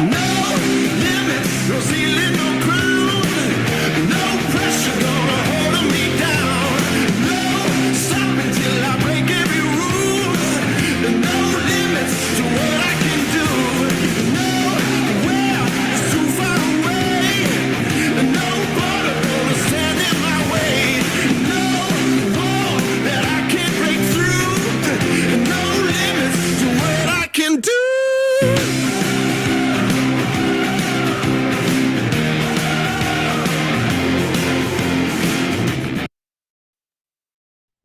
No limits, no ceiling, no crown. No pressure gonna hold me down. No stopping till I break every rule. No limits to what I can do. Nowhere is too far away. No border gonna stand in my way. No wall that I can't break through. No limits to what I can do.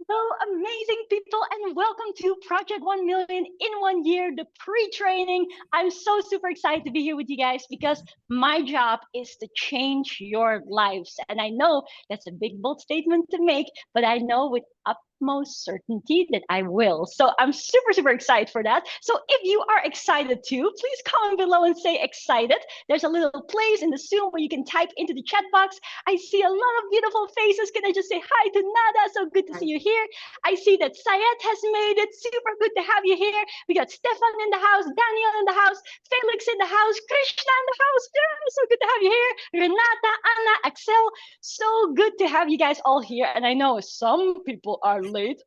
Hello, amazing people, and welcome to Project 1 Million in 1 year, the pre-training. I'm so super excited to be here with you guys because my job is to change your lives. And I know that's a big, bold statement to make, but I know with utmost certainty that I will. So I'm super, super excited for that. So if you are excited too, please comment below and say excited. There's a little place in the Zoom where you can type into the chat box. I see a lot of beautiful faces. Can I just say hi to Nada? So good to see you here. I see that Sayed has made it. Super good to have you here. We got Stefan in the house, Daniel in the house, Felix in the house, Krishna in the house. Yeah, so good to have you here. Renata, Anna, Axel. So good to have you guys all here. And I know some people are late,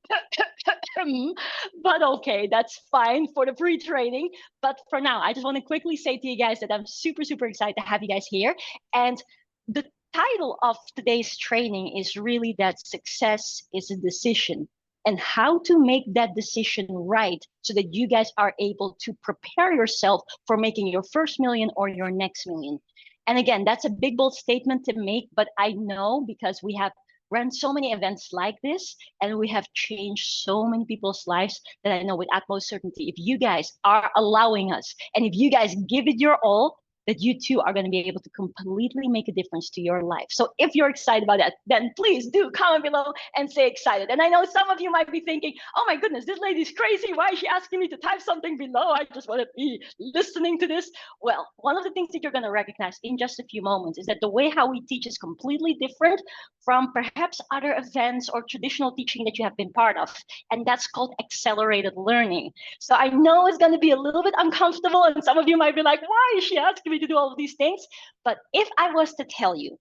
but okay, that's fine for the pre-training. But for now, I just want to quickly say to you guys that I'm super, super excited to have you guys here. And the title of today's training is really that success is a decision, and how to make that decision right so that you guys are able to prepare yourself for making your first million or your next million. And again, that's a big, bold statement to make, but I know because we have run so many events like this and we have changed so many people's lives that I know with utmost certainty, if you guys are allowing us and if you guys give it your all, that you too are going to be able to completely make a difference to your life. So if you're excited about that, then please do comment below and say excited. And I know some of you might be thinking, oh my goodness, this lady's crazy. Why is she asking me to type something below? I just want to be listening to this. Well, one of the things that you're going to recognize in just a few moments is that the way how we teach is completely different from perhaps other events or traditional teaching that you have been part of. And that's called accelerated learning. So I know it's going to be a little bit uncomfortable, and some of you might be like, why is she asking me to do all of these things? But if I was to tell you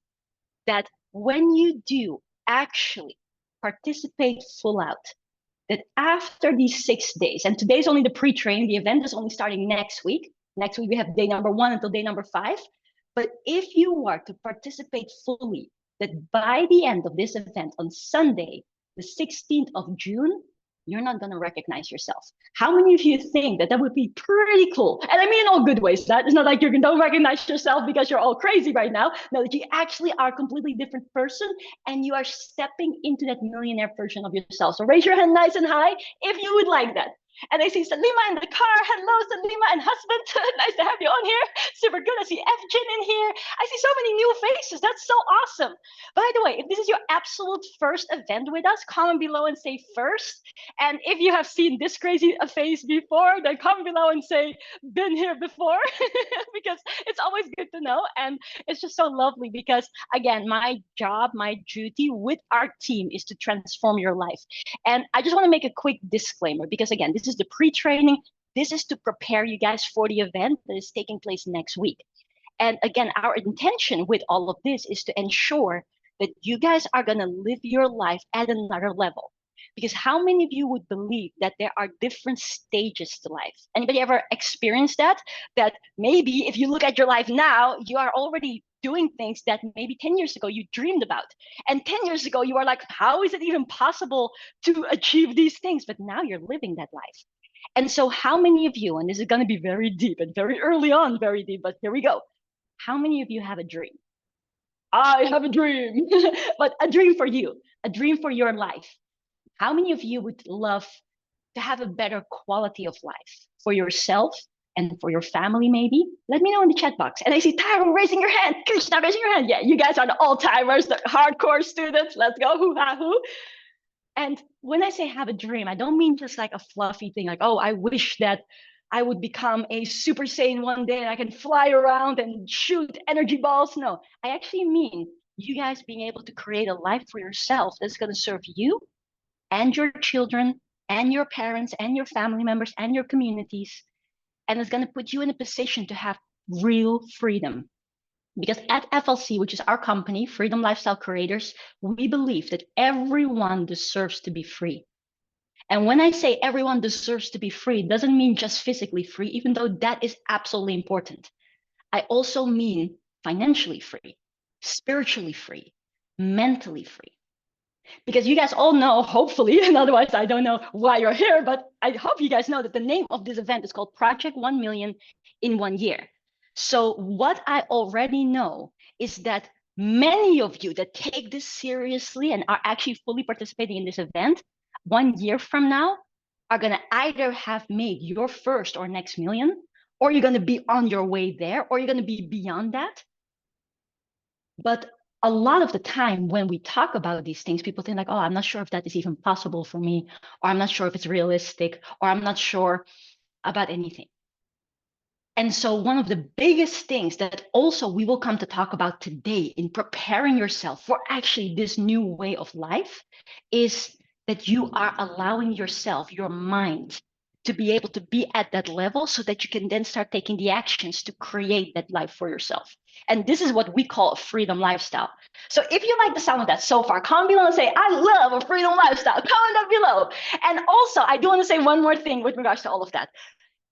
that when you do actually participate full out, that after these 6 days, and today's only the pre-training, the event is only starting next week. Next week we have day number 1 until day number 5. But if you were to participate fully, that by the end of this event on Sunday, the 16th of June, you're not going to recognize yourself. How many of you think that that would be pretty cool? And I mean in all good ways. That it's not like you don't recognize yourself because you're all crazy right now. No, that you actually are a completely different person and you are stepping into that millionaire version of yourself. So raise your hand nice and high if you would like that. And I see Salima in the car. Hello, Salima and husband. Nice to have you on here. Super good. I see Evgen in here. I see so many new faces. That's so awesome. By the way, if this is your absolute first event with us, comment below and say first. And if you have seen this crazy face before, then comment below and say been here before, because it's always good to know. And it's just so lovely because, again, my job, my duty with our team is to transform your life. And I just want to make a quick disclaimer because, again, this is the pre-training. This is to prepare you guys for the event that is taking place next week. And again, our intention with all of this is to ensure that you guys are going to live your life at another level. Because how many of you would believe that there are different stages to life? Anybody ever experienced that? That maybe if you look at your life now, you are already doing things that maybe 10 years ago you dreamed about. And 10 years ago, you are like, how is it even possible to achieve these things? But now you're living that life. And so how many of you, and this is going to be very deep and very early on, very deep, but here we go. How many of you have a dream? I have a dream, but a dream for you, a dream for your life. How many of you would love to have a better quality of life for yourself and for your family, maybe? Let me know in the chat box. And I see Tyro raising your hand. Krishna raising your hand. Yeah, you guys are the all-timers, the hardcore students. Let's go, hoo-ha-hoo. And when I say have a dream, I don't mean just like a fluffy thing, like, oh, I wish that I would become a Super Saiyan one day and I can fly around and shoot energy balls. No, I actually mean you guys being able to create a life for yourself that's going to serve you and your children and your parents and your family members and your communities. And it's going to put you in a position to have real freedom. Because at FLC, which is our company, Freedom Lifestyle Creators, we believe that everyone deserves to be free. And when I say everyone deserves to be free, it doesn't mean just physically free, even though that is absolutely important. I also mean financially free, spiritually free, mentally free. Because you guys all know, hopefully, and otherwise I don't know why you're here, but I hope you guys know that the name of this event is called Project 1 Million in 1 year. So what I already know is that many of you that take this seriously and are actually fully participating in this event 1 year from now are going to either have made your first or next million, or you're going to be on your way there, or you're going to be beyond that. But a lot of the time when we talk about these things, people think like, oh, I'm not sure if that is even possible for me, or I'm not sure if it's realistic, or I'm not sure about anything. And so one of the biggest things that also we will come to talk about today in preparing yourself for actually this new way of life is that you are allowing yourself, your mind, to be able to be at that level so that you can then start taking the actions to create that life for yourself. And this is what we call a freedom lifestyle. So if you like the sound of that so far, comment below and say, I love a freedom lifestyle. Comment down below. And also, I do want to say one more thing with regards to all of that.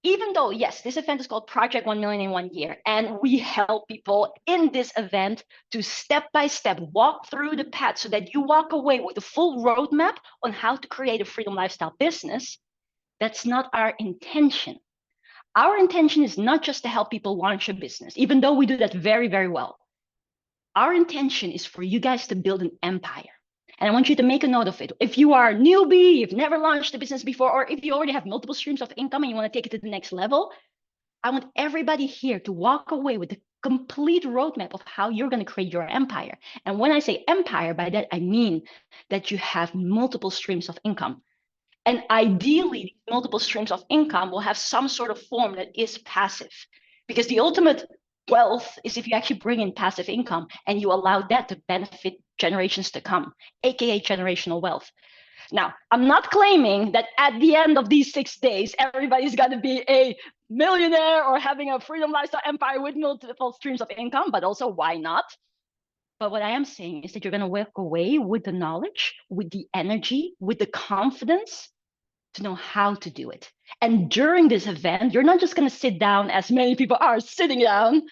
Even though, yes, this event is called Project 1 Million in 1 year, and we help people in this event to step by step walk through the path so that you walk away with a full roadmap on how to create a freedom lifestyle business, that's not our intention. Our intention is not just to help people launch a business, even though we do that very, very well. Our intention is for you guys to build an empire. And I want you to make a note of it. If you are a newbie, you've never launched a business before, or if you already have multiple streams of income and you want to take it to the next level, I want everybody here to walk away with the complete roadmap of how you're going to create your empire. And when I say empire, by that, I mean that you have multiple streams of income. And ideally, multiple streams of income will have some sort of form that is passive. Because the ultimate wealth is if you actually bring in passive income and you allow that to benefit generations to come, aka generational wealth. Now, I'm not claiming that at the end of these 6 days, everybody's going to be a millionaire or having a freedom lifestyle empire with multiple streams of income, but also why not? But what I am saying is that you're going to walk away with the knowledge, with the energy, with the confidence to know how to do it. And during this event, you're not just going to sit down as many people are sitting down.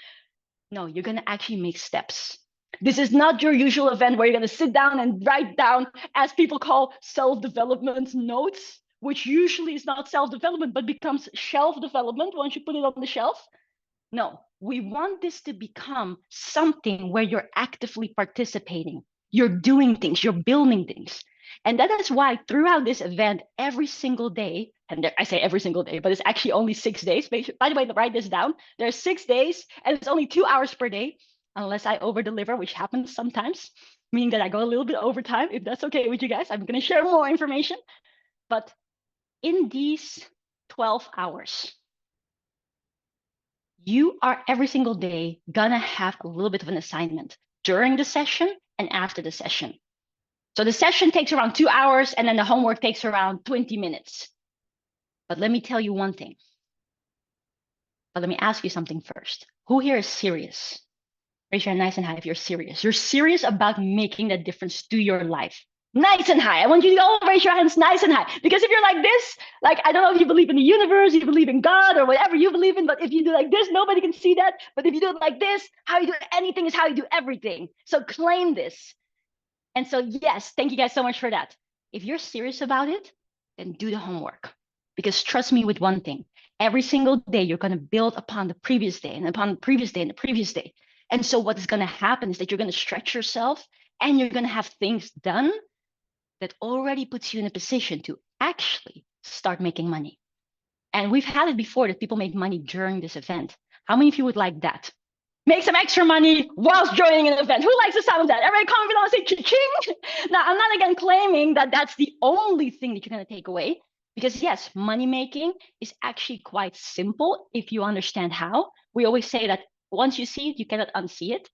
No, you're going to actually make steps. This is not your usual event where you're going to sit down and write down, as people call self-development notes, which usually is not self-development, but becomes shelf development once you put it on the shelf. No, we want this to become something where you're actively participating. You're doing things, you're building things. And that is why throughout this event, every single day, and I say every single day, but it's actually only 6 days. By the way, write this down. There's 6 days and it's only 2 hours per day, unless I over deliver, which happens sometimes, meaning that I go a little bit over time. If that's okay with you guys, I'm going to share more information. But in these 12 hours, you are every single day gonna have a little bit of an assignment during the session and after the session. So the session takes around 2 hours and then the homework takes around 20 minutes. But let me tell you one thing. But let me ask you something first. Who here is serious? Raise your hand nice and high if you're serious. You're serious about making that difference to your life. Nice and high. I want you to all raise your hands nice and high. Because if you're like this, like, I don't know if you believe in the universe, you believe in God or whatever you believe in, but if you do like this, nobody can see that. But if you do it like this, how you do anything is how you do everything. So claim this. And so, yes, thank you guys so much for that. If you're serious about it, then do the homework. Because trust me with one thing, every single day, you're going to build upon the previous day and upon the previous day and the previous day. And so what is going to happen is that you're going to stretch yourself and you're going to have things done that already puts you in a position to actually start making money. And we've had it before that people make money during this event. How many of you would like that? Make some extra money whilst joining an event. Who likes the sound of that? Everybody comment below and say cha-ching. Now, I'm not again claiming that that's the only thing that you're going to take away. Because yes, money making is actually quite simple if you understand how. We always say that once you see it, you cannot unsee it.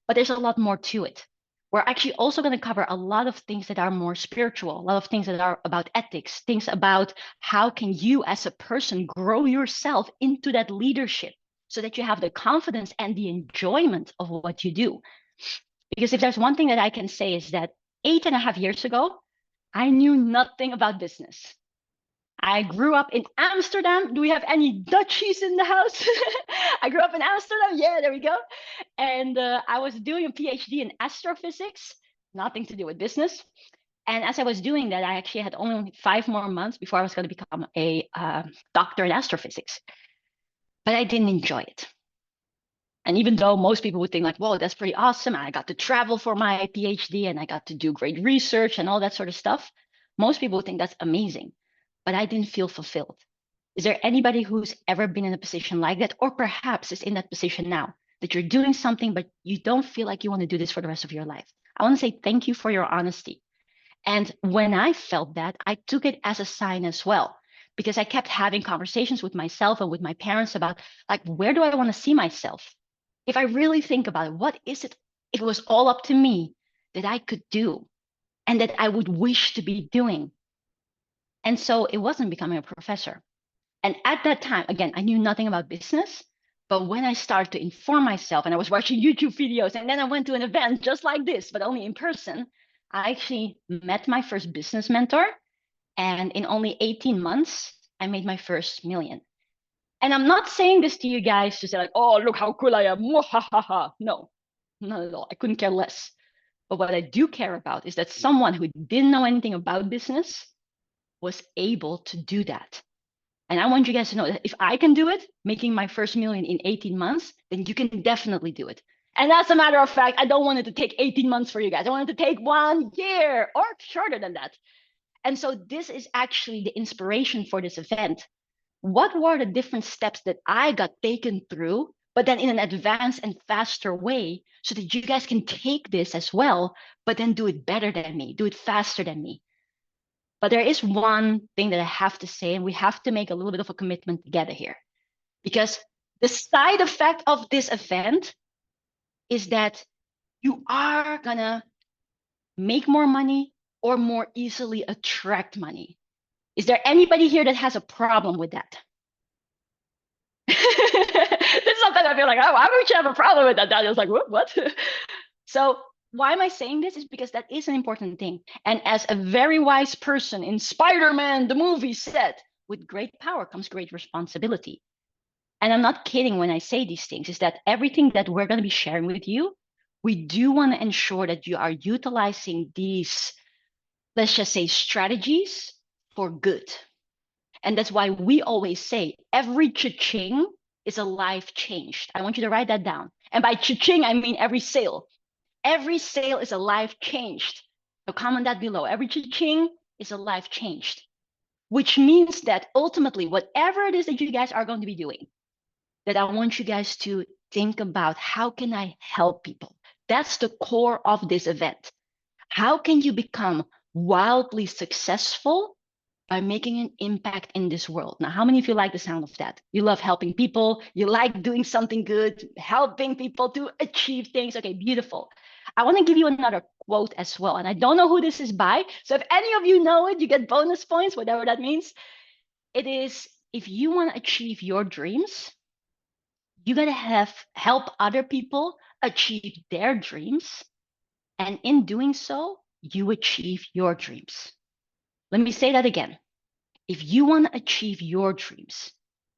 But there's a lot more to it. We're actually also going to cover a lot of things that are more spiritual, a lot of things that are about ethics, things about how can you as a person grow yourself into that leadership. so that you have the confidence and the enjoyment of what you do. Because if there's one thing that I can say is that 8.5 years ago, I knew nothing about business. I grew up in Amsterdam. Do we have any Dutchies in the house? I grew up in Amsterdam. Yeah, there we go. And I was doing a PhD in astrophysics, nothing to do with business. And as I was doing that, I actually had only 5 more months before I was going to become a doctor in astrophysics. But I didn't enjoy it. And even though most people would think like, whoa, that's pretty awesome. I got to travel for my PhD and I got to do great research and all that sort of stuff. Most people would think that's amazing, but I didn't feel fulfilled. Is there anybody who's ever been in a position like that, or perhaps is in that position now, that you're doing something, but you don't feel like you want to do this for the rest of your life? I want to say thank you for your honesty. And when I felt that, I took it as a sign as well, because I kept having conversations with myself and with my parents about like, where do I want to see myself? If I really think about it, what is it? It was all up to me that I could do and that I would wish to be doing. And so it wasn't becoming a professor. And at that time, again, I knew nothing about business. But when I started to inform myself and I was watching YouTube videos and then I went to an event just like this, but only in person, I actually met my first business mentor. And in only 18 months, I made my first million. And I'm not saying this to you guys to say like, oh, look how cool I am. No, not at all. I couldn't care less. But what I do care about is that someone who didn't know anything about business was able to do that. And I want you guys to know that if I can do it, making my first million in 18 months, then you can definitely do it. And as a matter of fact, I don't want it to take 18 months for you guys. I want it to take 1 year or shorter than that. And so this is actually the inspiration for this event. What were the different steps that I got taken through, but then in an advanced and faster way, so that you guys can take this as well, but then do it better than me, do it faster than me. But there is one thing that I have to say, and we have to make a little bit of a commitment together here, because the side effect of this event is that you are gonna make more money or more easily attract money. Is there anybody here that has a problem with that? This is something I feel like, oh, why would you have a problem with that? Daniel's like, what? So why am I saying this? Is because that is an important thing. And as a very wise person in Spider-Man, the movie said, with great power comes great responsibility. And I'm not kidding when I say these things, is that everything that we're going to be sharing with you, we do want to ensure that you are utilizing these, let's just say, strategies for good. And that's why we always say every cha-ching is a life changed. I want you to write that down. And by cha-ching, I mean every sale. Every sale is a life changed. So comment that below. Every cha-ching is a life changed, which means that ultimately, whatever it is that you guys are going to be doing, that I want you guys to think about, how can I help people? That's the core of this event. How can you become wildly successful by making an impact in this world? Now, how many of you like the sound of that? You love helping people. You like doing something good, helping people to achieve things. Okay, beautiful. I want to give you another quote as well. And I don't know who this is by. So if any of you know it, you get bonus points, whatever that means. It is, if you want to achieve your dreams, you got to help other people achieve their dreams. And in doing so, you achieve your dreams. Let me say that again. If you want to achieve your dreams,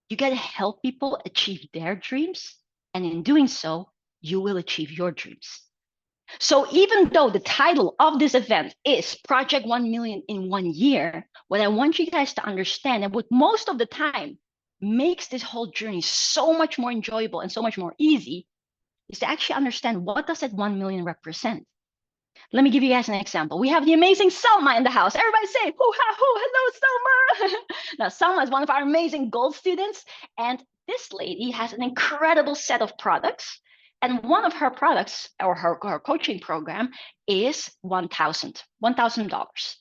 you got to help people achieve their dreams. And in doing so, you will achieve your dreams. So even though the title of this event is Project 1 Million in 1 year, what I want you guys to understand, and what most of the time makes this whole journey so much more enjoyable and so much more easy, is to actually understand, what does that 1 million represent? Let me give you guys an example. We have the amazing Selma in the house. Everybody say, hoo-ha, hoo, hello, Selma. Now, Selma is one of our amazing gold students. And this lady has an incredible set of products. And one of her products, or her coaching program, is $1,000.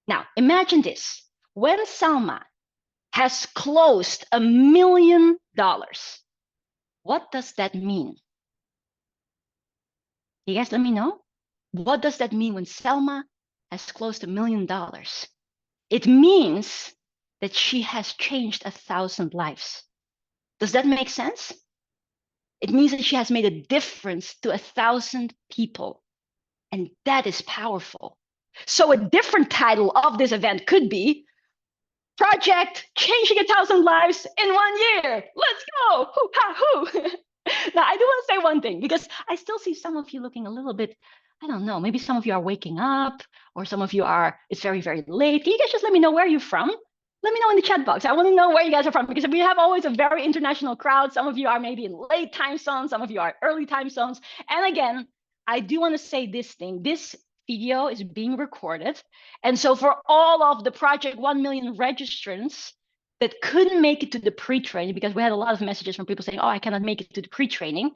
Now, imagine this. When Selma has closed $1 million, what does that mean? You guys let me know. What does that mean when Selma has closed $1 million? It means that she has changed 1,000 lives. Does that make sense? It means that she has made a difference to 1,000 people. And that is powerful. So a different title of this event could be Project Changing 1,000 Lives in 1 Year. Let's go. Hoo ha hoo. Now, I do want to say one thing, because I still see some of you looking a little bit, I don't know, maybe some of you are waking up, or some of you are, it's very, very late. Can you guys just let me know where you're from? Let me know in the chat box. I want to know where you guys are from, because we have always a very international crowd. Some of you are maybe in late time zones, some of you are early time zones. And again, I do want to say this thing. This video is being recorded. And so for all of the Project 1 Million registrants that couldn't make it to the pre-training, because we had a lot of messages from people saying, oh, I cannot make it to the pre-training,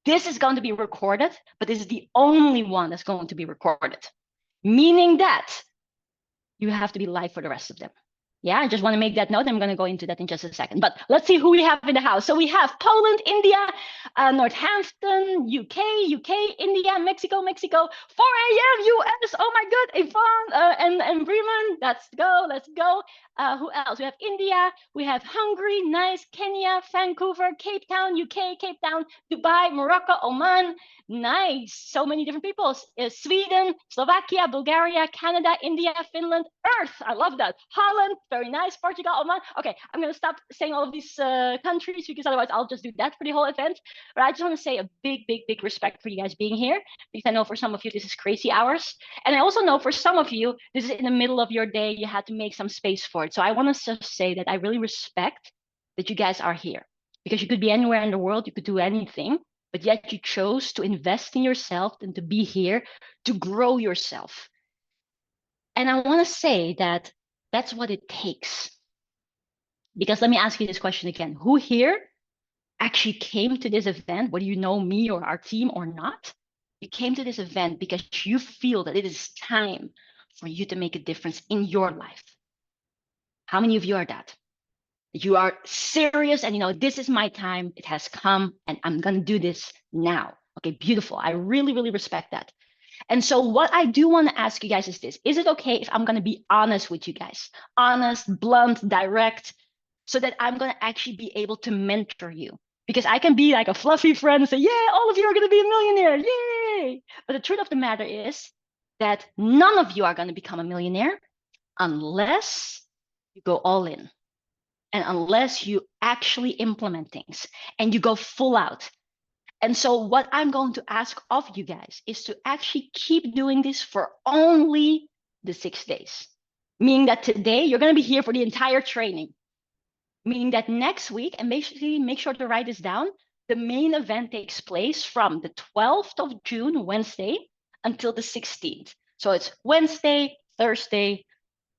this is going to be recorded, but this is the only one that's going to be recorded, meaning that you have to be live for the rest of them. Yeah, I just want to make that note. I'm going to go into that in just a second. But let's see who we have in the house. So we have Poland, India, Northampton, UK, India, Mexico, 4 a.m. US. Oh my God, Yvonne and Bremen. Let's go. Who else? We have India, we have Hungary, nice, Kenya, Vancouver, Cape Town, UK, Cape Town, Dubai, Morocco, Oman. Nice. So many different people. Sweden, Slovakia, Bulgaria, Canada, India, Finland, Earth. I love that. Holland, very nice. Portugal, Oman. Okay, I'm going to stop saying all of these countries, because otherwise I'll just do that for the whole event. But I just want to say a big respect for you guys being here, because I know for some of you this is crazy hours. And I also know for some of you, this is in the middle of your day. You had to make some space for it. So I want to just say that I really respect that you guys are here, because you could be anywhere in the world. You could do anything. But yet you chose to invest in yourself and to be here to grow yourself. And I want to say that that's what it takes. Because let me ask you this question again. Who here actually came to this event, whether you know me or our team or not? You came to this event because you feel that it is time for you to make a difference in your life. How many of you are that? You are serious and you know, this is my time, it has come, and I'm going to do this now. Okay, beautiful. I really respect that. And so what I do want to ask you guys is this. Is it okay if I'm going to be honest with you guys? Honest, blunt, direct, so that I'm going to actually be able to mentor you. Because I can be like a fluffy friend and say, yeah, all of you are going to be a millionaire. Yay! But the truth of the matter is that none of you are going to become a millionaire unless you go all in. And unless you actually implement things and you go full out. And so what I'm going to ask of you guys is to actually keep doing this for only the 6 days. Meaning that today you're going to be here for the entire training. Meaning that next week, and basically make sure to write this down, the main event takes place from the 12th of June, Wednesday, until the 16th. So it's Wednesday, Thursday,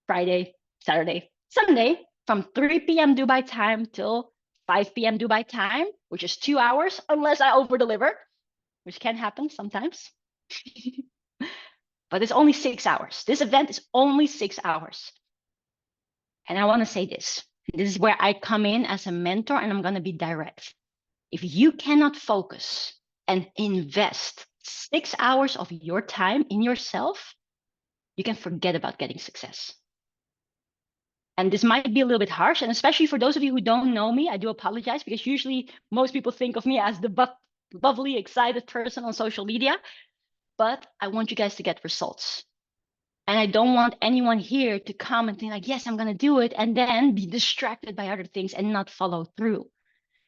Friday, Saturday, Sunday, from 3 p.m. Dubai time till 5 p.m. Dubai time, which is 2 hours, unless I over deliver, which can happen sometimes. But it's only 6 hours. This event is only 6 hours. And I want to say this. This is where I come in as a mentor, and I'm going to be direct. If you cannot focus and invest 6 hours of your time in yourself, you can forget about getting success. And this might be a little bit harsh, and especially for those of you who don't know me, I do apologize, because usually most people think of me as the bubbly, excited person on social media. But I want you guys to get results. And I don't want anyone here to come and think like, yes, I'm going to do it, and then be distracted by other things and not follow through.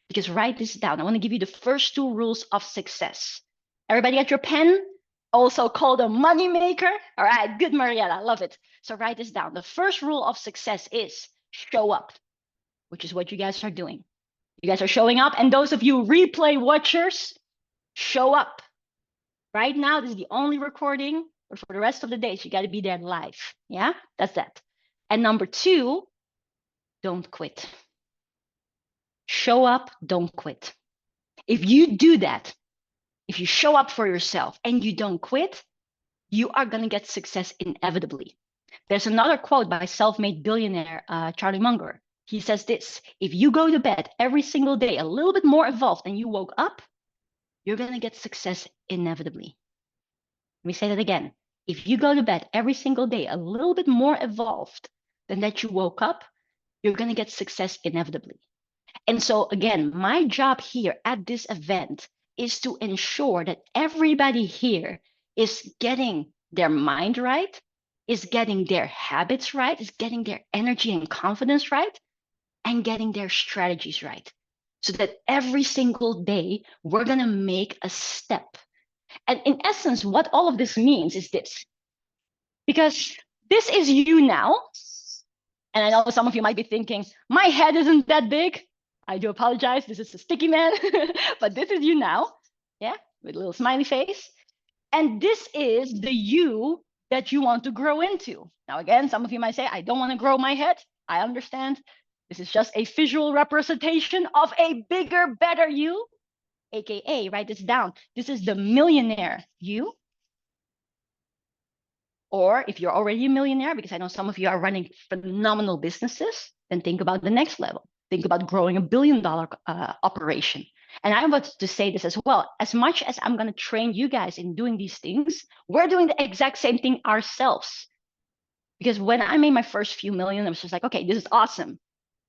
Because write this down. I want to give you the first 2 rules of success. Everybody got your pen? Also called a money maker. All right, good, Mariella, love it. So write this down. The first rule of success is show up, which is what you guys are doing. You guys are showing up, and those of you replay watchers, show up. Right now, this is the only recording, but for the rest of the days, you got to be there live. Yeah, that's that. And number 2, don't quit. Show up, don't quit. If you do that, if you show up for yourself and you don't quit, you are going to get success inevitably. There's another quote by self-made billionaire Charlie Munger. He says this: if you go to bed every single day a little bit more evolved than you woke up, you're going to get success inevitably. Let me say that again. If you go to bed every single day a little bit more evolved than that you woke up, you're going to get success inevitably. And so again, my job here at this event is to ensure that everybody here is getting their mind right, is getting their habits right, is getting their energy and confidence right, and getting their strategies right. So that every single day we're going to make a step. And in essence, what all of this means is this. Because this is you now. And I know some of you might be thinking, my head isn't that big. I do apologize. This is a sticky man. But this is you now. Yeah, with a little smiley face. And this is the you that you want to grow into. Now, again, some of you might say, I don't want to grow my head. I understand. This is just a visual representation of a bigger, better you. AKA, write this down. This is the millionaire you. Or if you're already a millionaire, because I know some of you are running phenomenal businesses, then think about the next level. Think about growing a $1 billion operation. And I want to say this as well. As much as I'm going to train you guys in doing these things, we're doing the exact same thing ourselves. Because when I made my first few million, I was just like, okay, this is awesome.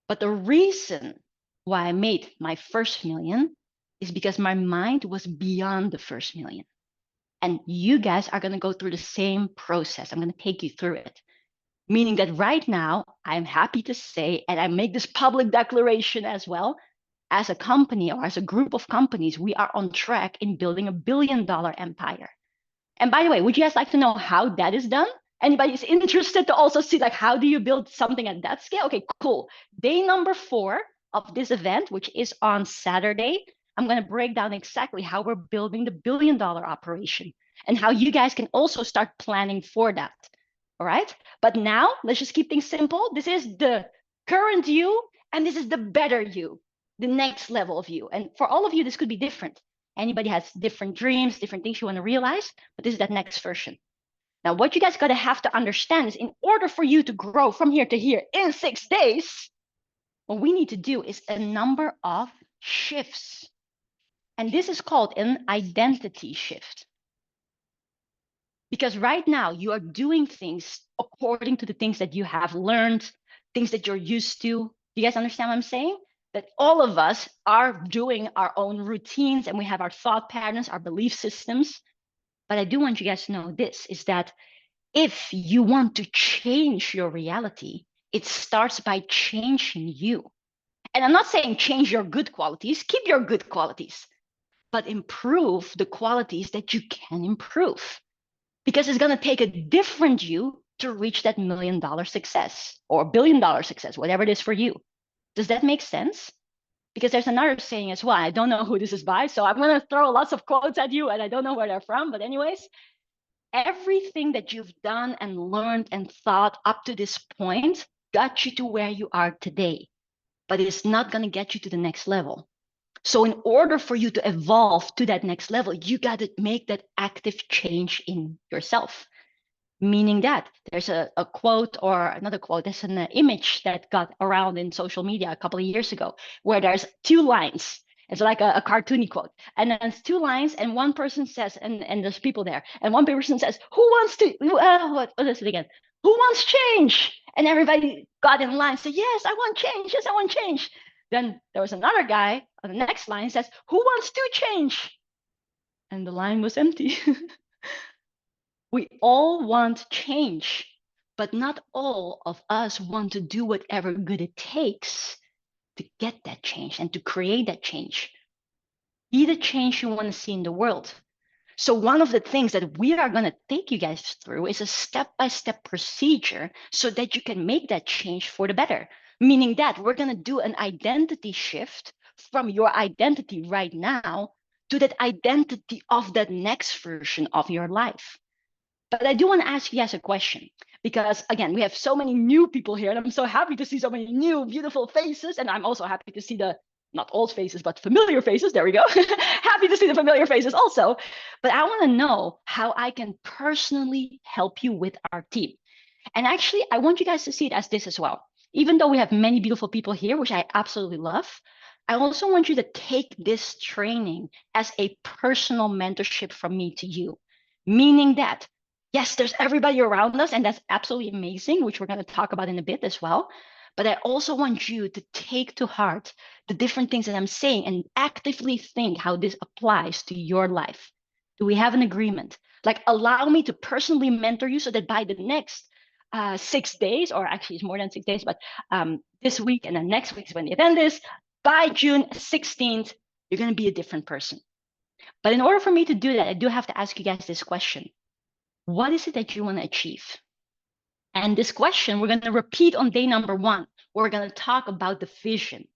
But the reason why I made my first million is because my mind was beyond the first million. And you guys are going to go through the same process. I'm going to take you through it. Meaning that right now, I'm happy to say, and I make this public declaration as well, as a company or as a group of companies, we are on track in building a $1 billion empire. And by the way, would you guys like to know how that is done? Anybody is interested to also see like how do you build something at that scale? Okay, cool. Day number 4 of this event, which is on Saturday, I'm going to break down exactly how we're building the $1 billion operation and how you guys can also start planning for that. All right. But now let's just keep things simple. This is the current you, and this is the better you, the next level of you. And for all of you, this could be different. Anybody has different dreams, different things you want to realize, but this is that next version. Now, what you guys got to have to understand is in order for you to grow from here to here in 6 days, what we need to do is a number of shifts. And this is called an identity shift. Because right now you are doing things according to the things that you have learned, things that you're used to. Do you guys understand what I'm saying? That all of us are doing our own routines and we have our thought patterns, our belief systems. But I do want you guys to know this is that if you want to change your reality, it starts by changing you. And I'm not saying change your good qualities, keep your good qualities, but improve the qualities that you can improve. Because it's going to take a different you to reach that $1 million success or $1 billion success, whatever it is for you. Does that make sense? Because there's another saying as well. I don't know who this is by, so I'm going to throw lots of quotes at you and I don't know where they're from. But anyways, everything that you've done and learned and thought up to this point got you to where you are today, but it's not going to get you to the next level. So in order for you to evolve to that next level, you got to make that active change in yourself. Meaning that there's a quote or another quote, there's an image that got around in social media a couple of years ago where there's 2 lines. It's like a cartoony quote. And then it's 2 lines and one person says, and there's people there. And one person says, who wants to, what is it again? Who wants change? And everybody got in line, said, yes, I want change. Yes, I want change. Then there was another guy on the next line says, who wants to change? And the line was empty. We all want change, but not all of us want to do whatever good it takes to get that change and to create that change. Be the change you want to see in the world. So one of the things that we are going to take you guys through is a step-by-step procedure so that you can make that change for the better. Meaning that we're going to do an identity shift from your identity right now to that identity of that next version of your life. But I do want to ask you guys a question because, again, we have so many new people here, and I'm so happy to see so many new, beautiful faces. And I'm also happy to see the not old faces, but familiar faces. There we go. Happy to see the familiar faces also. But I want to know how I can personally help you with our team. And actually, I want you guys to see it as this as well. Even though we have many beautiful people here, which I absolutely love, I also want you to take this training as a personal mentorship from me to you, meaning that yes, there's everybody around us, and that's absolutely amazing, which we're going to talk about in a bit as well. But I also want you to take to heart the different things that I'm saying and actively think how this applies to your life. Do we have an agreement? Like, allow me to personally mentor you so that by the next 6 days, or actually it's more than 6 days, but this week and then next week is when the event is, by June 16th, you're going to be a different person. But in order for me to do that, I do have to ask you guys this question. What is it that you want to achieve? And this question, we're going to repeat on day number 1. We're going to talk about the vision.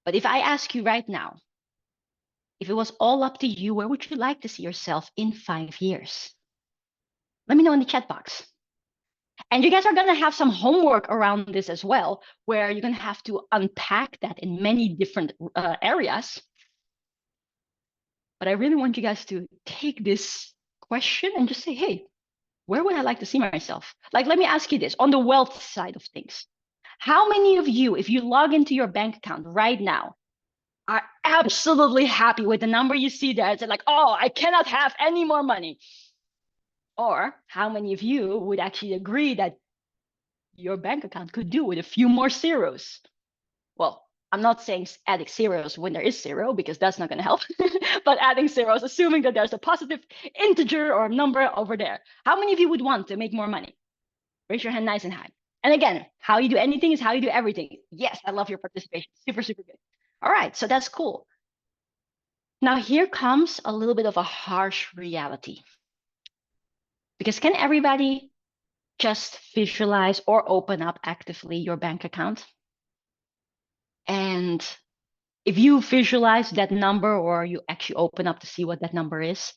But if I ask you right now, if it was all up to you, where would you like to see yourself in 5 years? Let me know in the chat box. And you guys are going to have some homework around this as well, where you're going to have to unpack that in many different areas. But I really want you guys to take this question and just say, hey, where would I like to see myself? Like, let me ask you this on the wealth side of things. How many of you, if you log into your bank account right now, are absolutely happy with the number you see there? It's like, oh, I cannot have any more money. Or how many of you would actually agree that your bank account could do with a few more zeros? Well, I'm not saying adding zeros when there is zero, because that's not going to help, but adding zeros, assuming that there's a positive integer or number over there. How many of you would want to make more money? Raise your hand nice and high. And again, how you do anything is how you do everything. Yes, I love your participation. Super, super good. All right, so that's cool. Now here comes a little bit of a harsh reality. Because can everybody just visualize or open up actively your bank account? And if you visualize that number, or you actually open up to see what that number is,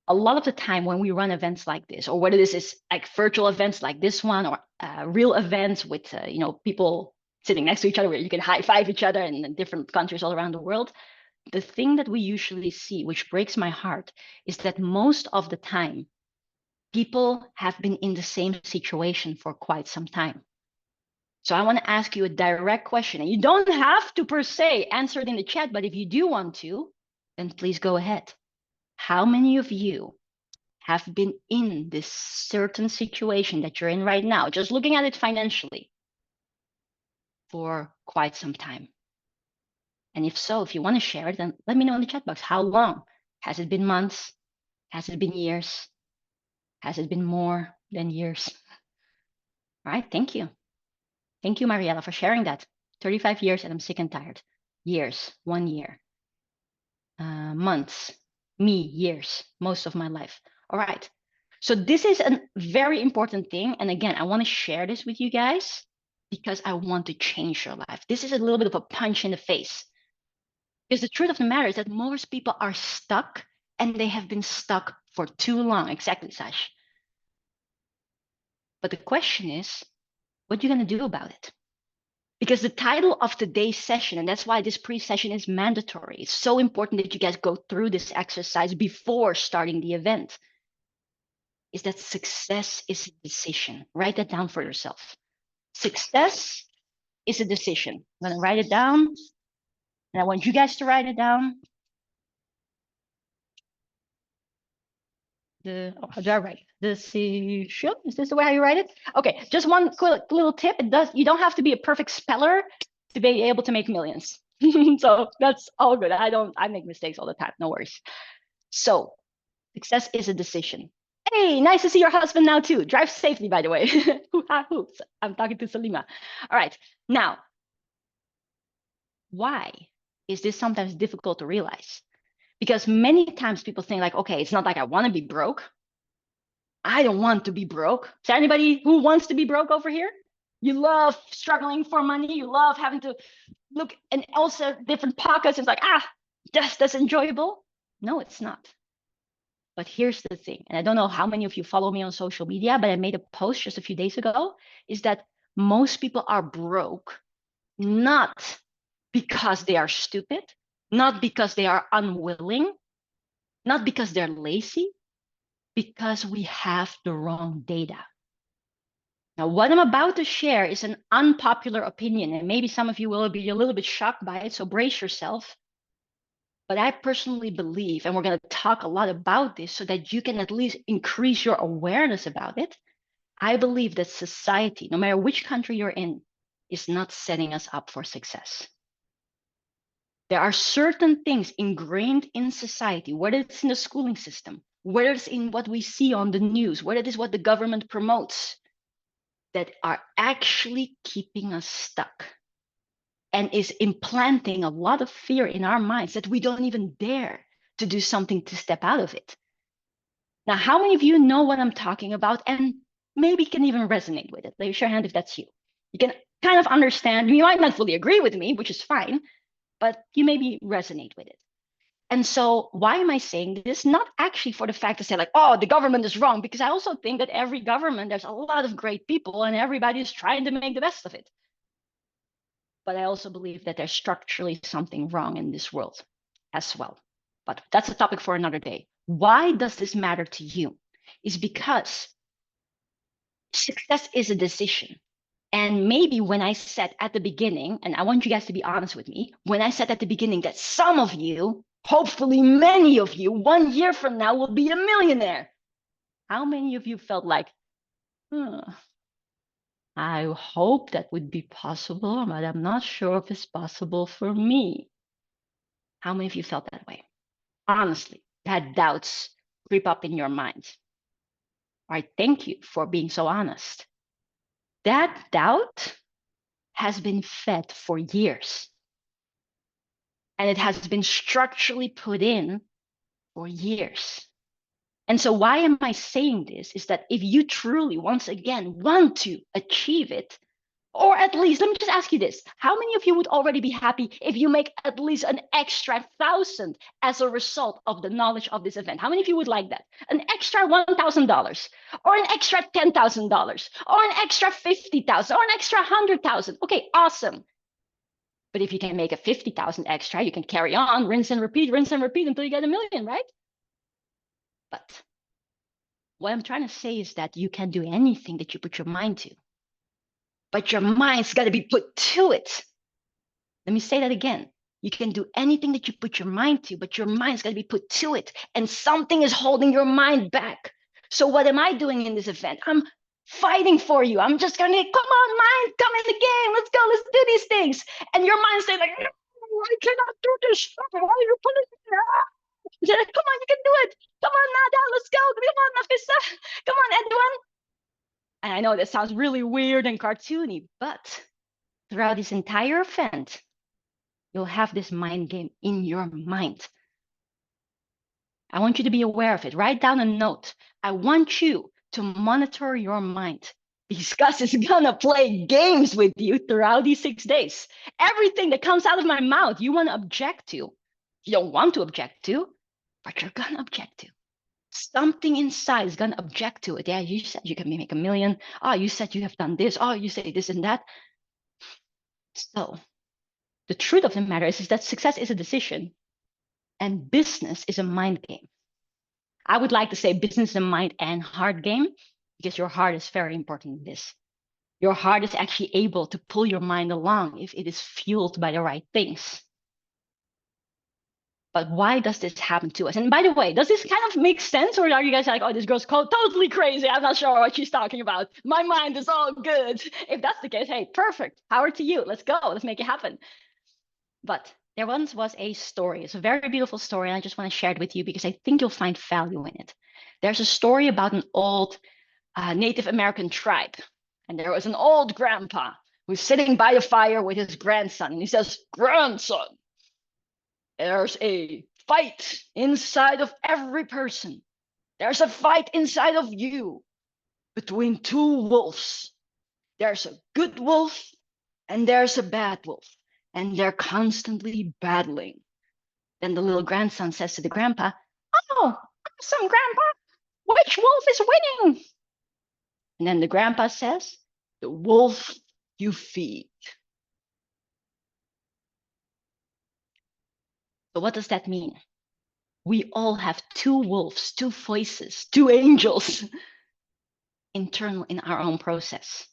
a lot of the time when we run events like this, or whether this is like virtual events like this one, or real events with people sitting next to each other where you can high five each other in different countries all around the world, the thing that we usually see, which breaks my heart, is that most of the time people have been in the same situation for quite some time. So I want to ask you a direct question, and you don't have to per se answer it in the chat, but if you do want to, then please go ahead. How many of you have been in this certain situation that you're in right now, just looking at it financially, for quite some time? And if so, if you want to share it, then let me know in the chat box. How long? Has it been months? Has it been years? Has it been more than years? All right, thank you. Thank you, Mariella, for sharing that. 35 years and I'm sick and tired. Years, 1 year. Months, me, years, most of my life. All right. So this is a very important thing. And again, I want to share this with you guys because I want to change your life. This is a little bit of a punch in the face. Because the truth of the matter is that most people are stuck, and they have been stuck for too long. Exactly, Sash. But the question is, what are you going to do about it? Because the title of today's session, and that's why this pre-session is mandatory. It's so important that you guys go through this exercise before starting the event, is that success is a decision. Write that down for yourself. Success is a decision. I'm going to write it down, and I want you guys to write it down. How do I write decision? Is this the way how you write it? Okay, just one quick little tip. You don't have to be a perfect speller to be able to make millions. So that's all good. I make mistakes all the time. No worries. So success is a decision. Hey, nice to see your husband now too. Drive safely, by the way. I'm talking to Salima. All right, now, why is this sometimes difficult to realize? Because many times people think like, okay, it's not like I want to be broke. I don't want to be broke. Is there anybody who wants to be broke over here? You love struggling for money. You love having to look in also different pockets. It's like, that's enjoyable. No, it's not. But here's the thing, and I don't know how many of you follow me on social media, but I made a post just a few days ago, is that most people are broke, not because they are stupid, not because they are unwilling, not because they're lazy, because we have the wrong data. Now, what I'm about to share is an unpopular opinion, and maybe some of you will be a little bit shocked by it, so brace yourself. But I personally believe, and we're going to talk a lot about this so that you can at least increase your awareness about it, I believe that society, no matter which country you're in, is not setting us up for success. There are certain things ingrained in society, whether it's in the schooling system, whether it's in what we see on the news, whether it is what the government promotes, that are actually keeping us stuck and is implanting a lot of fear in our minds that we don't even dare to do something to step out of it. Now, how many of you know what I'm talking about and maybe can even resonate with it? Raise your hand if that's you. You can kind of understand. You might not fully agree with me, which is fine, but you maybe resonate with it. And so why am I saying this? Not actually for the fact to say like, oh, the government is wrong, because I also think that every government, there's a lot of great people and everybody's trying to make the best of it. But I also believe that there's structurally something wrong in this world as well. But that's a topic for another day. Why does this matter to you? Is because success is a decision. And maybe when I said at the beginning, and I want you guys to be honest with me, when I said at the beginning that some of you, hopefully many of you, 1 year from now will be a millionaire. How many of you felt like, I hope that would be possible, but I'm not sure if it's possible for me? How many of you felt that way? Honestly, had doubts creep up in your mind. All right, thank you for being so honest. That doubt has been fed for years. And it has been structurally put in for years. And so why am I saying this? Is that if you truly, once again, want to achieve it, or at least, let me just ask you this. How many of you would already be happy if you make at least an extra 1,000 as a result of the knowledge of this event? How many of you would like that? An extra $1,000 or an extra $10,000 or an extra 50,000 or an extra 100,000? Okay, awesome. But if you can make a 50,000 extra, you can carry on, rinse and repeat until you get a million, right? But what I'm trying to say is that you can do anything that you put your mind to. But your mind's got to be put to it. Let me say that again. You can do anything that you put your mind to, but your mind's got to be put to it. And something is holding your mind back. So what am I doing in this event? I'm fighting for you. I'm just going to, come on, mind, come in the game. Let's go. Let's do these things. And your mind's saying like, no, I cannot do this. Why are you putting me there? Come on, you can do it. Come on, Nada, let's go. Come on, Nafisa. Come on, Edwin. And I know that sounds really weird and cartoony, but throughout this entire event, you'll have this mind game in your mind. I want you to be aware of it. Write down a note. I want you to monitor your mind because it's gonna play games with you throughout these 6 days. Everything that comes out of my mouth, you want to object to. You don't want to object to, but you're gonna object to. Something inside is gonna object to it. Yeah, you said you can make a million. Oh, you said you have done this. Oh, you say this and that. So the truth of the matter is that success is a decision and business is a mind game. I would like to say business is a mind and heart game because your heart is very important in this. Your heart is actually able to pull your mind along if it is fueled by the right things. But why does this happen to us? And by the way, does this kind of make sense? Or are you guys like, oh, this girl's totally crazy. I'm not sure what she's talking about. My mind is all good. If that's the case, hey, perfect. Power to you. Let's go. Let's make it happen. But there once was a story. It's a very beautiful story. And I just want to share it with you because I think you'll find value in it. There's a story about an old Native American tribe. And there was an old grandpa who's sitting by a fire with his grandson. And he says, grandson, there's a fight inside of every person. There's a fight inside of you between two wolves. There's a good wolf and there's a bad wolf. And they're constantly battling. Then the little grandson says to the grandpa, oh, awesome, grandpa. Which wolf is winning? And then the grandpa says, the wolf you feed. So what does that mean? We all have two wolves, two voices, two angels internal in our own process.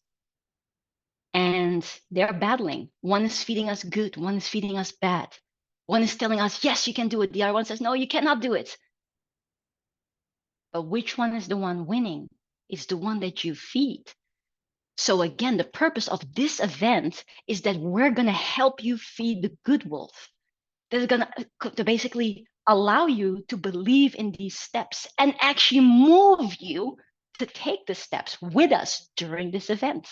And they're battling. One is feeding us good, one is feeding us bad. One is telling us, yes, you can do it. The other one says, no, you cannot do it. But which one is the one winning is the one that you feed. So again, the purpose of this event is that we're going to help you feed the good wolf. That is going to basically allow you to believe in these steps and actually move you to take the steps with us during this event.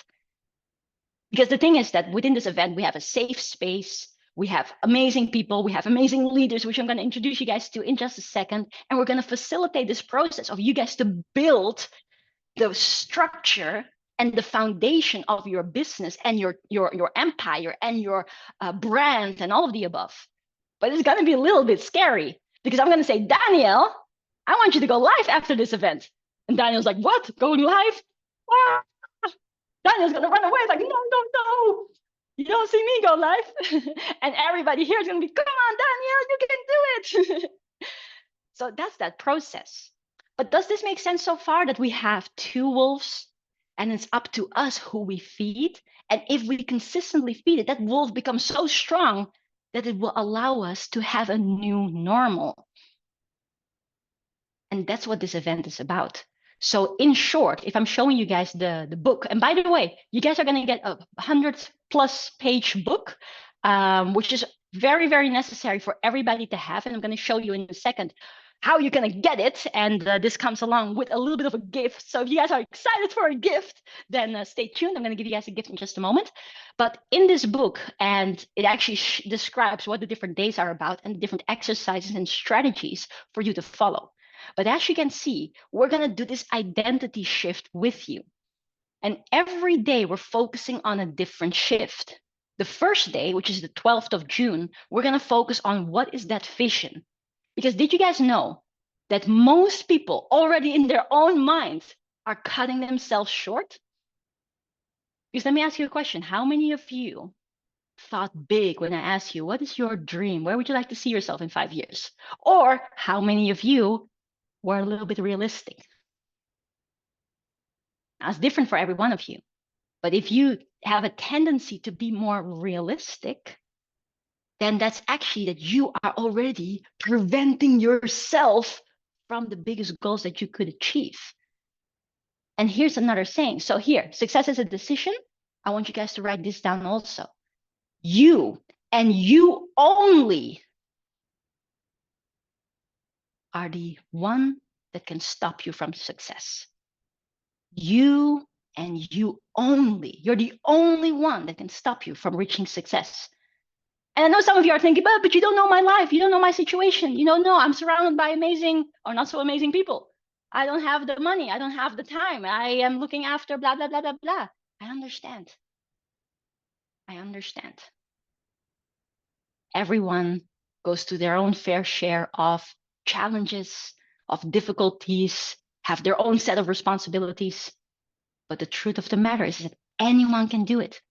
Because the thing is that within this event, we have a safe space, we have amazing people, we have amazing leaders, which I'm going to introduce you guys to in just a second. And we're going to facilitate this process of you guys to build the structure and the foundation of your business and your empire and your brand and all of the above. But it's going to be a little bit scary because I'm going to say, Daniel, I want you to go live after this event. And Daniel's like, what? Going live? Ah! Daniel's going to run away. Like, no. You don't see me go live. And everybody here is going to be, come on, Daniel, you can do it. So that's that process. But does this make sense so far that we have two wolves and it's up to us who we feed? And if we consistently feed it, that wolf becomes so strong that it will allow us to have a new normal. And that's what this event is about. So in short, if I'm showing you guys the book, and by the way, you guys are going to get a 100+ page book, which is very, very necessary for everybody to have. And I'm going to show you in a second how you're going to get it. And this comes along with a little bit of a gift. So if you guys are excited for a gift, then stay tuned. I'm going to give you guys a gift in just a moment. But in this book, and it actually describes what the different days are about and the different exercises and strategies for you to follow. But as you can see, we're going to do this identity shift with you. And every day we're focusing on a different shift. The first day, which is the 12th of June, we're going to focus on what is that vision. Because did you guys know that most people already in their own minds are cutting themselves short? Because let me ask you a question. How many of you thought big when I asked you, what is your dream? Where would you like to see yourself in 5 years? Or how many of you were a little bit realistic? Now, it's different for every one of you. But if you have a tendency to be more realistic, then that's actually that you are already preventing yourself from the biggest goals that you could achieve. And here's another saying. So here, success is a decision. I want you guys to write this down also. You and you only are the one that can stop you from success. You and you only. You're the only one that can stop you from reaching success. And I know some of you are thinking, but you don't know my life. You don't know my situation. You don't know I'm surrounded by amazing or not so amazing people. I don't have the money. I don't have the time. I am looking after blah, blah, blah, blah, blah. I understand. Everyone goes through their own fair share of challenges, of difficulties, have their own set of responsibilities. But the truth of the matter is that anyone can do it,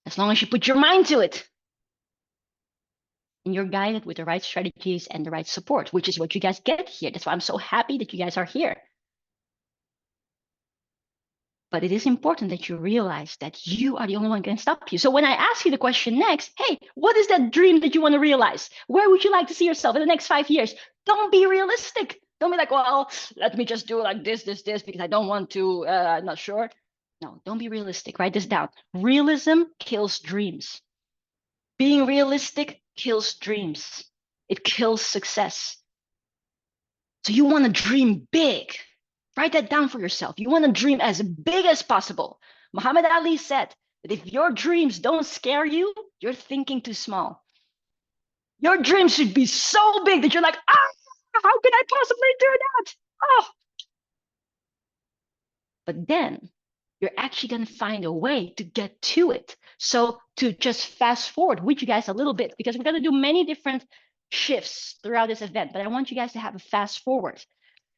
as long as you put your mind to it. And you're guided with the right strategies and the right support, which is what you guys get here. That's why I'm so happy that you guys are here. But it is important that you realize that you are the only one who can stop you. So when I ask you the question next, hey, what is that dream that you want to realize? Where would you like to see yourself in the next 5 years? Don't be realistic. Don't be like, well, let me just do like this, because I don't want to, I'm not sure. No, don't be realistic. Write this down. Realism kills dreams. Being realistic kills dreams. It kills success. So you want to dream big. Write that down for yourself. You want to dream as big as possible. Muhammad Ali said that if your dreams don't scare you, you're thinking too small. Your dreams should be so big that you're like, how can I possibly do that? Oh. But then you're actually going to find a way to get to it. So to just fast forward with you guys a little bit, because we're going to do many different shifts throughout this event, but I want you guys to have a fast forward.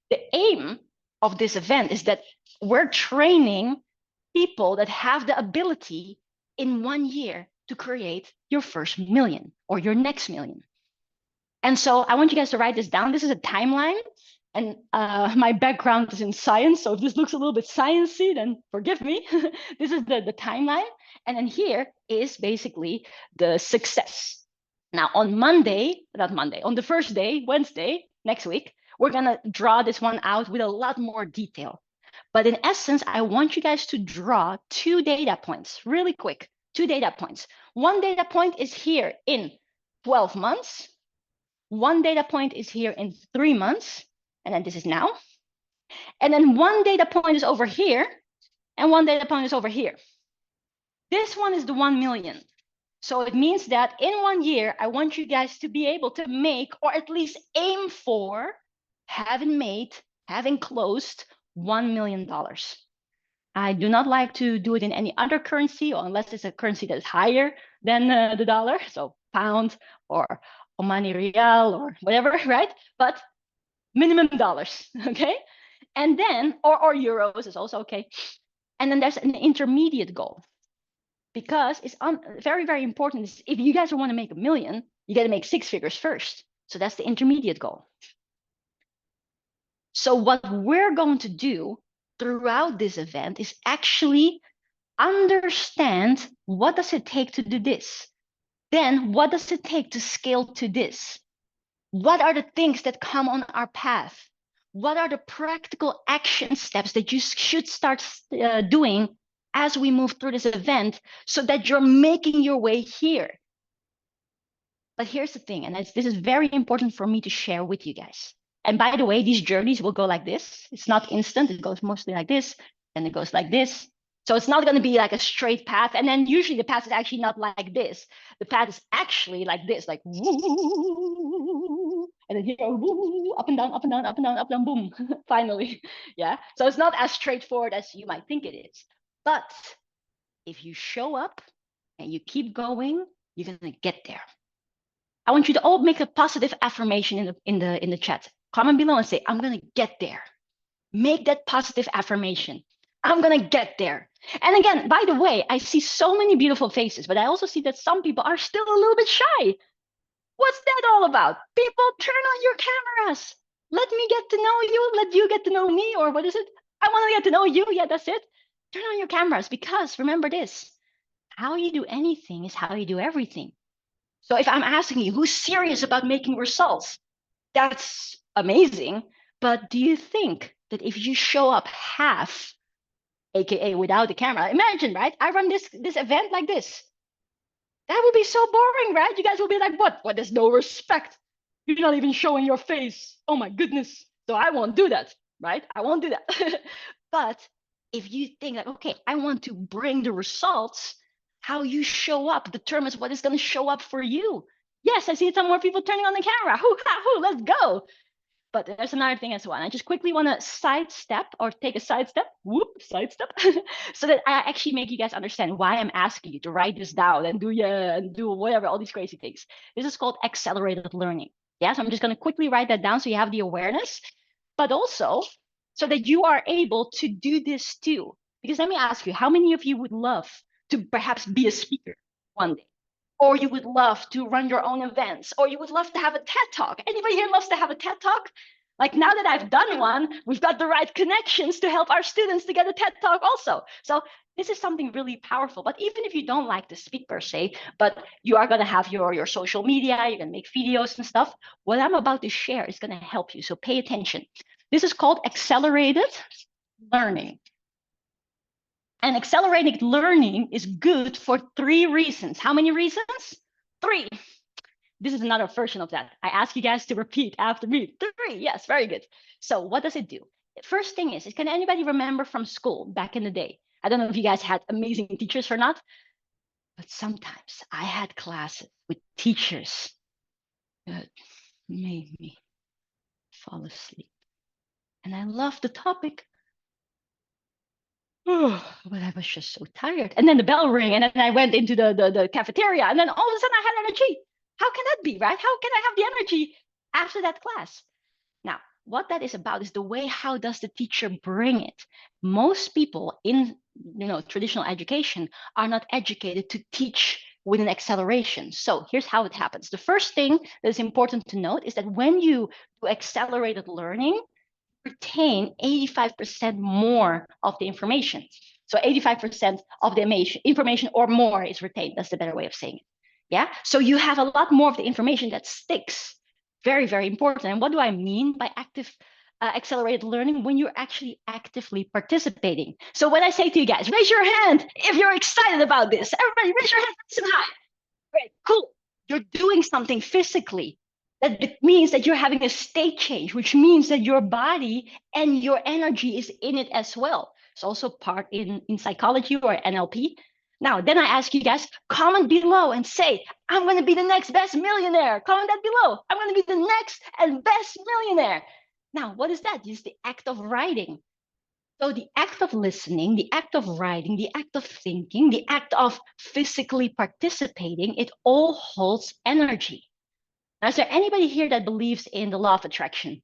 The aim of this event is that we're training people that have the ability in 1 year to create your first million or your next million. And so I want you guys to write this down. This is a timeline. And my background is in science, so if this looks a little bit sciencey, then forgive me. This is the timeline. And then here is basically the success. Now on on the first day, Wednesday, next week, we're gonna draw this one out with a lot more detail. But in essence, I want you guys to draw 2 data points really quick. 2 data points. One data point is here in 12 months. One data point is here in 3 months. And then this is now. And then one data point is over here. And one data point is over here. This one is the 1 million. So it means that in 1 year, I want you guys to be able to make, or at least aim for, having closed $1 million. I do not like to do it in any other currency, or unless it's a currency that is higher than the dollar, so pound or Omani Real or whatever, right? But minimum dollars, okay? And then, or euros is also okay. And then there's an intermediate goal. Because it's very, very important. If you guys want to make $1 million, you got to make 6 figures first. So that's the intermediate goal. So what we're going to do throughout this event is actually understand what does it take to do this. Then what does it take to scale to this? What are the things that come on our path? What are the practical action steps that you should start doing as we move through this event so that you're making your way here? But here's the thing, and this is very important for me to share with you guys. And by the way, these journeys will go like this. It's not instant. It goes mostly like this, and it goes like this. So it's not going to be like a straight path. And then usually the path is actually not like this. The path is actually like this, like woo, and then here, woo, up and down, up and down, up and down, up and down, boom, finally. Yeah. So it's not as straightforward as you might think it is. But if you show up and you keep going, you're going to get there. I want you to all make a positive affirmation in the chat. Comment below and say, I'm going to get there. Make that positive affirmation. I'm going to get there. And again, by the way, I see so many beautiful faces, but I also see that some people are still a little bit shy. What's that all about? People, turn on your cameras. Let me get to know you. Let you get to know me. Or what is it? I want to get to know you. Yeah, that's it. Turn on your cameras, because remember this. How you do anything is how you do everything. So if I'm asking you who's serious about making results, that's amazing. But do you think that if you show up half, aka without the camera, imagine, right? I run this event like this. That would be so boring, right? You guys will be like, what? What? There's no respect. You're not even showing your face. Oh my goodness. So I won't do that, right? I won't do that. But if you think like, okay, I want to bring the results, how you show up determines what is going to show up for you. Yes, I see some more people turning on the camera. Let's go. But there's another thing as well. And I just quickly want to sidestep or take a sidestep, so that I actually make you guys understand why I'm asking you to write this down and do whatever, all these crazy things. This is called accelerated learning. Yeah, so I'm just going to quickly write that down so you have the awareness, but also so that you are able to do this too. Because let me ask you, how many of you would love to perhaps be a speaker one day? Or you would love to run your own events, or you would love to have a TED Talk. Anybody here loves to have a TED Talk? Like, now that I've done one, we've got the right connections to help our students to get a TED Talk also. So this is something really powerful. But even if you don't like to speak per se, but you are going to have your social media, you're going to make videos and stuff, what I'm about to share is going to help you. So pay attention. This is called accelerated learning. And accelerated learning is good for 3 reasons. How many reasons? 3. This is another version of that. I ask you guys to repeat after me. 3, yes, very good. So what does it do? First thing is, can anybody remember from school back in the day? I don't know if you guys had amazing teachers or not, but sometimes I had classes with teachers that made me fall asleep. And I loved the topic. Oh, but I was just so tired. And then the bell rang, and then I went into the cafeteria, and then all of a sudden I had energy. How can that be, right? How can I have the energy after that class? Now, what that is about is the way, how does the teacher bring it? Most people in traditional education are not educated to teach with an acceleration. So here's how it happens. The first thing that is important to note is that when you do accelerated learning, retain 85% more of the information. So 85% of the information or more is retained. That's the better way of saying it. Yeah. So you have a lot more of the information that sticks. Very, very important. And what do I mean by active accelerated learning when you're actually actively participating. So when I say to you guys, raise your hand if you're excited about this. Everybody raise your hand nice and high. Great, cool. You're doing something physically. That means that you're having a state change, which means that your body and your energy is in it as well. It's also part in psychology or NLP. Now, then I ask you guys, comment below and say, I'm going to be the next best millionaire. Comment that below. I'm going to be the next and best millionaire. Now, what is that? It's the act of writing. So the act of listening, the act of writing, the act of thinking, the act of physically participating, it all holds energy. Now, is there anybody here that believes in the law of attraction?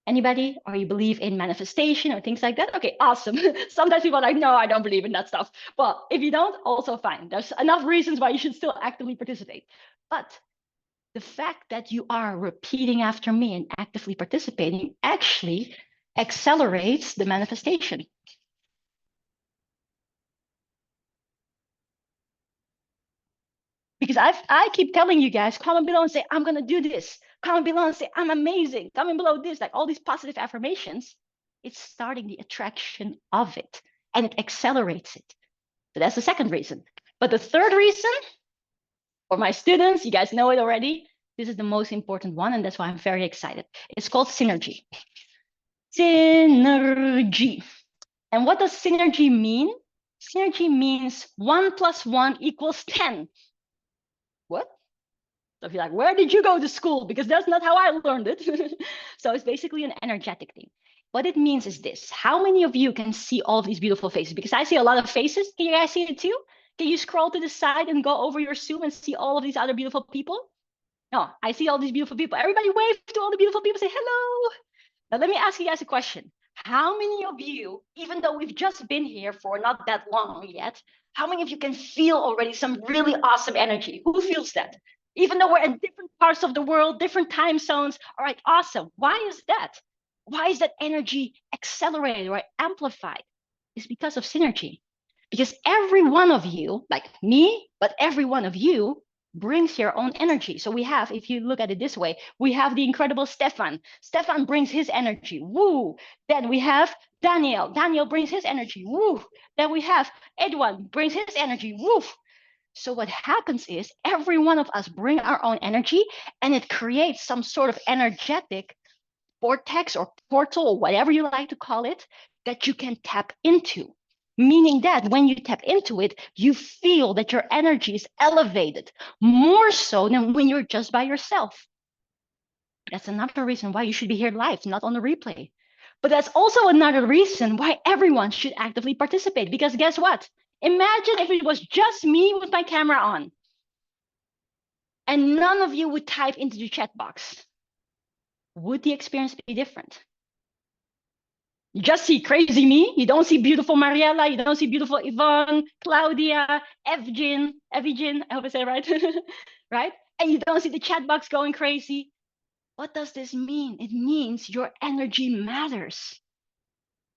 Anybody? Or you believe in manifestation or things like that? Okay, awesome. Sometimes people are like, no, I don't believe in that stuff. Well, if you don't, also fine. There's enough reasons why you should still actively participate. But the fact that you are repeating after me and actively participating actually accelerates the manifestation. Because I keep telling you guys, comment below and say, I'm going to do this. Comment below and say, I'm amazing. Comment below this, like all these positive affirmations. It's starting the attraction of it and it accelerates it. So that's the second reason. But the third reason, for my students, you guys know it already. This is the most important one, and that's why I'm very excited. It's called synergy. Synergy. And what does synergy mean? Synergy means 1 + 1 = 10. What? So if you're like, where did you go to school? Because that's not how I learned it. So it's basically an energetic thing. What it means is this. How many of you can see all of these beautiful faces? Because I see a lot of faces. Can you guys see it too? Can you scroll to the side and go over your Zoom and see all of these other beautiful people? No, I see all these beautiful people. Everybody wave to all the beautiful people. Say hello. Now let me ask you guys a question. How many of you, even though we've just been here for not that long yet, how many of you can feel already some really awesome energy? Who feels that? Even though we're in different parts of the world, different time zones. All right, awesome. Why is that? Why is that energy accelerated or amplified? It's because of synergy. Because every one of you, like me, but every one of you brings your own energy. So we have, if you look at it this way, we have the incredible Stefan. Stefan brings his energy. Woo! Then we have Daniel. Daniel brings his energy. Woo! Then we have Edwin brings his energy. Woo! So what happens is every one of us bring our own energy and it creates some sort of energetic vortex or portal or whatever you like to call it that you can tap into. Meaning that when you tap into it, you feel that your energy is elevated more so than when you're just by yourself. That's another reason why you should be here live, not on the replay. But that's also another reason why everyone should actively participate. Because guess what? Imagine if it was just me with my camera on and none of you would type into the chat box. Would the experience be different? You just see crazy me. You don't see beautiful Mariella. You don't see beautiful Yvonne, Claudia, Evgen, I hope I say it right, right? And you don't see the chat box going crazy. What does this mean? It means your energy matters.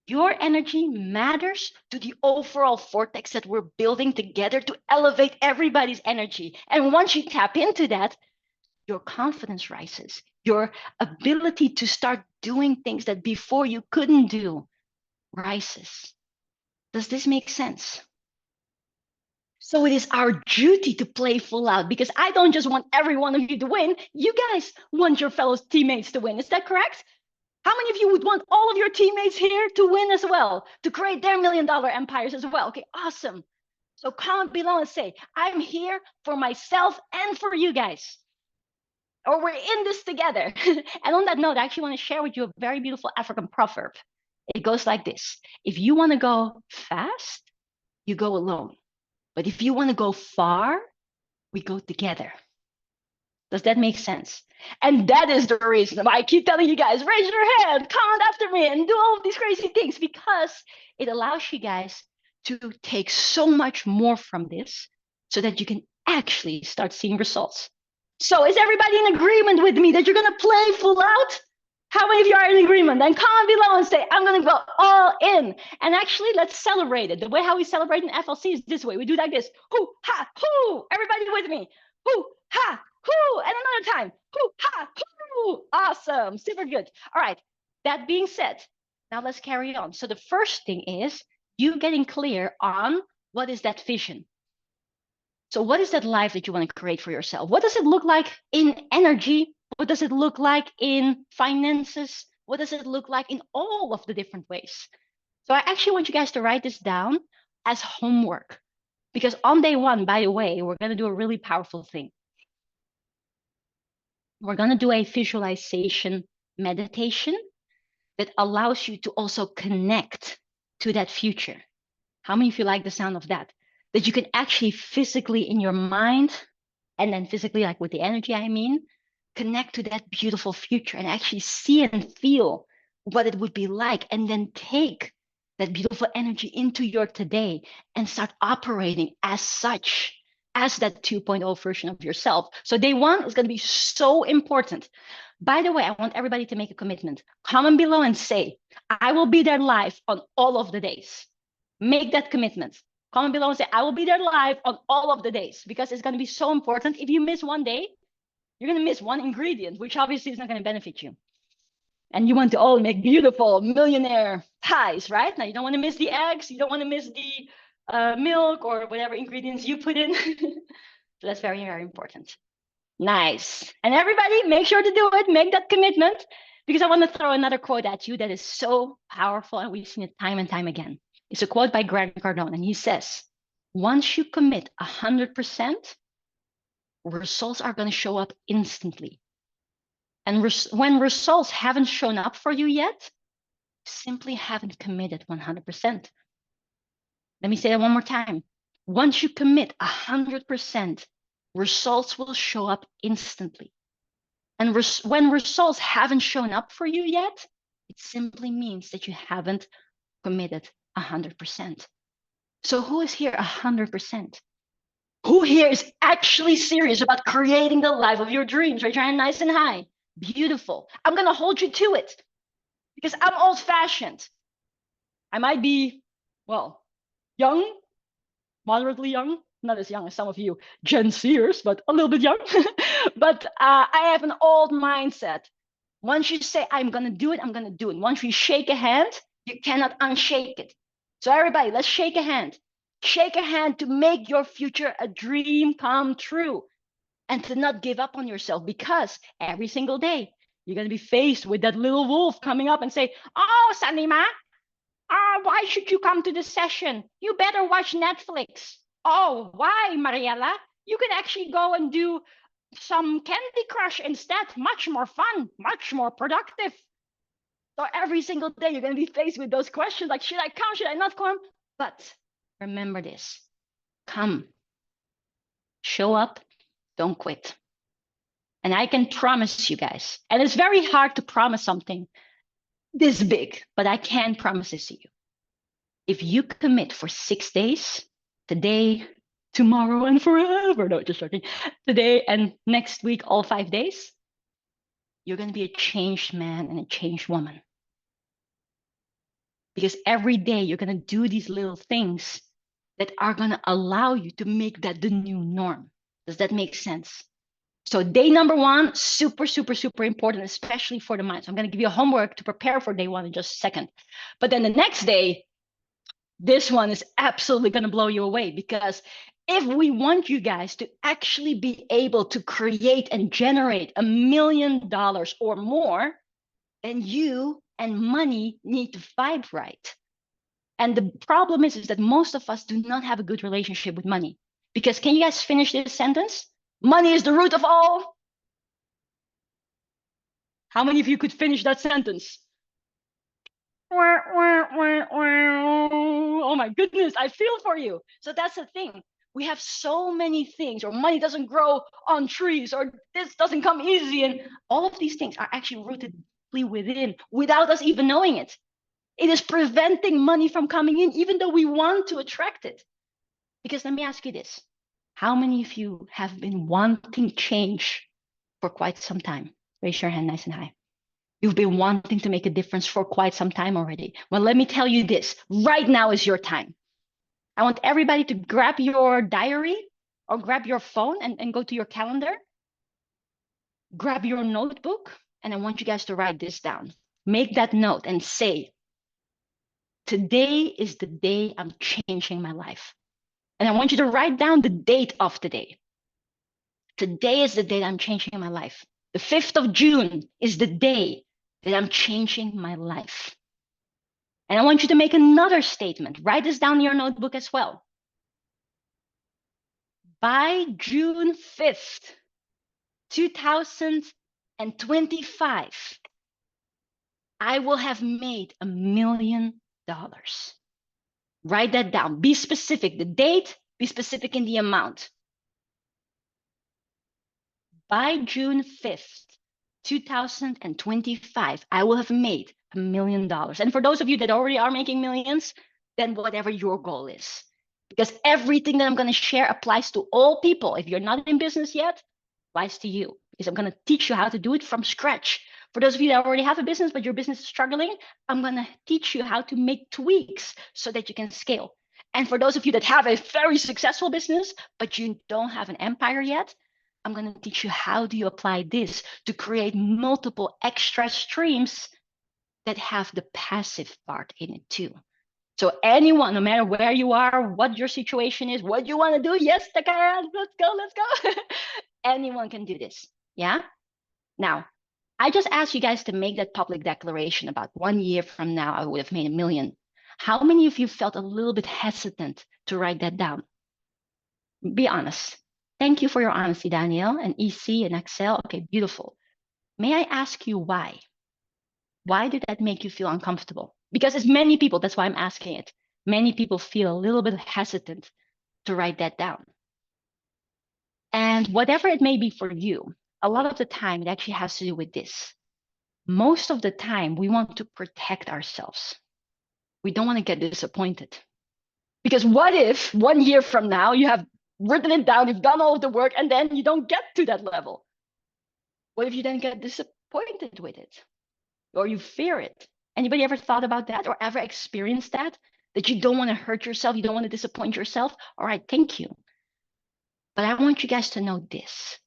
Your energy matters to the overall vortex that we're building together to elevate everybody's energy. And once you tap into that, your confidence rises. Your ability to start doing things that before you couldn't do rises. Does this make sense? So it is our duty to play full out because I don't just want every one of you to win. You guys want your fellow teammates to win. Is that correct? How many of you would want all of your teammates here to win as well, to create their $1 million empires as well? Okay, awesome. So comment below and say, I'm here for myself and for you guys. Or we're in this together. And on that note, I actually want to share with you a very beautiful African proverb. It goes like this. If you want to go fast, you go alone. But if you want to go far, we go together. Does that make sense? And that is the reason why I keep telling you guys, raise your hand, comment after me, and do all of these crazy things, because it allows you guys to take so much more from this so that you can actually start seeing results. So is everybody in agreement with me that you're going to play full out? How many of you are in agreement? Then comment below and say, I'm going to go all in. And actually, let's celebrate it. The way how we celebrate in FLC is this way. We do like this. Hoo, ha, hoo. Everybody with me. Hoo, ha, hoo. And another time. Hoo, ha, hoo. Awesome. Super good. All right. That being said, now let's carry on. So the first thing is you getting clear on what is that vision. So what is that life that you want to create for yourself? What does it look like in energy? What does it look like in finances? What does it look like in all of the different ways? So I actually want you guys to write this down as homework. Because on day one, by the way, we're going to do a really powerful thing. We're going to do a visualization meditation that allows you to also connect to that future. How many of you like the sound of that? That you can actually physically in your mind, and then physically, like with the energy, I mean, connect to that beautiful future and actually see and feel what it would be like, and then take that beautiful energy into your today and start operating as such, as that 2.0 version of yourself. So day one is going to be so important. By the way, I want everybody to make a commitment. Comment below and say, I will be there live on all of the days. Make that commitment. Comment below and say, I will be there live on all of the days, because it's going to be so important. If you miss one day, you're going to miss one ingredient, which obviously is not going to benefit you. And you want to all make beautiful millionaire pies, right? Now, you don't want to miss the eggs. You don't want to miss the milk or whatever ingredients you put in. So that's very, very important. Nice. And everybody, make sure to do it. Make that commitment, because I want to throw another quote at you that is so powerful, and we've seen it time and time again. It's a quote by Grant Cardone, and he says, once you commit 100%, results are going to show up instantly. And when results haven't shown up for you yet, simply haven't committed 100%. Let me say that one more time. Once you commit 100%, results will show up instantly. And when results haven't shown up for you yet, it simply means that you haven't committed 100%. So who is here 100%? Who here is actually serious about creating the life of your dreams? Raise your hand nice and high. Beautiful. I'm going to hold you to it, because I'm old-fashioned. I might be, well, young, moderately young, not as young as some of you Gen Zers, but a little bit young. But I have an old mindset. Once you say, I'm going to do it, I'm going to do it. Once we shake a hand, you cannot unshake it. So everybody, let's shake a hand. Shake a hand to make your future a dream come true, and to not give up on yourself, because every single day you're going to be faced with that little wolf coming up and say, oh, Sanima, why should you come to this session? You better watch Netflix. Oh, why, Mariella? You can actually go and do some Candy Crush instead. Much more fun, much more productive. So every single day you're going to be faced with those questions like, should I come? Should I not come? But remember this. Come. Show up. Don't quit. And I can promise you guys, and it's very hard to promise something this big, but I can promise this to you. If you commit for 6 days, today, tomorrow, and forever, no, just joking, today and next week, all 5 days, you're going to be a changed man and a changed woman. Because every day you're going to do these little things that are going to allow you to make that the new norm. Does that make sense? So day number one, super, super, super important, especially for the mind. So I'm going to give you a homework to prepare for day one in just a second. But then the next day, this one is absolutely going to blow you away, because if we want you guys to actually be able to create and generate $1 million or more, then you and money need to vibe right. And the problem is that most of us do not have a good relationship with money. Because can you guys finish this sentence? Money is the root of all. How many of you could finish that sentence? Oh my goodness, I feel for you. So that's the thing. We have so many things, or money doesn't grow on trees, or this doesn't come easy. And all of these things are actually rooted deeply within, without us even knowing it. It is preventing money from coming in, even though we want to attract it. Because let me ask you this. How many of you have been wanting change for quite some time? Raise your hand nice and high. You've been wanting to make a difference for quite some time already. Well, let me tell you this. Right now is your time. I want everybody to grab your diary or grab your phone and go to your calendar. Grab your notebook, and I want you guys to write this down. make that note and say, today is the day I'm changing my life. And I want you to write down the date of today. Today is the day that I'm changing my life. The 5th of June is the day that I'm changing my life. And I want you to make another statement. Write this down in your notebook as well. By June 5th, 2025, I will have made $1 million. Write that down. Be specific. The date, be specific in the amount. By June 5th, 2025, I will have made $1 million. And for those of you that already are making millions, then whatever your goal is. Because everything that I'm going to share applies to all people. If you're not in business yet, applies to you. Because I'm going to teach you how to do it from scratch. For those of you that already have a business, but your business is struggling, I'm going to teach you how to make tweaks so that you can scale. And for those of you that have a very successful business, but you don't have an empire yet, I'm going to teach you how do you apply this to create multiple extra streams that have the passive part in it too. So anyone, no matter where you are, what your situation is, what you want to do, yes, Takara, let's go. Anyone can do this, yeah? Now, I just asked you guys to make that public declaration about 1 year from now, I would have made $1 million. How many of you felt a little bit hesitant to write that down? Be honest. Thank you for your honesty, Danielle, and EC and Excel. Okay, beautiful. May I ask you why? Why did that make you feel uncomfortable? Because it's many people, that's why I'm asking it. Many people feel a little bit hesitant to write that down. And whatever it may be for you, a lot of the time it actually has to do with this. Most of the time we want to protect ourselves. We don't want to get disappointed. Because what if 1 year from now you have written it down, you've done all of the work, and then you don't get to that level? What if you then get disappointed with it? Or you fear it? Anybody ever thought about that or ever experienced that? That you don't want to hurt yourself, you don't want to disappoint yourself? All right, thank you. But I want you guys to know this.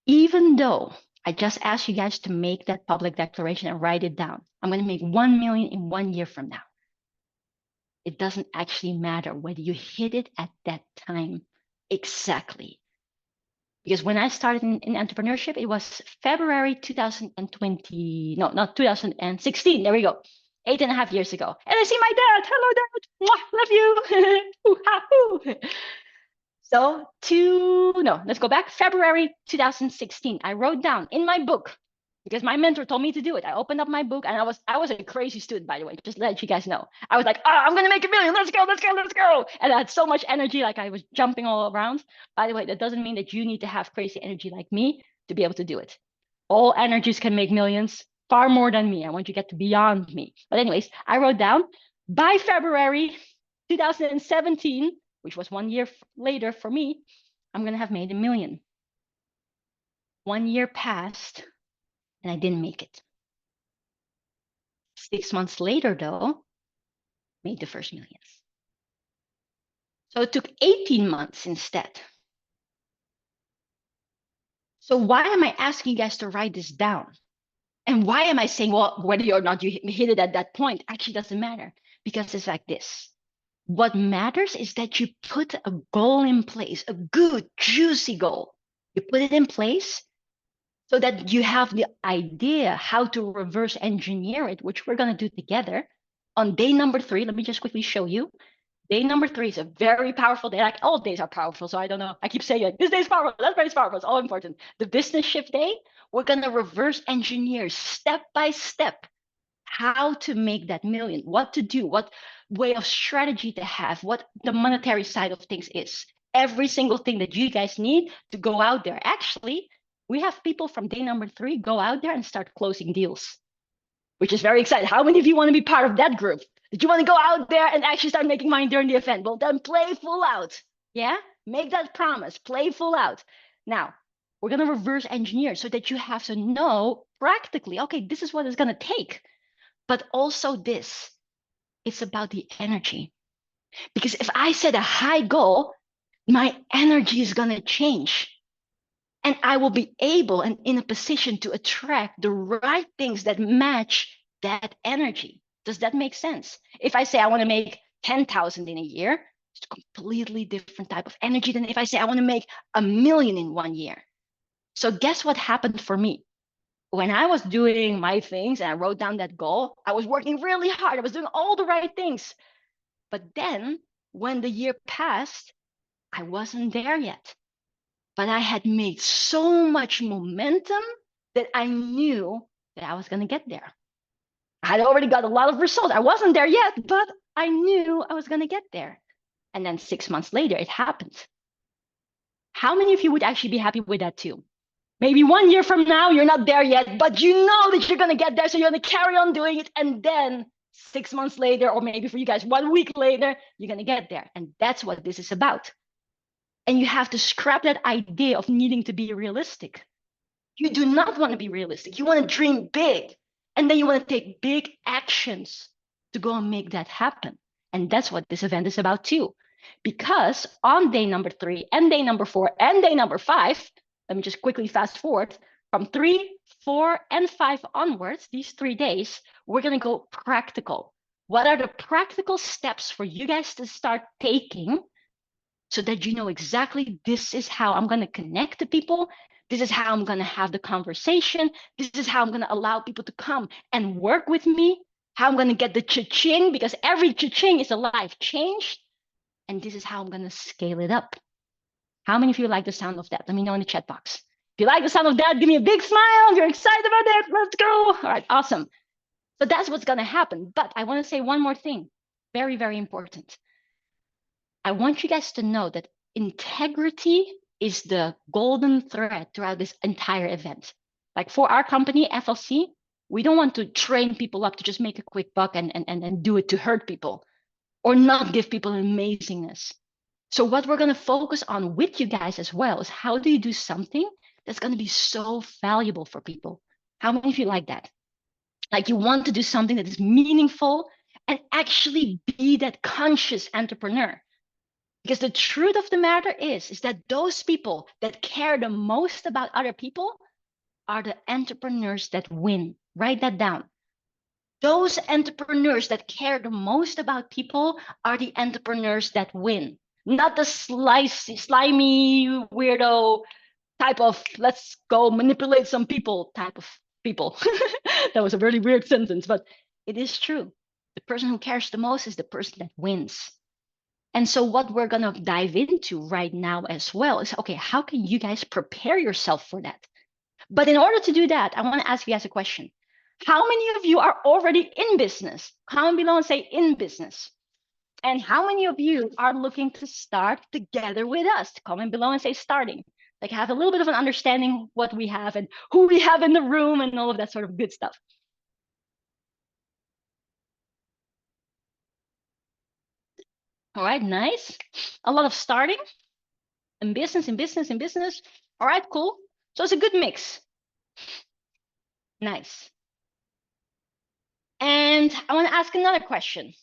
Even though I just asked you guys to make that public declaration and write it down, I'm going to make 1 million in 1 year from now. It doesn't actually matter whether you hit it at that time exactly. Because when I started in entrepreneurship, it was February 2020, no, not 2016. There we go. 8.5 years ago. And I see my dad. Hello, Dad. Mwah, love you. So let's go back. February 2016. I wrote down in my book, because my mentor told me to do it. I opened up my book, and I was a crazy student, by the way, just to let you guys know. I was like, I'm going to make $1 million. Let's go. And I had so much energy, like I was jumping all around. By the way, that doesn't mean that you need to have crazy energy like me to be able to do it. All energies can make millions, far more than me. I want you to get to beyond me. But anyways, I wrote down by February 2017, which was 1 year later for me, I'm going to have made $1 million. 1 year passed, and I didn't make it. 6 months later, though, made the first millions. So it took 18 months instead. So why am I asking you guys to write this down? And why am I saying, well, whether or not you hit it at that point actually doesn't matter? Because it's like this. What matters is that you put a goal in place, a good, juicy goal. You put it in place so that you have the idea how to reverse engineer it, which we're going to do together on day number 3. Let me just quickly show you. Day number 3 is a very powerful day. Like all days are powerful, so I don't know. I keep saying like, this day is powerful, that day is powerful. It's all important. The business shift day, we're going to reverse engineer step by step how to make that million, what to do, what way of strategy to have, what the monetary side of things is. Every single thing that you guys need to go out there. Actually, we have people from day number 3 go out there and start closing deals, which is very exciting. How many of you want to be part of that group? Did you want to go out there and actually start making money during the event? Well, then play full out. Yeah? Make that promise. Play full out. Now, we're going to reverse engineer so that you have to know practically, okay, this is what it's going to take. But also this, it's about the energy. Because if I set a high goal, my energy is going to change. And I will be able and in a position to attract the right things that match that energy. Does that make sense? If I say I want to make 10,000 in a year, it's a completely different type of energy than if I say I want to make 1 million in 1 year. So guess what happened for me? When I was doing my things and I wrote down that goal, I was working really hard. I was doing all the right things. But then when the year passed, I wasn't there yet. But I had made so much momentum that I knew that I was going to get there. I had already got a lot of results. I wasn't there yet, but I knew I was going to get there. And then 6 months later, it happened. How many of you would actually be happy with that too? Maybe 1 year from now, you're not there yet, but you know that you're going to get there. So you're going to carry on doing it. And then 6 months later, or maybe for you guys, 1 week later, you're going to get there. And that's what this is about. And you have to scrap that idea of needing to be realistic. You do not want to be realistic. You want to dream big. And then you want to take big actions to go and make that happen. And that's what this event is about too. Because on day number 3 and day number 4 and day number 5, let me just quickly fast forward, from 3, 4, and 5 onwards, these 3 days, we're going to go practical. What are the practical steps for you guys to start taking so that you know exactly this is how I'm going to connect to people? This is how I'm going to have the conversation. This is how I'm going to allow people to come and work with me. How I'm going to get the cha-ching, because every cha-ching is a life changed. And this is how I'm going to scale it up. How many of you like the sound of that? Let me know in the chat box. If you like the sound of that, give me a big smile. If you're excited about that, let's go. All right, awesome. So that's what's going to happen. But I want to say one more thing. Very, very important. I want you guys to know that integrity is the golden thread throughout this entire event. Like for our company, FLC, we don't want to train people up to just make a quick buck and do it to hurt people or not give people amazingness. So what we're going to focus on with you guys as well is how do you do something that's going to be so valuable for people? How many of you like that? Like you want to do something that is meaningful and actually be that conscious entrepreneur. Because the truth of the matter is that those people that care the most about other people are the entrepreneurs that win. Write that down. Those entrepreneurs that care the most about people are the entrepreneurs that win. Not the slimy, weirdo type of let's go manipulate some people type of people. That was a really weird sentence, but it is true. The person who cares the most is the person that wins. And so what we're going to dive into right now as well is, okay, how can you guys prepare yourself for that? But in order to do that, I want to ask you guys a question. How many of you are already in business? Comment below and say in business. And how many of you are looking to start together with us? Comment below and say starting. Like have a little bit of an understanding of what we have and who we have in the room and all of that sort of good stuff. All right, nice. A lot of starting in business, in business, in business. All right, cool. So it's a good mix. Nice. And I want to ask another question.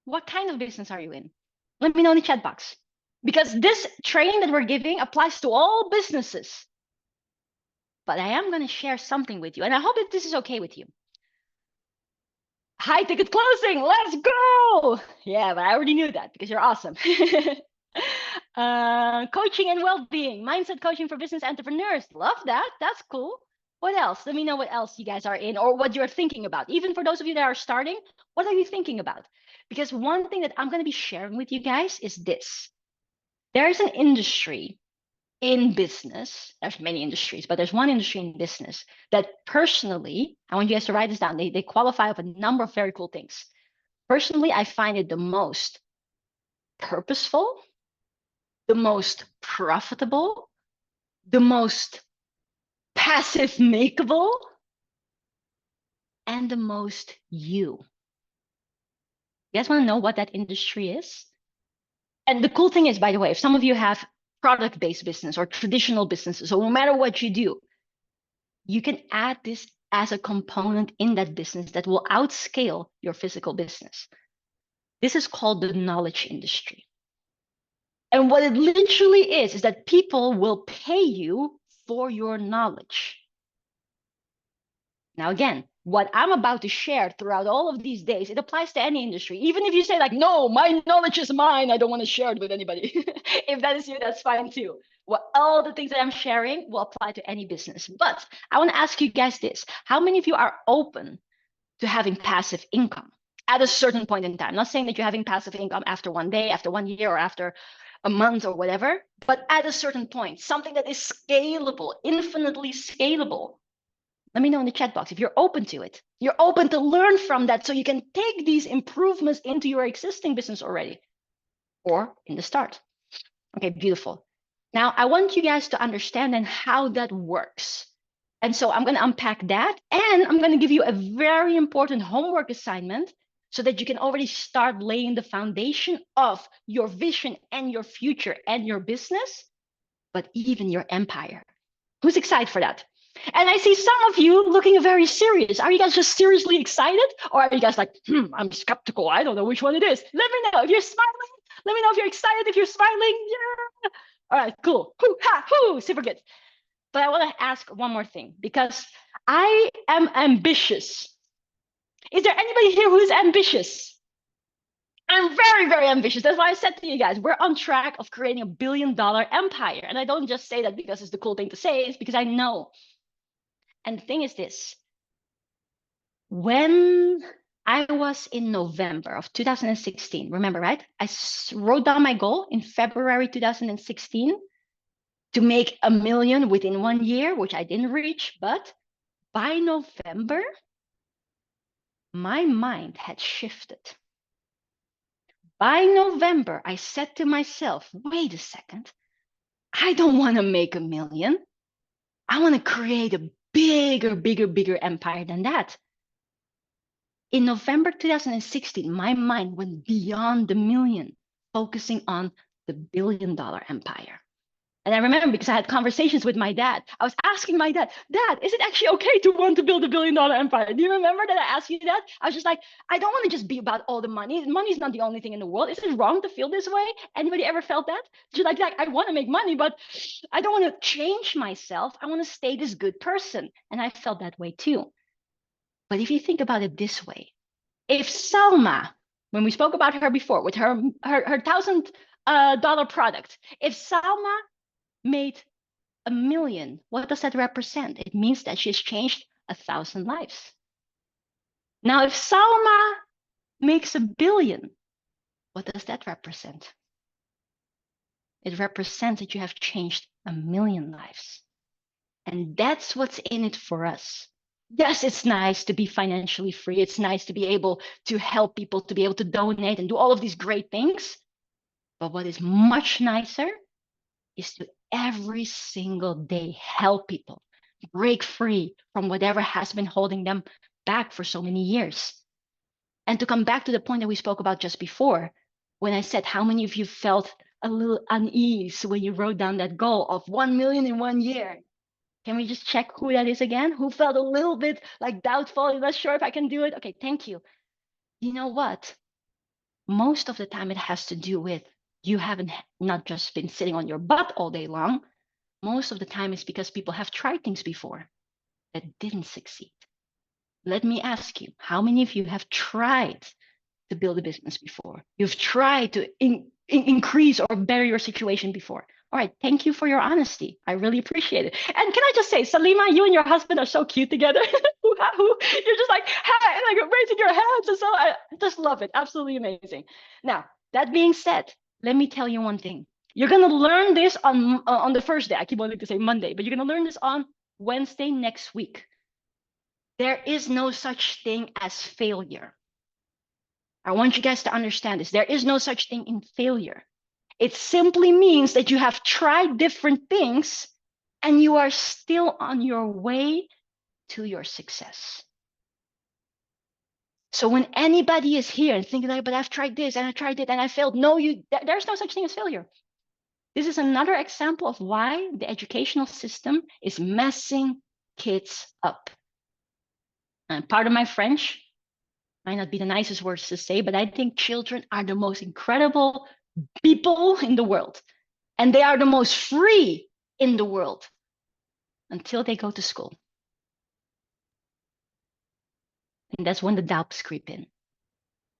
What kind of business are you in? Let me know in the chat box. Because this training that we're giving applies to all businesses. But I am going to share something with you, and I hope that this is okay with you. High ticket closing, let's go! Yeah, but I already knew that because you're awesome. Coaching and well-being, mindset coaching for business entrepreneurs. Love that. That's cool. What else? Let me know what else you guys are in or what you're thinking about. Even for those of you that are starting, what are you thinking about? Because one thing that I'm going to be sharing with you guys is this. There's an industry in business. There's many industries, but there's one industry in business that personally, I want you guys to write this down. They qualify of a number of very cool things. Personally, I find it the most purposeful, the most profitable, the most passive makeable, and the most you. You guys want to know what that industry is? And the cool thing is, by the way, if some of you have product-based business or traditional businesses, so no matter what you do, you can add this as a component in that business that will outscale your physical business. This is called the knowledge industry. And what it literally is that people will pay you for your knowledge. Now, again, what I'm about to share throughout all of these days, it applies to any industry. Even if you say like, no, my knowledge is mine, I don't want to share it with anybody. If that is you, that's fine too. Well, all the things that I'm sharing will apply to any business. But I want to ask you guys this. How many of you are open to having passive income at a certain point in time? I'm not saying that you're having passive income after one day, after 1 year, or after a month or whatever, but at a certain point, something that is scalable, infinitely scalable. Let me know in the chat box if you're open to it. You're open to learn from that so you can take these improvements into your existing business already or in the start. Okay, beautiful. Now, I want you guys to understand and how that works. And so I'm going to unpack that, and I'm going to give you a very important homework assignment so that you can already start laying the foundation of your vision and your future and your business, but even your empire. Who's excited for that? And I see some of you looking very serious. Are you guys just seriously excited? Or are you guys like, I'm skeptical. I don't know which one it is. Let me know if you're smiling. Let me know if you're excited, if you're smiling. Yeah. All right, cool. Hoo, ha, hoo, super good. But I want to ask one more thing because I am ambitious. Is there anybody here who is ambitious? I'm very, very ambitious. That's why I said to you guys, we're on track of creating $1 billion empire. And I don't just say that because it's the cool thing to say, it's because I know. And the thing is this, when I was in November of 2016, remember, right? I wrote down my goal in February 2016 to make $1 million within 1 year, which I didn't reach. But by November, my mind had shifted. By November, I said to myself, wait a second, I don't want to make $1 million. I want to create a bigger empire than that. In November 2016, my mind went beyond the million, focusing on the $1 billion empire. And I remember because I had conversations with my dad. I was asking my dad, Dad, is it actually okay to want to build $1 billion empire? Do you remember that I asked you that? I was just like, I don't want to just be about all the money. Money is not the only thing in the world. Is it wrong to feel this way? Anybody ever felt that? Just like I want to make money, but I don't want to change myself. I want to stay this good person. And I felt that way too. But if you think about it this way, if Salma, when we spoke about her before with her $1,000 product, if Salma made $1 million, what does that represent? It means that she's changed 1,000 lives. Now, if Salma makes $1 billion, what does that represent? It represents that you have changed 1 million lives. And that's what's in it for us. Yes, it's nice to be financially free. It's nice to be able to help people, to be able to donate and do all of these great things. But what is much nicer is to every single day help people break free from whatever has been holding them back for so many years. And to come back to the point that we spoke about just before, when I said, how many of you felt a little unease when you wrote down that goal of 1 million in 1 year? Can we just check who that is again? Who felt a little bit like doubtful? I'm not sure if I can do it. Okay, thank you. You know what? Most of the time it has to do with you haven't not just been sitting on your butt all day long. Most of the time it's because people have tried things before that didn't succeed. Let me ask you, how many of you have tried to build a business before? You've tried to increase or better your situation before. All right, thank you for your honesty. I really appreciate it. And can I just say, Salima, you and your husband are so cute together. You're just like, hey, like raising your hands. And so I just love it. Absolutely amazing. Now, that being said, let me tell you one thing. You're going to learn this on the first day. I keep wanting to say Monday, but you're going to learn this on Wednesday next week. There is no such thing as failure. I want you guys to understand this. There is no such thing in failure. It simply means that you have tried different things and you are still on your way to your success. So when anybody is here and thinking like, but I've tried this and I tried it and I failed. No, there's no such thing as failure. This is another example of why the educational system is messing kids up. And pardon my French, might not be the nicest words to say, but I think children are the most incredible people in the world. And they are the most free in the world until they go to school. And that's when the doubts creep in.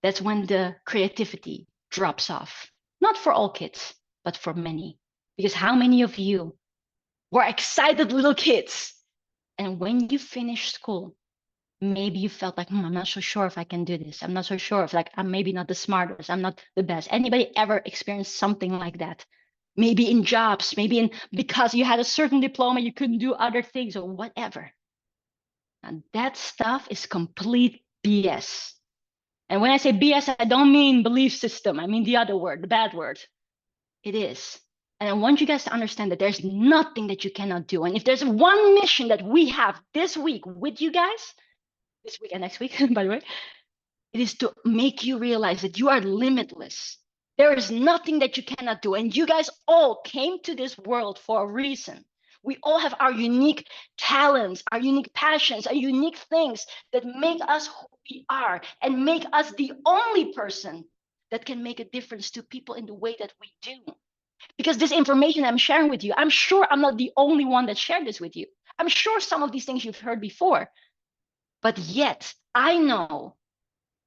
That's when the creativity drops off. Not for all kids, but for many. Because how many of you were excited little kids? And when you finished school, maybe you felt like, I'm not so sure if I can do this. I'm not so sure if I'm maybe not the smartest. I'm not the best. Anybody ever experienced something like that? Maybe in jobs, maybe because you had a certain diploma, you couldn't do other things or whatever. And that stuff is complete BS. And when I say BS, I don't mean belief system. I mean the other word, the bad word. It is. And I want you guys to understand that there's nothing that you cannot do. And if there's one mission that we have this week with you guys, this week and next week, by the way, it is to make you realize that you are limitless. There is nothing that you cannot do. And you guys all came to this world for a reason. We all have our unique talents, our unique passions, our unique things that make us who we are and make us the only person that can make a difference to people in the way that we do. Because this information I'm sharing with you, I'm sure I'm not the only one that shared this with you. I'm sure some of these things you've heard before. But yet, I know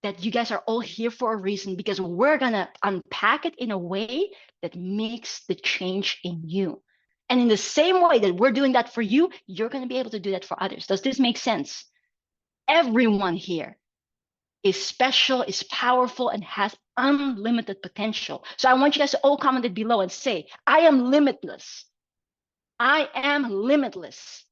that you guys are all here for a reason, because we're going to unpack it in a way that makes the change in you. And in the same way that we're doing that for you, you're going to be able to do that for others. Does this make sense? Everyone here is special, is powerful, and has unlimited potential. So I want you guys to all comment it below and say, I am limitless. I am limitless.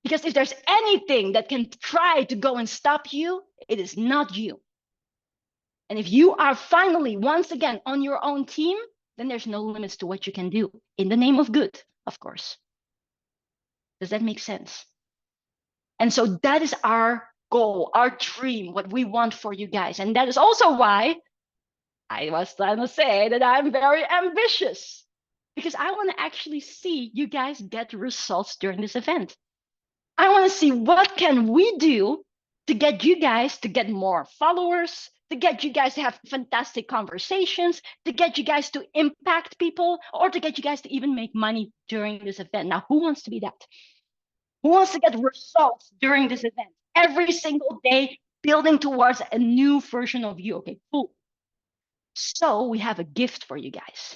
Because if there's anything that can try to go and stop you, it is not you. And if you are finally, once again, on your own team, then there's no limits to what you can do in the name of good, of course. Does that make sense? And so that is our goal, our dream, what we want for you guys. And that is also why I was trying to say that I'm very ambitious, because I want to actually see you guys get results during this event. I want to see what can we do to get you guys to get more followers, to get you guys to have fantastic conversations, to get you guys to impact people, or to get you guys to even make money during this event. Now, who wants to be that? Who wants to get results during this event? Every single day, building towards a new version of you. Okay, cool. So we have a gift for you guys.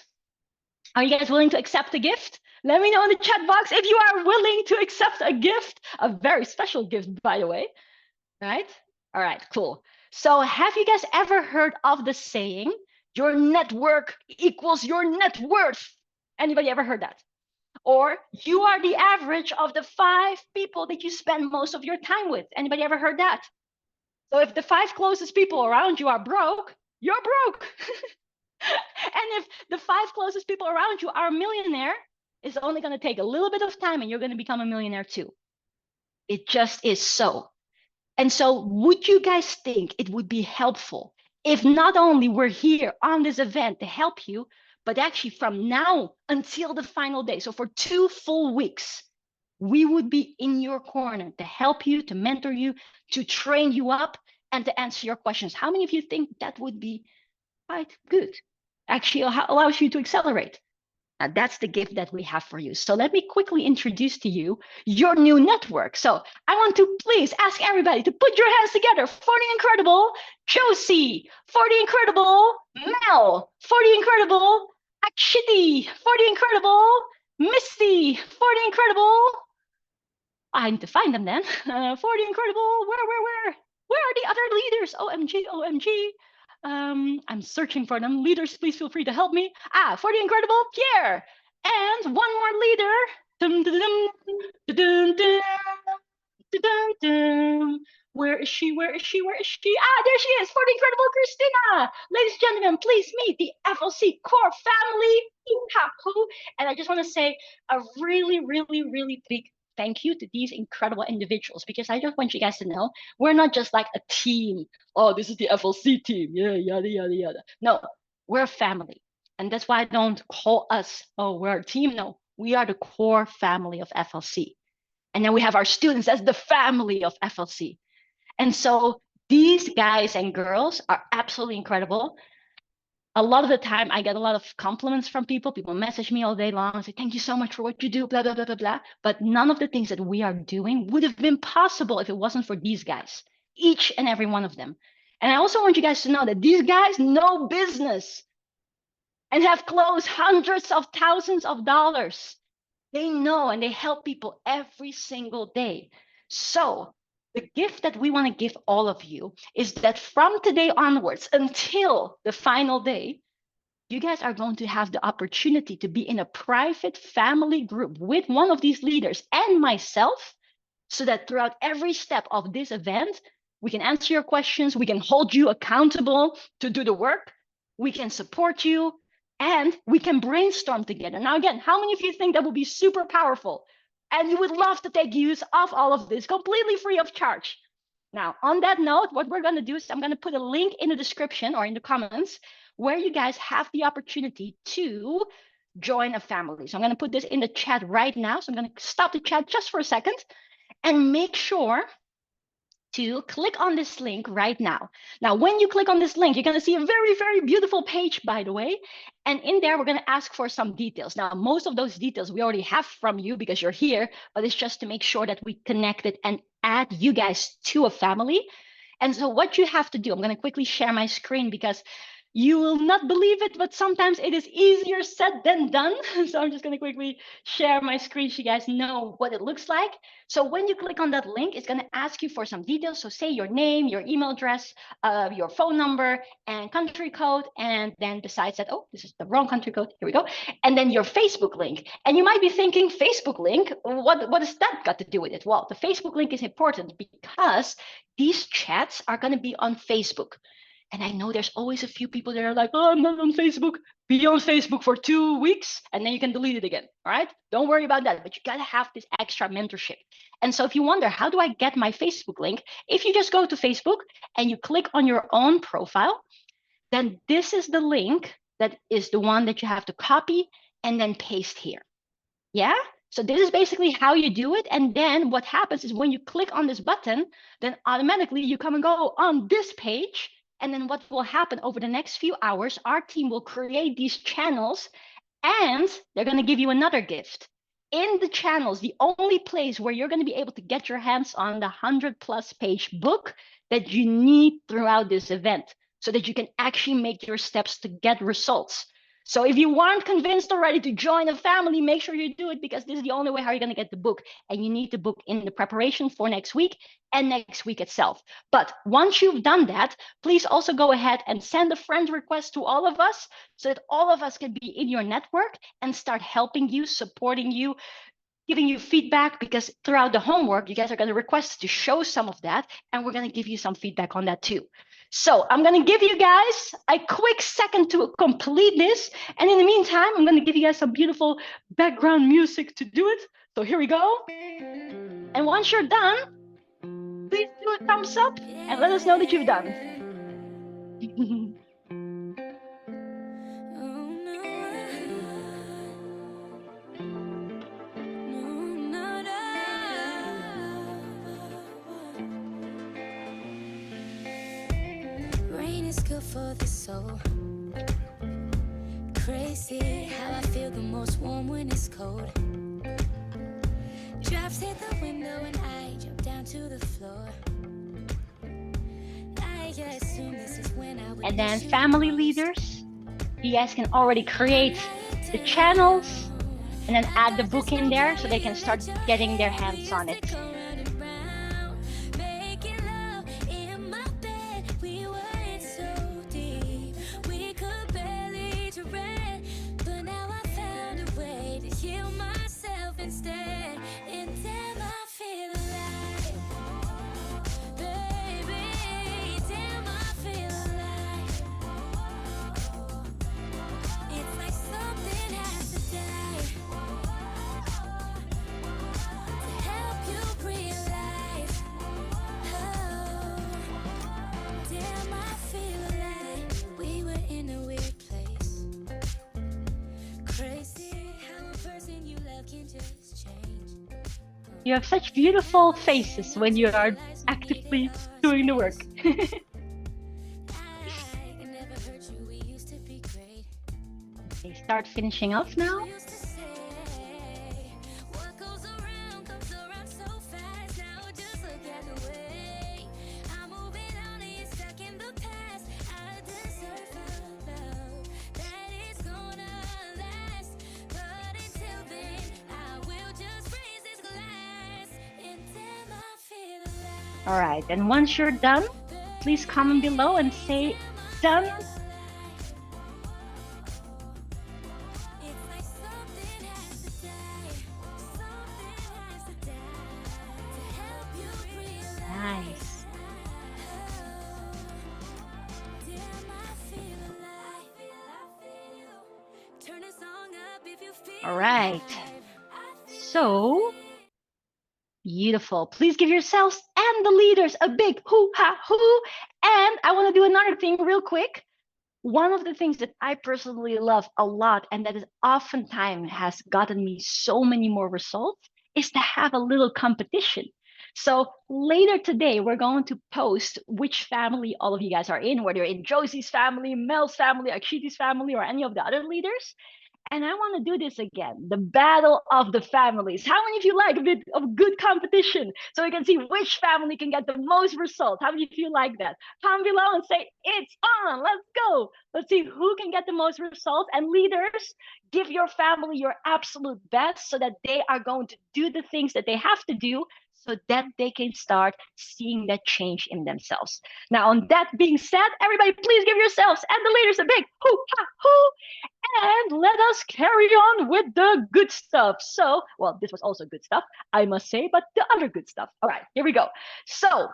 Are you guys willing to accept a gift? Let me know in the chat box if you are willing to accept a gift, a very special gift, by the way. Right? All right, cool. So have you guys ever heard of the saying, your network equals your net worth? Anybody ever heard that? Or you are the average of the 5 people that you spend most of your time with. Anybody ever heard that? So if the 5 closest people around you are broke, you're broke. And if the 5 closest people around you are a millionaire, it's only going to take a little bit of time and you're going to become a millionaire too. It just is so. And so would you guys think it would be helpful if not only we're here on this event to help you, but actually from now until the final day, so for 2 full weeks, we would be in your corner to help you, to mentor you, to train you up, and to answer your questions. How many of you think that would be quite good? Actually allows you to accelerate. Now that's the gift that we have for you. So let me quickly introduce to you your new network. So I want to please ask everybody to put your hands together for the incredible Josie, for the incredible Mel, for the incredible Akshiti, for the incredible Misty, for the incredible, I need to find them then, for the incredible, where are the other leaders? OMG, OMG. I'm searching for them. Leaders, please feel free to help me. For the incredible Pierre. And one more leader. Dum, dum, dum, dum, dum, dum, dum. Where is she? Where is she? Where is she? There she is, for the incredible Christina. Ladies and gentlemen, please meet the FLC core family. And I just want to say a really, really, really big thank you to these incredible individuals, because I just want you guys to know we're not just like a team. Oh, this is the FLC team. Yeah, yada, yada, yada. No, we're a family. And that's why I don't call us, oh, we're a team. No, we are the core family of FLC. And then we have our students as the family of FLC. And so these guys and girls are absolutely incredible. A lot of the time, I get a lot of compliments from people. People message me all day long and say, thank you so much for what you do, blah, blah, blah, blah, blah. But none of the things that we are doing would have been possible if it wasn't for these guys. each and every one of them. And I also want you guys to know that these guys know business and have closed hundreds of thousands of dollars. They know and they help people every single day. So the gift that we want to give all of you is that from today onwards until the final day, you guys are going to have the opportunity to be in a private family group with one of these leaders and myself, so that throughout every step of this event, we can answer your questions, we can hold you accountable to do the work, we can support you, and we can brainstorm together. Now, again, how many of you think that would be super powerful? And you would love to take use of all of this completely free of charge. Now, on that note, what we're going to do is I'm going to put a link in the description or in the comments where you guys have the opportunity to join a family. So I'm going to put this in the chat right now. So I'm going to stop the chat just for a second and make sure to click on this link right now. Now, when you click on this link, you're going to see a very, very beautiful page, by the way. And in there, we're going to ask for some details. Now, most of those details we already have from you because you're here, but it's just to make sure that we connected and add you guys to a family. And so what you have to do, I'm going to quickly share my screen because you will not believe it, but sometimes it is easier said than done. So I'm just going to quickly share my screen so you guys know what it looks like. So when you click on that link, it's going to ask you for some details. So say your name, your email address, your phone number, and country code. And then besides that, oh, this is the wrong country code. Here we go. And then your Facebook link. And you might be thinking, Facebook link, what has that got to do with it? Well, the Facebook link is important because these chats are going to be on Facebook. And I know there's always a few people that are like, oh, I'm not on Facebook. Be on Facebook for 2 weeks and then you can delete it again. All right. Don't worry about that. But you got to have this extra mentorship. And so if you wonder, how do I get my Facebook link? If you just go to Facebook and you click on your own profile, then this is the link that is the one that you have to copy and then paste here. Yeah. So this is basically how you do it. And then what happens is when you click on this button, then automatically you come and go on this page. And then what will happen over the next few hours, our team will create these channels and they're going to give you another gift. In the channels, the only place where you're going to be able to get your hands on the 100+ page book that you need throughout this event so that you can actually make your steps to get results. So if you weren't convinced already to join a family, make sure you do it because this is the only way how you're going to get the book. And you need the book in the preparation for next week and next week itself. But once you've done that, please also go ahead and send a friend request to all of us so that all of us can be in your network and start helping you, supporting you, giving you feedback, because throughout the homework, you guys are going to request to show some of that, and we're going to give you some feedback on that too. So I'm going to give you guys a quick second to complete this. And in the meantime, I'm going to give you guys some beautiful background music to do it. So here we go. And once you're done, please do a thumbs up and let us know that you've done. Rain is good for the soul. Crazy how I feel the most warm when it's cold. Drops hit the window and I jump down to the floor. I assume this is when I would. And then family leaders, you guys can already create the channels and then add the book in there so they can start getting their hands on it. You have such beautiful faces when you are actively doing the work. Okay, start finishing off now. All right. And once you're done, please comment below and say done. It's like something has to die. Something has to die to help you realize. Nice. Damn, I feel alive. I feel you. Turn a song up if you feel All right. alive. I feel So beautiful. Please give yourselves and the leaders a big hoo-ha-hoo. And I want to do another thing real quick. One of the things that I personally love a lot and that is oftentimes has gotten me so many more results is to have a little competition. So later today, we're going to post which family all of you guys are in, whether you're in Josie's family, Mel's family, Akshiti's family, or any of the other leaders. And I want to do this again, the battle of the families. How many of you like a bit of good competition so we can see which family can get the most results? How many of you like that? Comment below and say, it's on, let's go. Let's see who can get the most results. And leaders, give your family your absolute best so that they are going to do the things that they have to do so that they can start seeing that change in themselves. Now, on that being said, everybody, please give yourselves and the leaders a big hoo-ha-hoo. And let us carry on with the good stuff. So, well, this was also good stuff, I must say, but the other good stuff. All right, here we go. So,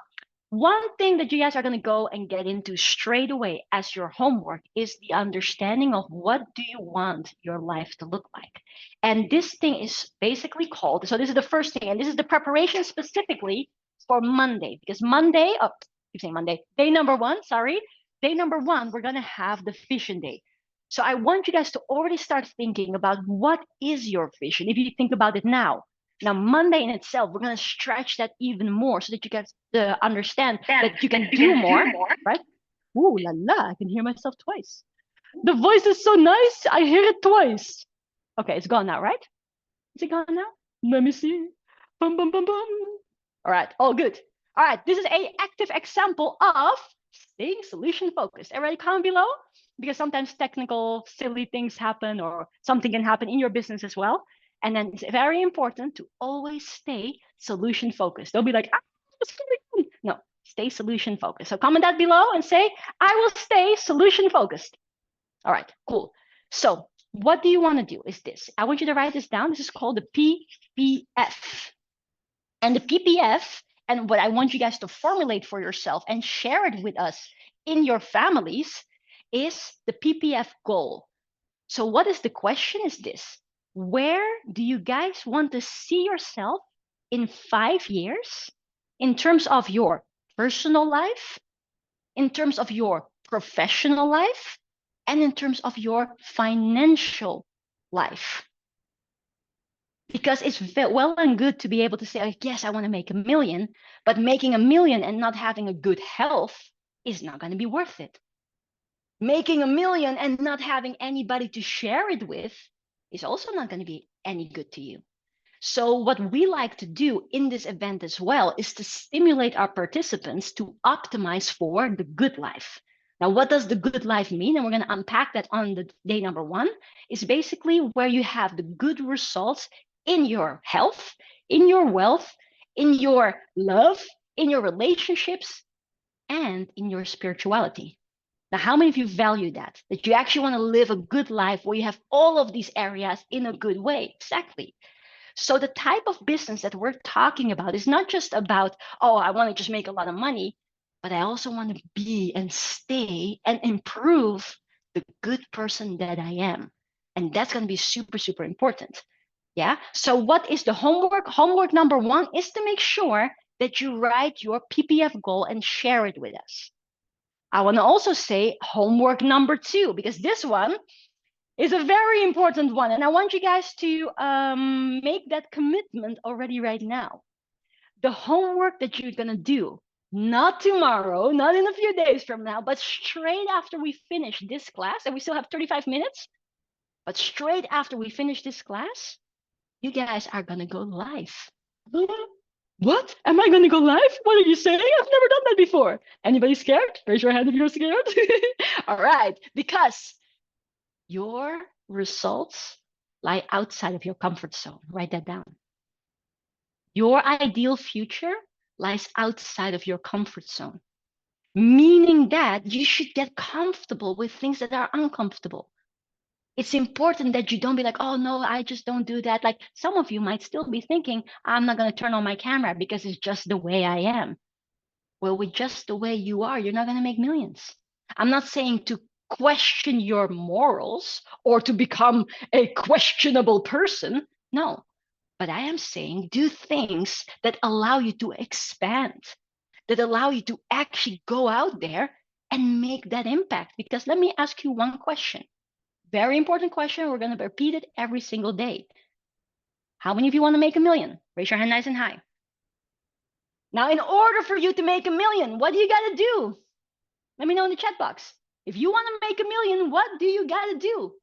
one thing that you guys are going to go and get into straight away as your homework is the understanding of what do you want your life to look like. And this thing is basically called, so this is the first thing, and this is the preparation specifically for Monday, because Monday, oh, keep saying Monday, day number one, sorry, day number one, we're going to have the vision day. So I want you guys to already start thinking about what is your vision if you think about it now. Now, Monday in itself, we're going to stretch that even more so that you guys understand that you can do more, right? Ooh la la, I can hear myself twice. The voice is so nice, I hear it twice. Okay, it's gone now, right? Is it gone now? Let me see. Bum, bum, bum, bum. All right, all good. All right, this is an active example of staying solution focused. Everybody comment below? Because sometimes technical, silly things happen or something can happen in your business as well. And then it's very important to always stay solution focused. Don't be like, what's going on? No, stay solution focused. So comment that below and say, I will stay solution focused. All right, cool. So what do you want to do is this. I want you to write this down. This is called the PPF. And the PPF, and what I want you guys to formulate for yourself and share it with us in your families, is the PPF goal. So what is the question is this: where do you guys want to see yourself in 5 years in terms of your personal life, in terms of your professional life, and in terms of your financial life? Because it's well and good to be able to say, like, yes, I want to make 1 million, but making 1 million and not having a good health is not going to be worth it. Making 1 million and not having anybody to share it with is also not going to be any good to you. So what we like to do in this event as well is to stimulate our participants to optimize for the good life. Now, what does the good life mean? And we're going to unpack that on the day number one, is basically where you have the good results in your health, in your wealth, in your love, in your relationships, and in your spirituality. Now, how many of you value that? That you actually want to live a good life where you have all of these areas in a good way? Exactly. So the type of business that we're talking about is not just about, oh, I want to just make a lot of money, but I also want to be and stay and improve the good person that I am. And that's going to be super, super important. Yeah. So what is the homework? Homework number one is to make sure that you write your PPF goal and share it with us. I want to also say homework number two, because this one is a very important one. And I want you guys to make that commitment already right now. The homework that you're going to do, not tomorrow, not in a few days from now, but straight after we finish this class, and we still have 35 minutes, but straight after we finish this class, you guys are going to go live. What? Am I going to go live? What are you saying? I've never done that before. Anybody scared? Raise your hand if you're scared. All right. Because your results lie outside of your comfort zone. Write that down. Your ideal future lies outside of your comfort zone, meaning that you should get comfortable with things that are uncomfortable. It's important that you don't be like, oh no, I just don't do that. Like some of you might still be thinking, I'm not going to turn on my camera because it's just the way I am. Well, with just the way you are, you're not going to make millions. I'm not saying to question your morals or to become a questionable person. No, but I am saying do things that allow you to expand, that allow you to actually go out there and make that impact. Because let me ask you one question. Very important question. We're going to repeat it every single day. How many of you want to make a million? Raise your hand nice and high. Now, in order for you to make a million, what do you got to do? Let me know in the chat box. If you want to make a million, what do you got to do?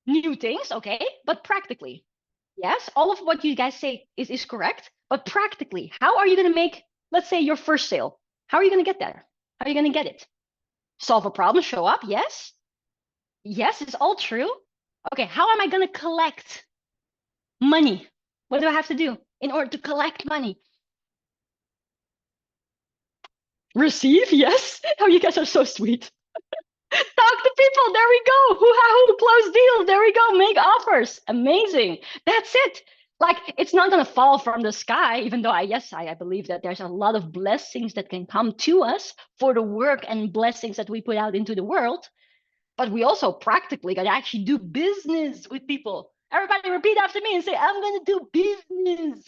New things, okay, but practically. Yes, all of what you guys say is correct, but practically, how are you going to make, let's say, your first sale? How are you going to get there? How are you going to get it? Solve a problem, show up, yes? Yes, it's all true. Okay, how am I going to collect money? What do I have to do in order to collect money? Receive, yes. Oh, you guys are so sweet. Talk to people. There we go. Who close deals? There we go. Make offers. Amazing. That's it. Like it's not gonna fall from the sky, even though I believe that there's a lot of blessings that can come to us for the work and blessings that we put out into the world. But we also practically gotta actually do business with people. Everybody repeat after me and say, I'm gonna do business.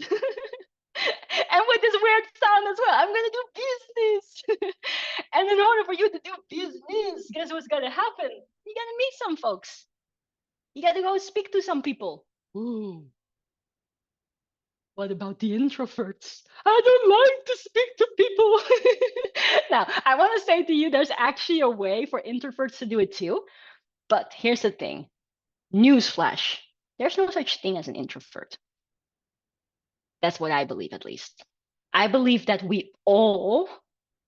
And with this weird sound as well, I'm gonna do business. And in order for you to do business, guess what's gonna happen? You're gonna meet some folks. You gotta go speak to some people. Ooh. What about the introverts? I don't like to speak to people. Now, I want to say to you, there's actually a way for introverts to do it too. But here's the thing. Newsflash. There's no such thing as an introvert. That's what I believe, at least. I believe that we all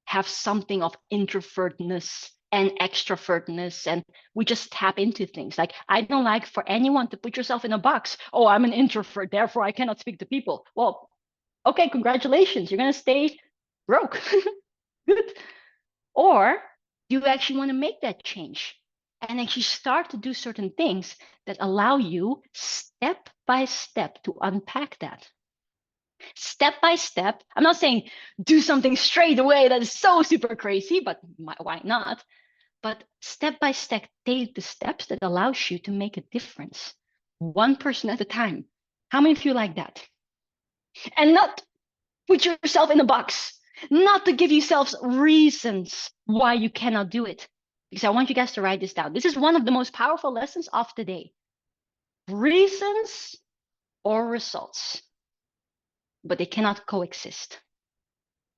have something of introvertness and extrovertness, and we just tap into things. Like, I don't like for anyone to put yourself in a box. Oh, I'm an introvert, therefore I cannot speak to people. Well, okay, congratulations. You're going to stay broke. Good. Or you actually want to make that change and actually start to do certain things that allow you step by step to unpack that. Step by step. I'm not saying do something straight away that is so super crazy, but why not? But step by step, take the steps that allows you to make a difference. One person at a time. How many of you like that? And not put yourself in a box, not to give yourselves reasons why you cannot do it. Because I want you guys to write this down. This is one of the most powerful lessons of the day. Reasons or results, but they cannot coexist.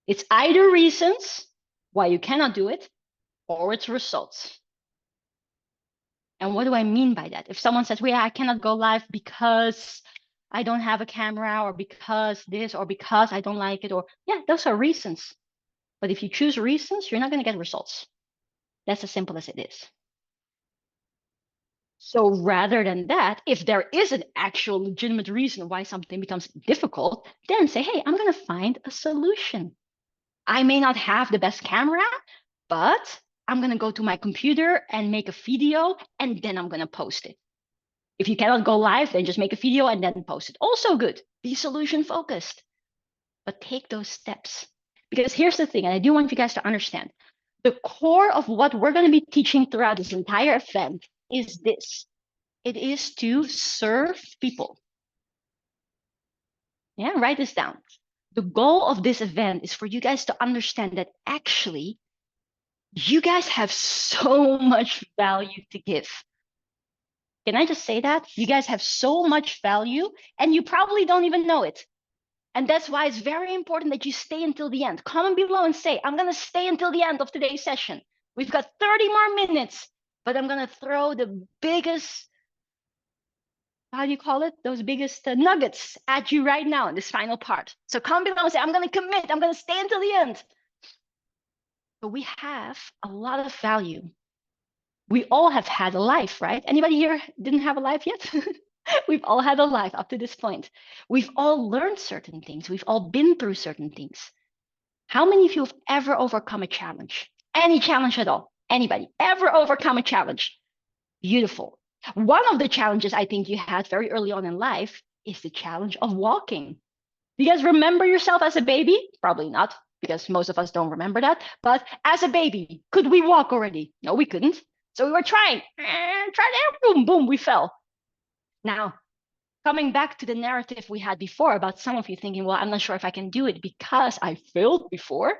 It's either reasons why you cannot do it, or it's results. And what do I mean by that? If someone says, well, I cannot go live because I don't have a camera, or because this, or because I don't like it, or yeah, those are reasons. But if you choose reasons, you're not going to get results. That's as simple as it is. So rather than that, if there is an actual legitimate reason why something becomes difficult, then say, hey, I'm going to find a solution. I may not have the best camera, but I'm going to go to my computer and make a video, and then I'm going to post it. If you cannot go live, then just make a video and then post it. Also good. Be solution focused. But take those steps. Because here's the thing, and I do want you guys to understand. The core of what we're going to be teaching throughout this entire event is this. It is to serve people. Yeah, write this down. The goal of this event is for you guys to understand that actually, you guys have so much value to give. Can I just say that? You guys have so much value, and you probably don't even know it. And that's why it's very important that you stay until the end. Comment below and say, I'm going to stay until the end of today's session. We've got 30 more minutes, but I'm going to throw the biggest, how do you call it? Those biggest nuggets at you right now in this final part. So comment below and say, I'm going to commit. I'm going to stay until the end. But we have a lot of value. We all have had a life, right? Anybody here didn't have a life yet? We've all had a life up to this point. We've all learned certain things. We've all been through certain things. How many of you have ever overcome a challenge? Any challenge at all? Anybody ever overcome a challenge? Beautiful. One of the challenges I think you had very early on in life is the challenge of walking. Do you guys remember yourself as a baby? Probably not, because most of us don't remember that. But as a baby, could we walk already? No, we couldn't. So we were trying. Boom, boom, we fell. Now, coming back to the narrative we had before about some of you thinking, well, I'm not sure if I can do it because I failed before.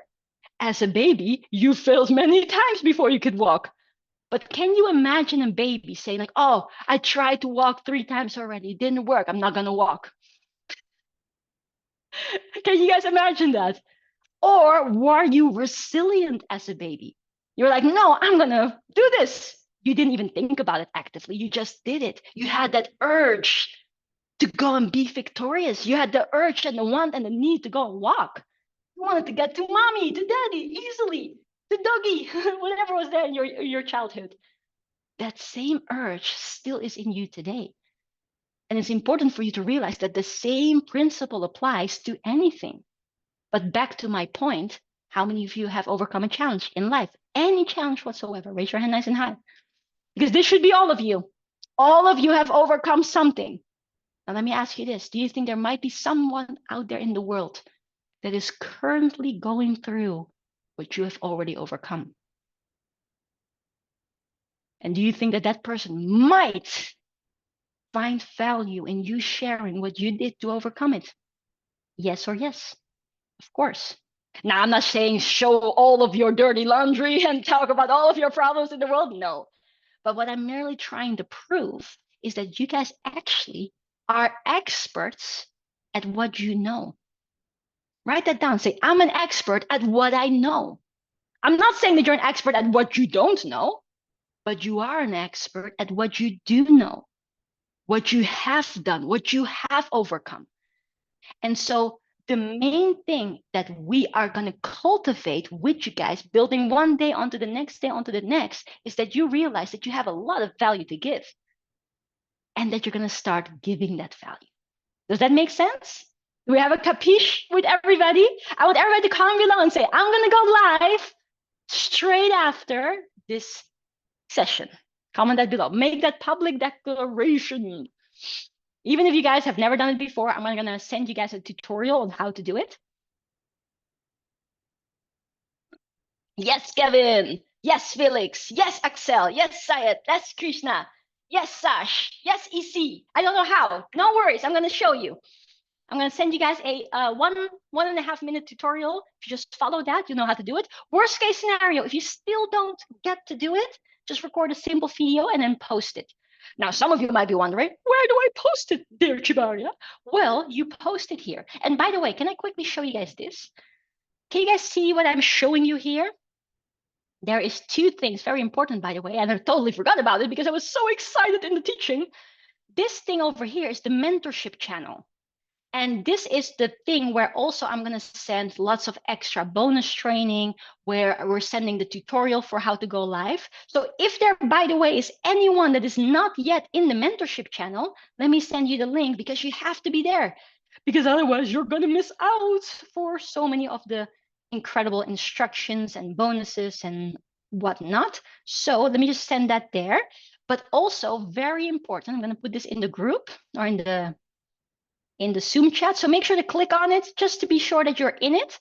As a baby, you failed many times before you could walk. But can you imagine a baby saying like, oh, I tried to walk 3 times already. It didn't work. I'm not going to walk. Can you guys imagine that? Or were you resilient as a baby? You're like, no, I'm going to do this. You didn't even think about it actively. You just did it. You had that urge to go and be victorious. You had the urge and the want and the need to go and walk. You wanted to get to mommy, to daddy, easily, to doggy, whatever was there in your childhood. That same urge still is in you today. And it's important for you to realize that the same principle applies to anything. But back to my point, how many of you have overcome a challenge in life? Any challenge whatsoever? Raise your hand nice and high. Because this should be all of you. All of you have overcome something. Now, let me ask you this. Do you think there might be someone out there in the world that is currently going through what you have already overcome? And do you think that that person might find value in you sharing what you did to overcome it? Yes or yes? Of course. Now, I'm not saying show all of your dirty laundry and talk about all of your problems in the world. No. But what I'm merely trying to prove is that you guys actually are experts at what you know. Write that down. Say, I'm an expert at what I know. I'm not saying that you're an expert at what you don't know, but you are an expert at what you do know, what you have done, what you have overcome. And so the main thing that we are going to cultivate with you guys, building one day onto the next day onto the next, is that you realize that you have a lot of value to give and that you're going to start giving that value. Does that make sense? Do we have a capiche with everybody? I want everybody to comment below and say, I'm going to go live straight after this session. Comment that below. Make that public declaration. Even if you guys have never done it before, I'm going to send you guys a tutorial on how to do it. Yes, Kevin. Yes, Felix. Yes, Axel. Yes, Syed. Yes, Krishna. Yes, Sash. Yes, EC. I don't know how. No worries. I'm going to show you. I'm going to send you guys a 1.5 minute tutorial. If you just follow that, you know how to do it. Worst case scenario, if you still don't get to do it, just record a simple video and then post it. Now, some of you might be wondering, where do I post it, dear Tjibaria? Well, you post it here. And by the way, can I quickly show you guys this? Can you guys see what I'm showing you here? There is 2 things, very important, by the way, and I totally forgot about it because I was so excited in the teaching. This thing over here is the mentorship channel. And this is the thing where also I'm going to send lots of extra bonus training where we're sending the tutorial for how to go live. So if there, by the way, is anyone that is not yet in the mentorship channel, let me send you the link because you have to be there. Because otherwise you're going to miss out for so many of the incredible instructions and bonuses and whatnot. So let me just send that there. But also very important, I'm going to put this in the group or in the Zoom chat. So make sure to click on it just to be sure that you're in it.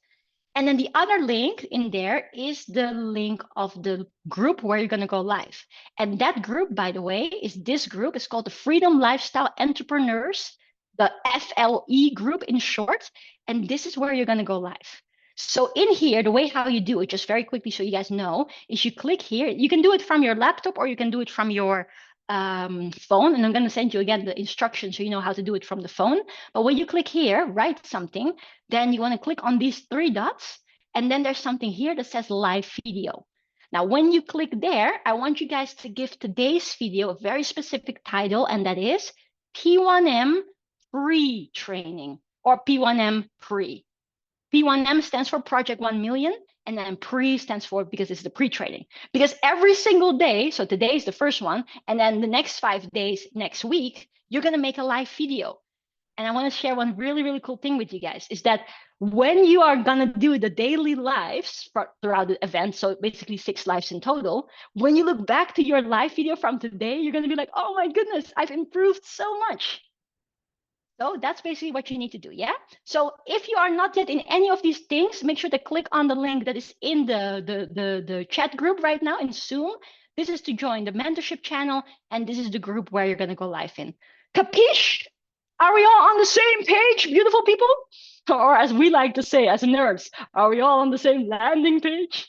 And then the other link in there is the link of the group where you're going to go live. And that group, by the way, is this group. It's called the Freedom Lifestyle Entrepreneurs, the FLE group in short. And this is where you're going to go live. So in here, the way how you do it, just very quickly so you guys know, is you click here. You can do it from your laptop or you can do it from your phone, and I'm going to send you again the instructions so you know how to do it from the phone. But when you click here, write something, then you want to click on these 3 dots, and then there's something here that says live video. Now, when you click there, I want you guys to give today's video a very specific title, and that is P1M PreTraining or P1M Pre. P1M stands for Project 1 Million, And then pre stands for, because it's the pre-training. Because every single day, so today is the first one, and then the next 5 days next week, you're going to make a live video. And I want to share one really, really cool thing with you guys is that when you are going to do the daily lives throughout the event, so basically 6 lives in total, when you look back to your live video from today, you're going to be like, oh my goodness, I've improved so much. So that's basically what you need to do, yeah? So if you are not yet in any of these things, make sure to click on the link that is in the chat group right now in Zoom. This is to join the mentorship channel, and this is the group where you're going to go live in. Capiche? Are we all on the same page, beautiful people? Or as we like to say as nerds, are we all on the same landing page?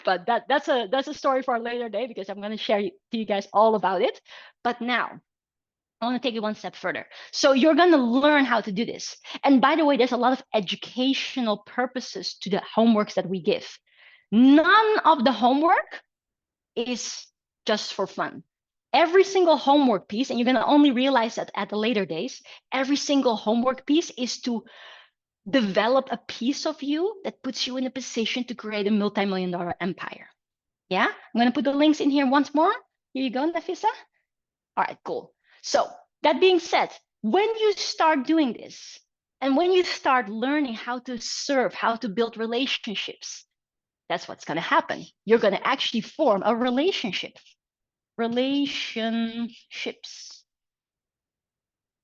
But that's a story for a later day, because I'm going to share to you guys all about it. But now, I want to take it one step further. So you're going to learn how to do this. And by the way, there's a lot of educational purposes to the homeworks that we give. None of the homework is just for fun. Every single homework piece, and you're going to only realize that at the later days, every single homework piece is to develop a piece of you that puts you in a position to create a multi-million-dollar empire. Yeah, I'm going to put the links in here once more. Here you go, Nafisa. All right, cool. So that being said, when you start doing this, and when you start learning how to serve, how to build relationships, that's what's going to happen. You're going to actually form a relationship. Relationships,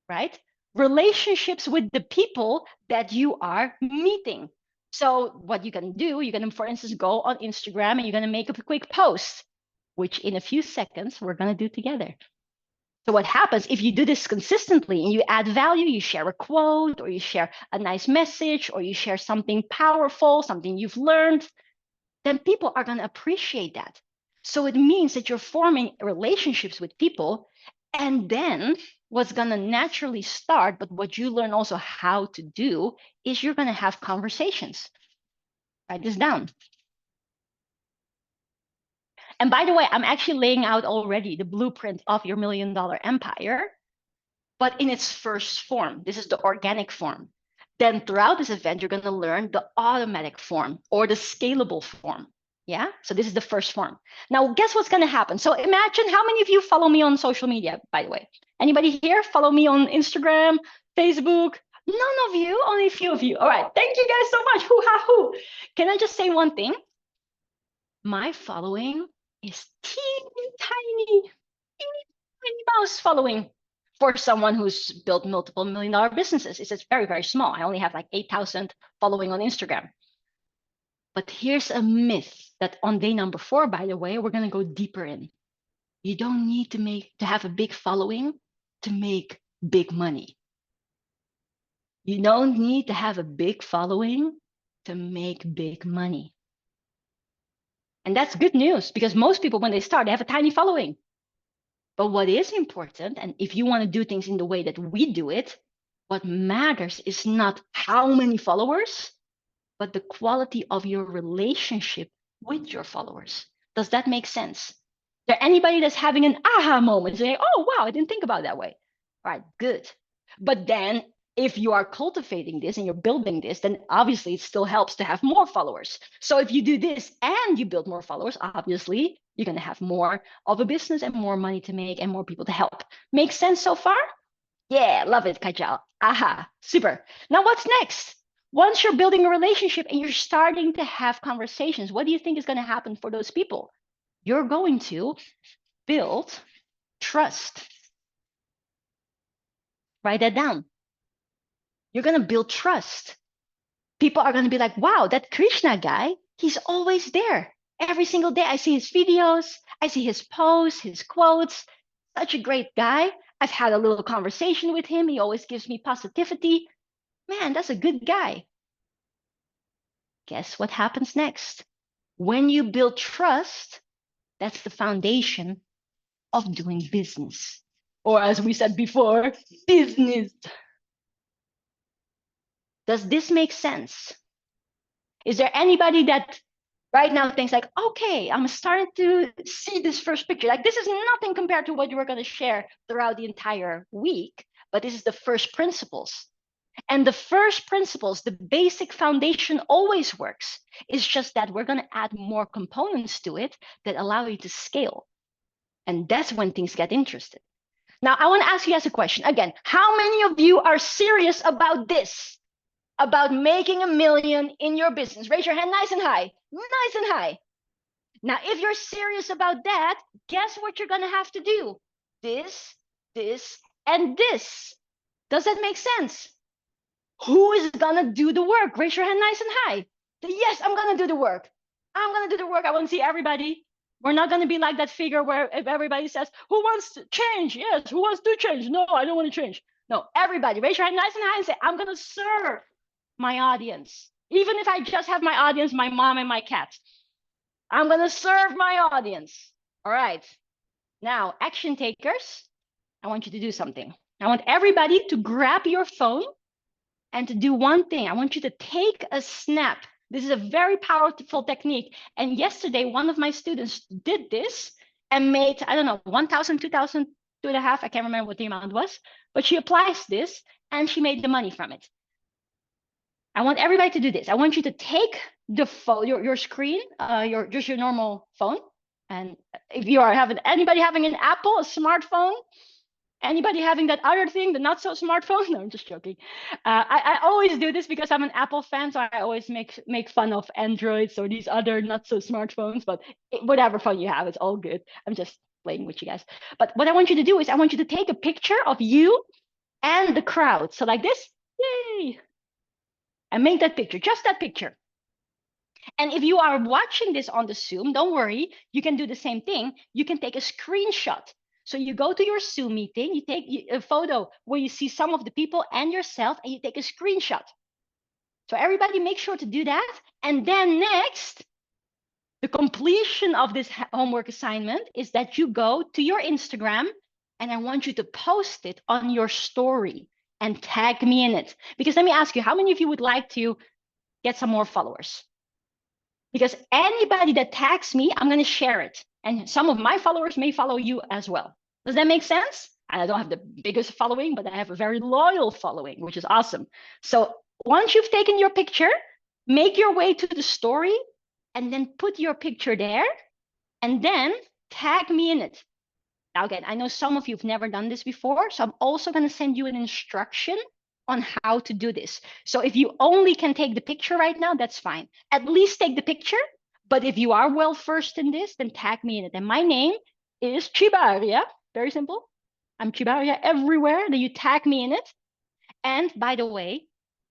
right? Relationships with the people that you are meeting. So what you can do, you're going to, for instance, go on Instagram and you're going to make a quick post, which in a few seconds we're going to do together. So what happens if you do this consistently and you add value, you share a quote, or you share a nice message, or you share something powerful, something you've learned, then people are going to appreciate that. So it means that you're forming relationships with people, and then what's going to naturally start, but what you learn also how to do, is you're going to have conversations. Write this down. And by the way, I'm actually laying out already the blueprint of your $1 million empire, but in its first form. This is the organic form. Then throughout this event, you're going to learn the automatic form or the scalable form. Yeah, so this is the first form. Now, guess what's going to happen? So imagine, how many of you follow me on social media, by the way? Anybody here follow me on Instagram, Facebook? None of you, only a few of you. All right, thank you guys so much. Hoo-ha-hoo. Can I just say one thing? My following is teeny tiny mouse following. For someone who's built multiple $1 million businesses, it's very, very small. I only have like 8,000 following on Instagram. But here's a myth that on day number 4, by the way, we're going to go deeper in. You don't need to have a big following to make big money. You don't need to have a big following to make big money. And that's good news, because most people, when they start, they have a tiny following. But what is important, and if you want to do things in the way that we do it, what matters is not how many followers, but the quality of your relationship with your followers. Does that make sense? Is there anybody that's having an aha moment, saying, oh, wow, I didn't think about it that way? All right, good. But then if you are cultivating this and you're building this, then obviously it still helps to have more followers. So if you do this and you build more followers, obviously you're going to have more of a business and more money to make and more people to help. Make sense so far? Yeah, love it, Kajal. Aha, super. Now what's next? Once you're building a relationship and you're starting to have conversations, what do you think is going to happen for those people? You're going to build trust. Write that down. You're going to build trust. People are going to be like, wow, that Krishna guy, he's always there. Every single day I see his videos, I see his posts, his quotes. Such a great guy. I've had a little conversation with him. He always gives me positivity. Man, that's a good guy. Guess what happens next? When you build trust, that's the foundation of doing business. Or as we said before, business. Does this make sense? Is there anybody that right now thinks like, okay, I'm starting to see this first picture. Like, this is nothing compared to what you were going to share throughout the entire week, but this is the first principles. And the first principles, the basic foundation always works. It's just that we're going to add more components to it that allow you to scale. And that's when things get interesting. Now, I want to ask you guys a question. Again, how many of you are serious about this? About making $1 million in your business? Raise your hand nice and high. Nice and high. Now, if you're serious about that, guess what you're going to have to do? This, and this. Does that make sense? Who is going to do the work? Raise your hand nice and high. Yes, I'm going to do the work. I'm going to do the work. I want to see everybody. We're not going to be like that figure where if everybody says, who wants to change? Yes, who wants to change? No, I don't want to change. No, everybody, raise your hand nice and high and say, I'm going to serve my audience. Even if I just have my audience, my mom and my cat. I'm going to serve my audience. All right. Now, action takers, I want you to do something. I want everybody to grab your phone and to do one thing. I want you to take a snap. This is a very powerful technique. And yesterday, one of my students did this and made, I don't know, 1,000, 2,000, 2.5, I can't remember what the amount was, but she applies this and she made the money from it. I want everybody to do this. I want you to take the phone, your screen, your normal phone. And if you are anybody having an Apple, a smartphone, anybody having that other thing, the not so smartphone? No, I'm just joking. I always do this because I'm an Apple fan, so I always make fun of Androids or these other not so smartphones. But whatever phone you have, it's all good. I'm just playing with you guys. But what I want you to do is I want you to take a picture of you and the crowd. So like this, yay! And make that picture, just that picture. And if you are watching this on the Zoom, don't worry, you can do the same thing. You can take a screenshot. So you go to your Zoom meeting, you take a photo where you see some of the people and yourself, and you take a screenshot. So everybody make sure to do that. And then next, the completion of this homework assignment is that you go to your Instagram, and I want you to post it on your story and tag me in it. Because let me ask you, how many of you would like to get some more followers? Because anybody that tags me, I'm going to share it. And some of my followers may follow you as well. Does that make sense? I don't have the biggest following, but I have a very loyal following, which is awesome. So once you've taken your picture, make your way to the story and then put your picture there and then tag me in it. Now, again, I know some of you have never done this before, so I'm also going to send you an instruction on how to do this. So if you only can take the picture right now, that's fine. At least take the picture. But if you are well versed in this, then tag me in it. And my name is Tjibaria. Very simple. I'm Tjibaria everywhere. Then you tag me in it. And by the way,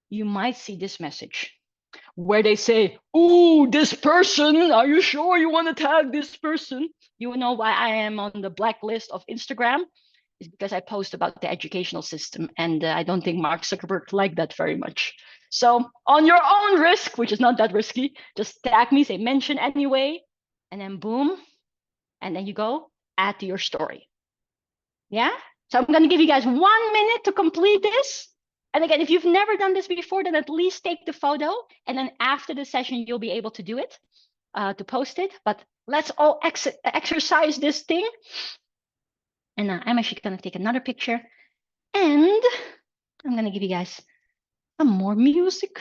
you might see this message where they say, "Oh, this person, are you sure you want to tag this person?" You know why I am on the blacklist of Instagram? It's because I post about the educational system, and I don't think Mark Zuckerberg liked that very much. So on your own risk, which is not that risky, just tag me, say mention anyway, and then boom, and then you go add to your story. Yeah? So I'm going to give you guys 1 minute to complete this. And again, if you've never done this before, then at least take the photo, and then after the session, you'll be able to do it, to post it. But let's all exercise this thing. And I'm actually going to take another picture, and I'm going to give you guys some more music.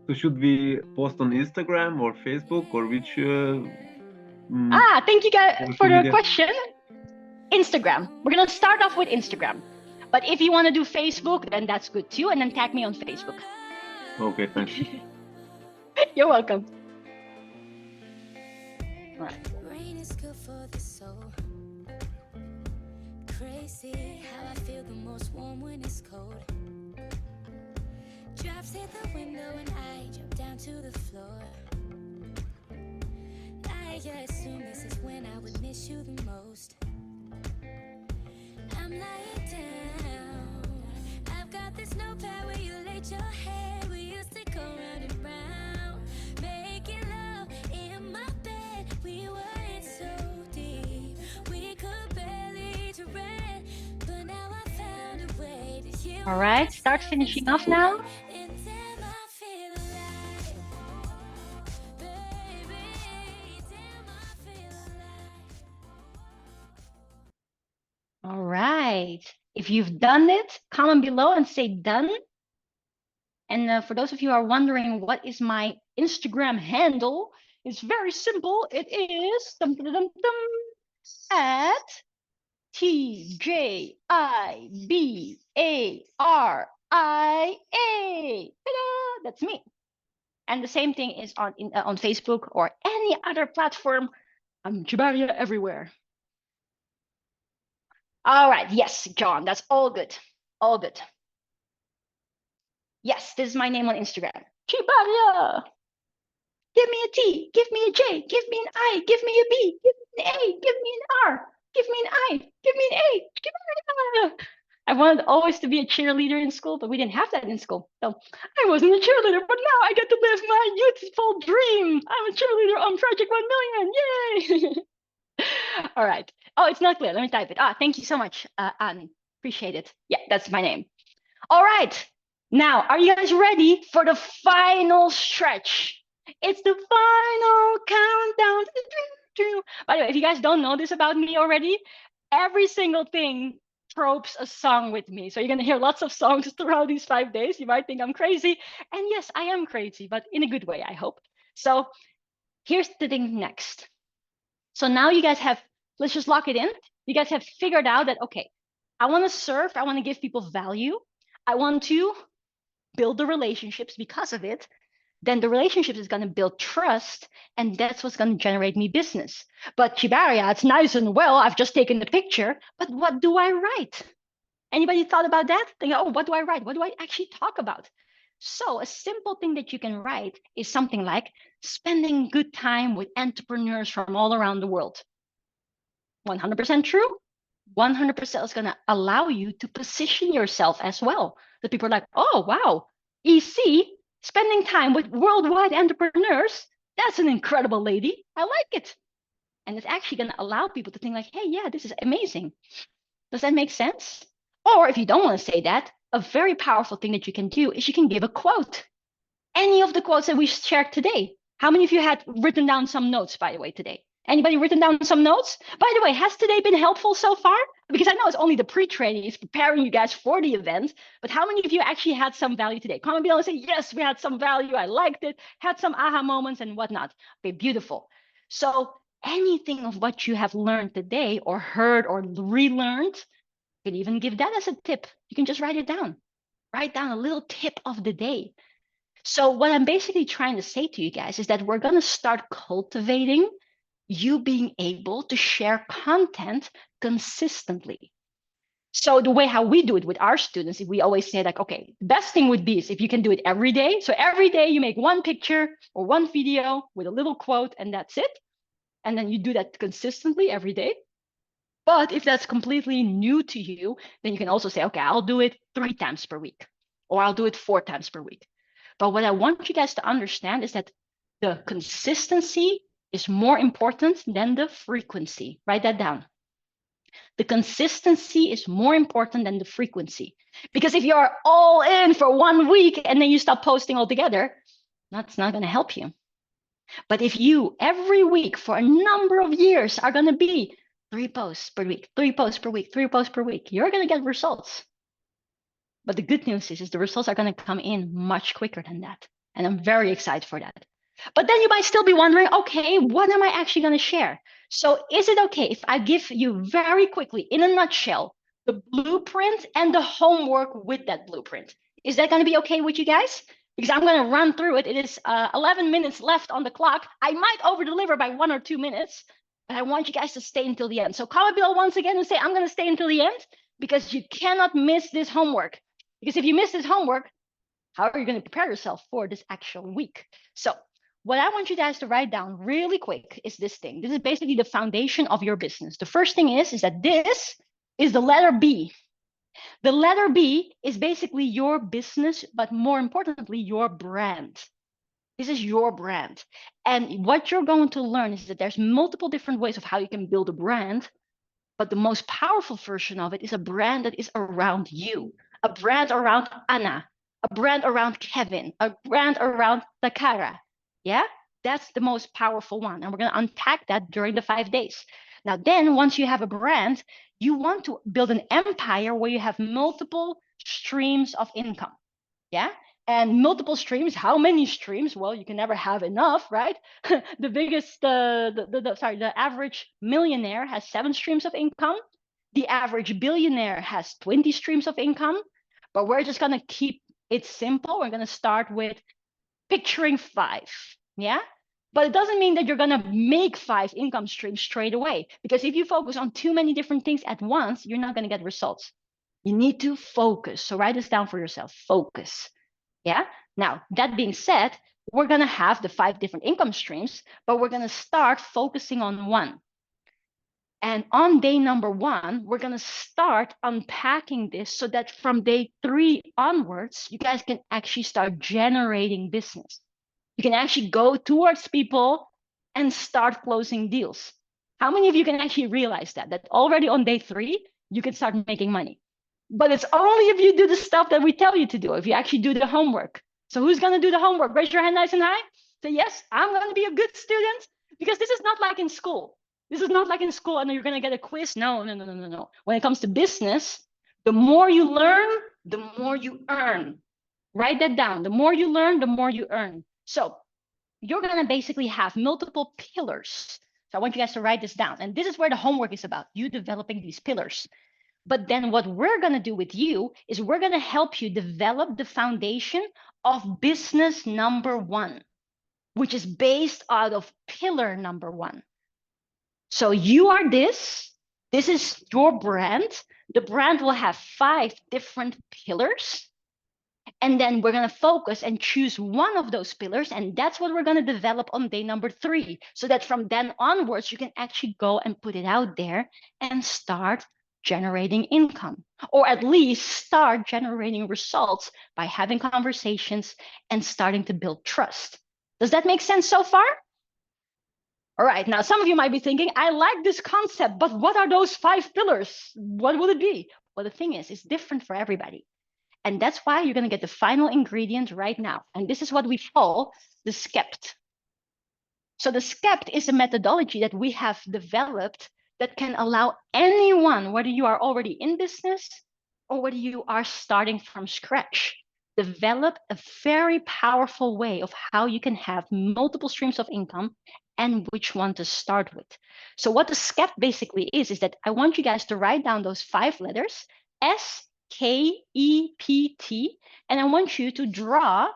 So should we post on Instagram or Facebook or which? Thank you guys social for the media? question. Instagram. We're going to start off with Instagram. But if you want to do Facebook, then that's good too. And then tag me on Facebook. Okay, thanks. You're welcome. All right. Rain is good for the soul. Crazy how I feel the most warm when it's cold. Drops hit the window and I jump down to the floor. I assume this is when I would miss you the most. I'm lying down. I've got this notepad where you laid your head. We used to go round and round, making love in my bed. We were in so deep, we could barely tread. But now I found a way to hear. All right. Start finishing off now. And damn, I feel alive. Baby, damn, I feel alive. All right. If you've done it, comment below and say done. And for those of you who are wondering what is my Instagram handle, it's very simple. It is at Tjibaria. That's me. And the same thing is on Facebook or any other platform. I'm Tjibaria everywhere. All right. Yes, John, that's all good. All good. Yes, this is my name on Instagram. Tjibaria. Give me a T, give me a J, give me an I, give me a B, give me an A, give me an R, give me an I, give me an A. I wanted always to be a cheerleader in school, but we didn't have that in school. So I wasn't a cheerleader, but now I get to live my youthful dream. I'm a cheerleader on Project 1 Million. Yay! All right. Oh, it's not clear. Let me type it. Thank you so much, Anne. Appreciate it. Yeah, that's my name. All right. Now, are you guys ready for the final stretch? It's the final countdown to the dream. By the way, if you guys don't know this about me already, every single thing tropes a song with me. So you're going to hear lots of songs throughout these 5 days. You might think I'm crazy. And yes, I am crazy, but in a good way, I hope. So here's the thing next. So now you guys have, let's just lock it in. You guys have figured out that, okay, I want to serve. I want to give people value. I want to build the relationships because of it. Then the relationship is going to build trust, and that's what's going to generate me business. But Tjibaria, it's nice and well, I've just taken the picture, but what do I write? Anybody thought about that? Think, oh, what do I write? What do I actually talk about? So a simple thing that you can write is something like spending good time with entrepreneurs from all around the world. 100% true. 100% is going to allow you to position yourself as well. The people are like, oh, wow, EC, spending time with worldwide entrepreneurs, that's an incredible lady. I like it. And it's actually going to allow people to think like, hey, yeah, this is amazing. Does that make sense? Or if you don't want to say that, a very powerful thing that you can do is you can give a quote. Any of the quotes that we shared today. How many of you had written down some notes, by the way, today? Anybody written down some notes? By the way, has today been helpful so far? Because I know it's only the pre-training, it's preparing you guys for the event, but how many of you actually had some value today? Comment below and say, yes, we had some value, I liked it, had some aha moments and whatnot. Okay, beautiful. So anything of what you have learned today or heard or relearned, you can even give that as a tip. You can just write it down. Write down a little tip of the day. So what I'm basically trying to say to you guys is that we're going to start cultivating you being able to share content consistently. So the way how we do it with our students, we always say like, okay, the best thing would be is if you can do it every day. So every day you make one picture or one video with a little quote and that's it. And then you do that consistently every day. But if that's completely new to you, then you can also say, okay, I'll do it 3 times per week, or I'll do it 4 times per week. But what I want you guys to understand is that the consistency is more important than the frequency. Write that down. The consistency is more important than the frequency. Because if you are all in for 1 week and then you stop posting altogether, that's not going to help you. But if you every week for a number of years are going to be 3 posts per week, 3 posts per week, 3 posts per week, you're going to get results. But the good news is the results are going to come in much quicker than that. And I'm very excited for that. But then you might still be wondering, okay, what am I actually going to share? So is it okay if I give you very quickly, in a nutshell, the blueprint and the homework with that blueprint? Is that going to be okay with you guys? Because I'm going to run through it. It is 11 minutes left on the clock. I might over-deliver by 1 or 2 minutes, but I want you guys to stay until the end. So comment below once again and say, I'm going to stay until the end, because you cannot miss this homework. Because if you miss this homework, how are you going to prepare yourself for this actual week? So what I want you guys to write down really quick is this thing. This is basically the foundation of your business. The first thing is that this is the letter B. The letter B is basically your business, but more importantly, your brand. This is your brand. And what you're going to learn is that there's multiple different ways of how you can build a brand, but the most powerful version of it is a brand that is around you, a brand around Anna, a brand around Kevin, a brand around Takara. Yeah, that's the most powerful one. And we're going to unpack that during the 5 days. Now, then once you have a brand, You want to build an empire where you have multiple streams of income. Yeah. And multiple streams, how many streams? Well, you can never have enough, right? The biggest, the average millionaire has 7 streams of income. The average billionaire has 20 streams of income. But we're just going to keep it simple. We're going to start with picturing 5. Yeah. But it doesn't mean that you're going to make 5 income streams straight away. Because if you focus on too many different things at once, you're not going to get results. You need to focus. So write this down for yourself. Focus. Yeah. Now, that being said, we're going to have the 5 different income streams, but we're going to start focusing on one. And on day number 1, we're going to start unpacking this so that from day 3 onwards, you guys can actually start generating business. You can actually go towards people and start closing deals. How many of you can actually realize that already on day 3, you can start making money? But it's only if you do the stuff that we tell you to do, if you actually do the homework. So who's going to do the homework? Raise your hand nice and high. Say, yes, I'm going to be a good student, because this is not like in school. This is not like in school and you're going to get a quiz. No. When it comes to business, the more you learn, the more you earn. Write that down. The more you learn, the more you earn. So you're going to basically have multiple pillars. So I want you guys to write this down. And this is where the homework is about, you developing these pillars. But then what we're going to do with you is we're going to help you develop the foundation of business number 1, which is based out of pillar number 1. So you are this is your brand. The brand will have 5 different pillars. And then we're going to focus and choose one of those pillars. And that's what we're going to develop on day number 3. So that from then onwards, you can actually go and put it out there and start generating income, or at least start generating results by having conversations and starting to build trust. Does that make sense so far? All right, now some of you might be thinking, I like this concept, but what are those 5 pillars? What will it be? Well, the thing is, it's different for everybody. And that's why you're going to get the final ingredient right now. And this is what we call the SCEPT. So the SCEPT is a methodology that we have developed that can allow anyone, whether you are already in business or whether you are starting from scratch, develop a very powerful way of how you can have multiple streams of income and which one to start with. So what the SCEPT basically is that I want you guys to write down those 5 letters, SKEPT, and I want you to draw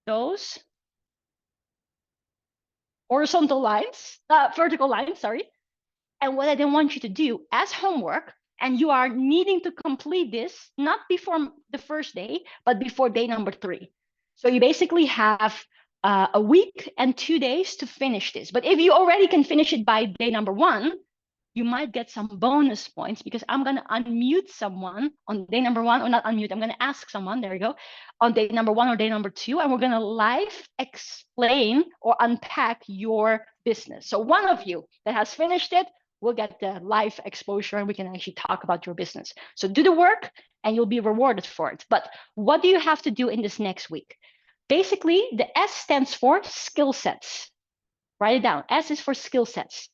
those vertical lines, sorry. And what I then want you to do as homework, and you are needing to complete this, not before the first day, but before day number 3. So you basically have a week and 2 days to finish this. But if you already can finish it by day number 1, you might get some bonus points, because I'm going to unmute someone on day number 1, or not unmute, I'm going to ask someone, there you go, on day number 1 or day number 2, and we're going to live explain or unpack your business. So one of you that has finished it will get the live exposure, and we can actually talk about your business. So do the work and you'll be rewarded for it. But what do you have to do in this next week? Basically, the S stands for skill sets. Write it down. S is for skill sets.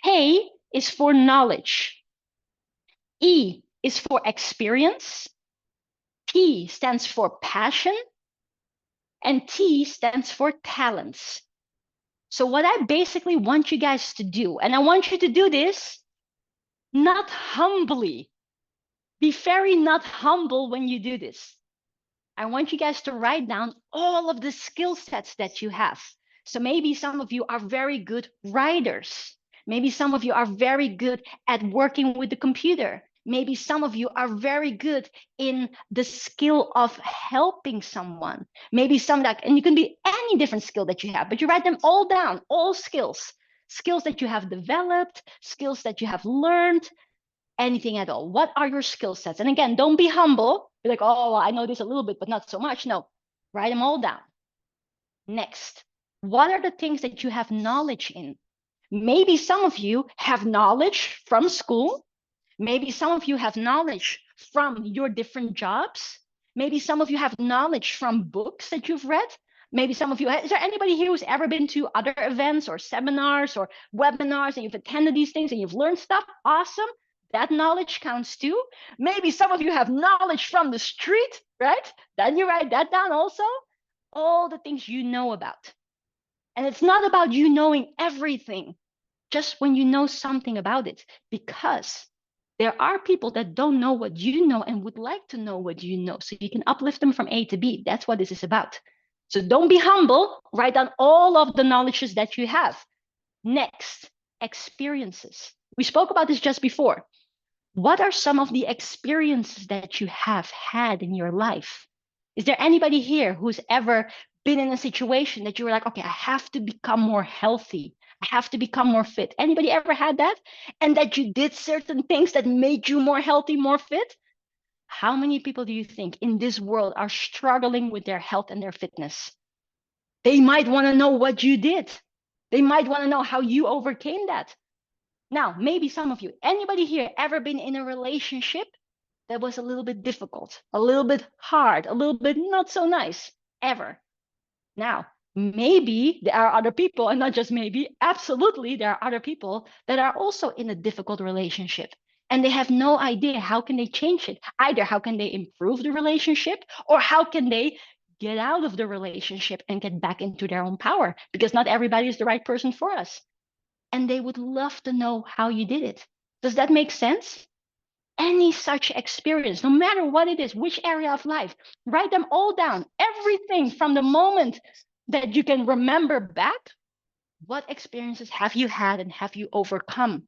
K is for knowledge. E is for experience. P stands for passion. And T stands for talents. So what I basically want you guys to do, and I want you to do this not humbly. Be very not humble when you do this. I want you guys to write down all of the skill sets that you have. So maybe some of you are very good writers. Maybe some of you are very good at working with the computer. Maybe some of you are very good in the skill of helping someone. Maybe some that, and you can be any different skill that you have, but you write them all down, all skills that you have developed, skills that you have learned, anything at all. What are your skill sets? And again, don't be humble. Be like, oh, well, I know this a little bit, but not so much. No, write them all down. Next, what are the things that you have knowledge in? Maybe some of you have knowledge from school. Maybe some of you have knowledge from your different jobs. Maybe some of you have knowledge from books that you've read. Maybe some of you, is there anybody here who's ever been to other events or seminars or webinars and you've attended these things and you've learned stuff? Awesome. That knowledge counts too. Maybe some of you have knowledge from the street, right? Then you write that down also. All the things you know about. And it's not about you knowing everything, just when you know something about it, because there are people that don't know what you know and would like to know what you know. So you can uplift them from A to B. That's what this is about. So don't be humble. Write down all of the knowledges that you have. Next, experiences. We spoke about this just before. What are some of the experiences that you have had in your life? Is there anybody here who's ever been in a situation that you were like, okay, I have to become more healthy. I have to become more fit. Anybody ever had that? And that you did certain things that made you more healthy, more fit? How many people do you think in this world are struggling with their health and their fitness? They might want to know what you did. They might want to know how you overcame that. Now, maybe some of you, anybody here ever been in a relationship that was a little bit difficult, a little bit hard, a little bit not so nice, ever? Now, maybe there are other people, and not just maybe, absolutely, there are other people that are also in a difficult relationship. And they have no idea how can they change it. Either how can they improve the relationship, or how can they get out of the relationship and get back into their own power, because not everybody is the right person for us. And they would love to know how you did it. Does that make sense? Any such experience, no matter what it is, which area of life, write them all down. Everything from the moment that you can remember back, what experiences have you had and have you overcome?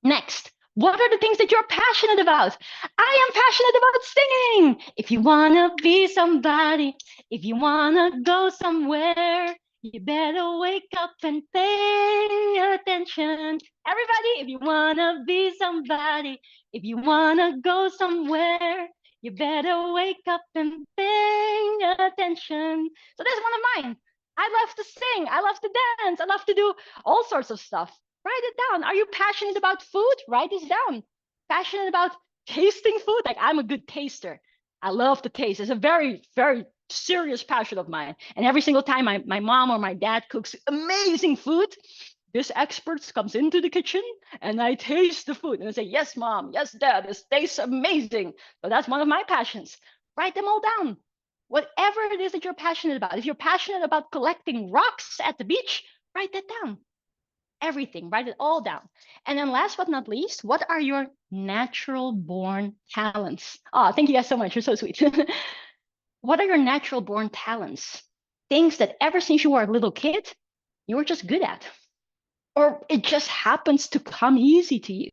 Next, what are the things that you're passionate about? I am passionate about singing. If you want to be somebody, if you want to go somewhere, you better wake up and pay attention. Everybody, if you want to be somebody, if you want to go somewhere, you better wake up and pay attention. So that's one of mine. I love to sing. I love to dance. I love to do all sorts of stuff. Write it down. Are you passionate about food? Write this down. Passionate about tasting food? Like, I'm a good taster. I love to taste. It's a very, very serious passion of mine. And every single time my mom or my dad cooks amazing food, this expert comes into the kitchen and I taste the food and I say, yes, mom, yes, dad, this tastes amazing. So that's one of my passions. Write them all down. Whatever it is that you're passionate about. If you're passionate about collecting rocks at the beach, write that down. Everything, write it all down. And then last but not least, what are your natural born talents? Oh, thank you guys so much. You're so sweet. What are your natural born talents? Things that ever since you were a little kid, you were just good at. Or it just happens to come easy to you.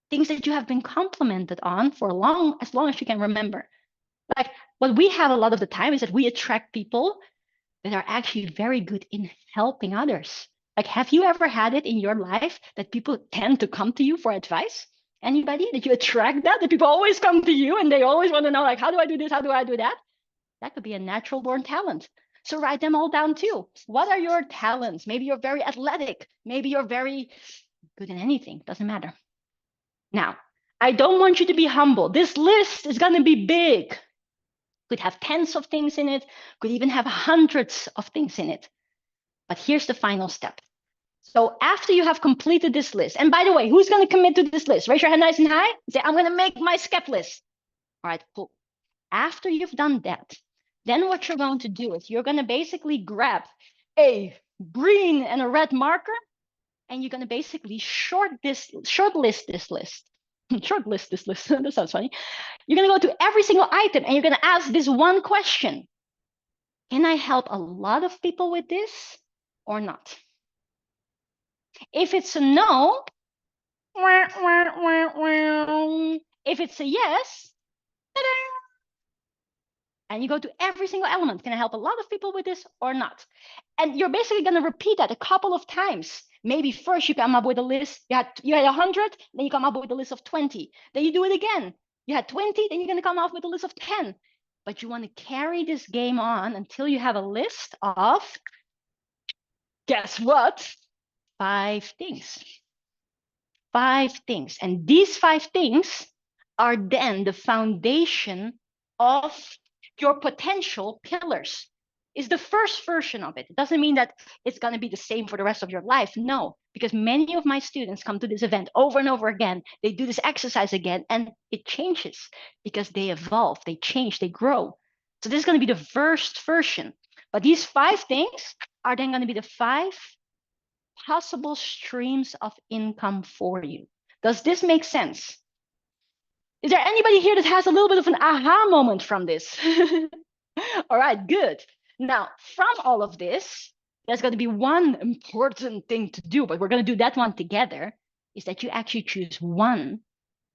Things that you have been complimented on for as long as you can remember. Like, what we have a lot of the time is that we attract people that are actually very good in helping others. Like, have you ever had it in your life that people tend to come to you for advice? Anybody? Did you attract that? That people always come to you and they always want to know, like, how do I do this? How do I do that? That could be a natural born talent. So write them all down too. What are your talents? Maybe you're very athletic. Maybe you're very good in anything. Doesn't matter. Now, I don't want you to be humble. This list is going to be big. Could have tens of things in it, could even have hundreds of things in it. But here's the final step. So after you have completed this list, and by the way, who's going to commit to this list? Raise your hand nice and high. Say, I'm going to make my SCEP list. All right, cool. After you've done that, then what you're going to do is you're going to basically grab a green and a red marker, and you're going to basically shortlist this list. Shortlist this list. That sounds funny. You're going to go to every single item and you're going to ask this one question. Can I help a lot of people with this or not? If it's a no, if it's a yes, and you go to every single element. Can I help a lot of people with this or not? And you're basically going to repeat that a couple of times. Maybe first you come up with a list. You had 100, then you come up with a list of 20. Then you do it again. You had 20, then you're going to come up with a list of 10. But you want to carry this game on until you have a list of, guess what? 5 things. 5 things. And these 5 things are then the foundation of your potential pillars. is the first version of it. It doesn't mean that it's going to be the same for the rest of your life. No, because many of my students come to this event over and over again. They do this exercise again, and it changes because they evolve, they change, they grow. So this is going to be the first version. But these 5 things are then going to be the 5 possible streams of income for you. Does this make sense? Is there anybody here that has a little bit of an aha moment from this? All right, good. Now, from all of this, there's going to be one important thing to do, but we're going to do that one together, is that you actually choose one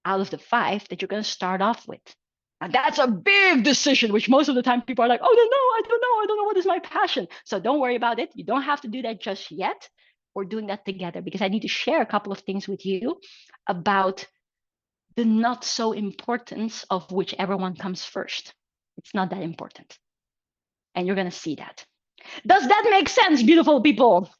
out of the 5 that you're going to start off with. And that's a big decision, which most of the time people are like, oh, I don't know what is my passion. So don't worry about it. You don't have to do that just yet. We're doing that together because I need to share a couple of things with you about the not so importance of whichever one comes first. It's not that important. And you're going to see that. Does that make sense, beautiful people?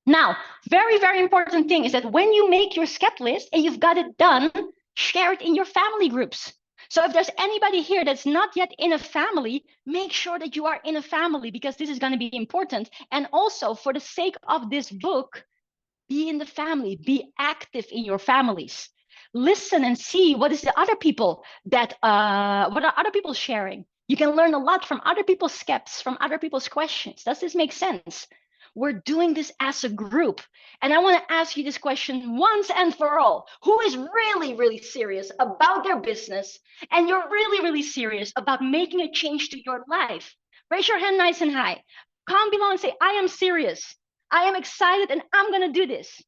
Now, very, very important thing is that when you make your skep list and you've got it done, share it in your family groups. So if there's anybody here that's not yet in a family, make sure that you are in a family because this is going to be important. And also for the sake of this book, be in the family, be active in your families. Listen and see what is the other people that what are other people sharing. You can learn a lot from other people's skeps, from other people's questions. Does this make sense? We're doing this as a group. And I want to ask you this question once and for all. Who is really, really serious about their business and you're really, really serious about making a change to your life? Raise your hand nice and high. Comment below and say, I am serious. I am excited and I'm going to do this.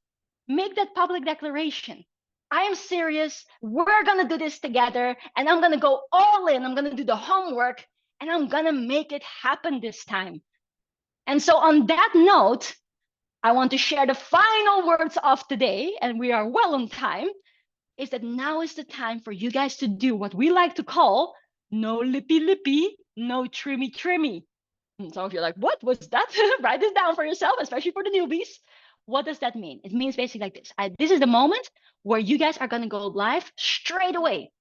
Make that public declaration. I am serious. We're going to do this together and I'm going to go all in. I'm going to do the homework and I'm going to make it happen this time. And so on that note, I want to share the final words of today, and we are well on time, is that now is the time for you guys to do what we like to call no lippy lippy, no trimmy trimmy. And some of you are like, what was that? Write this down for yourself, especially for the newbies. What does that mean? It means basically like this. This is the moment where you guys are going to go live straight away.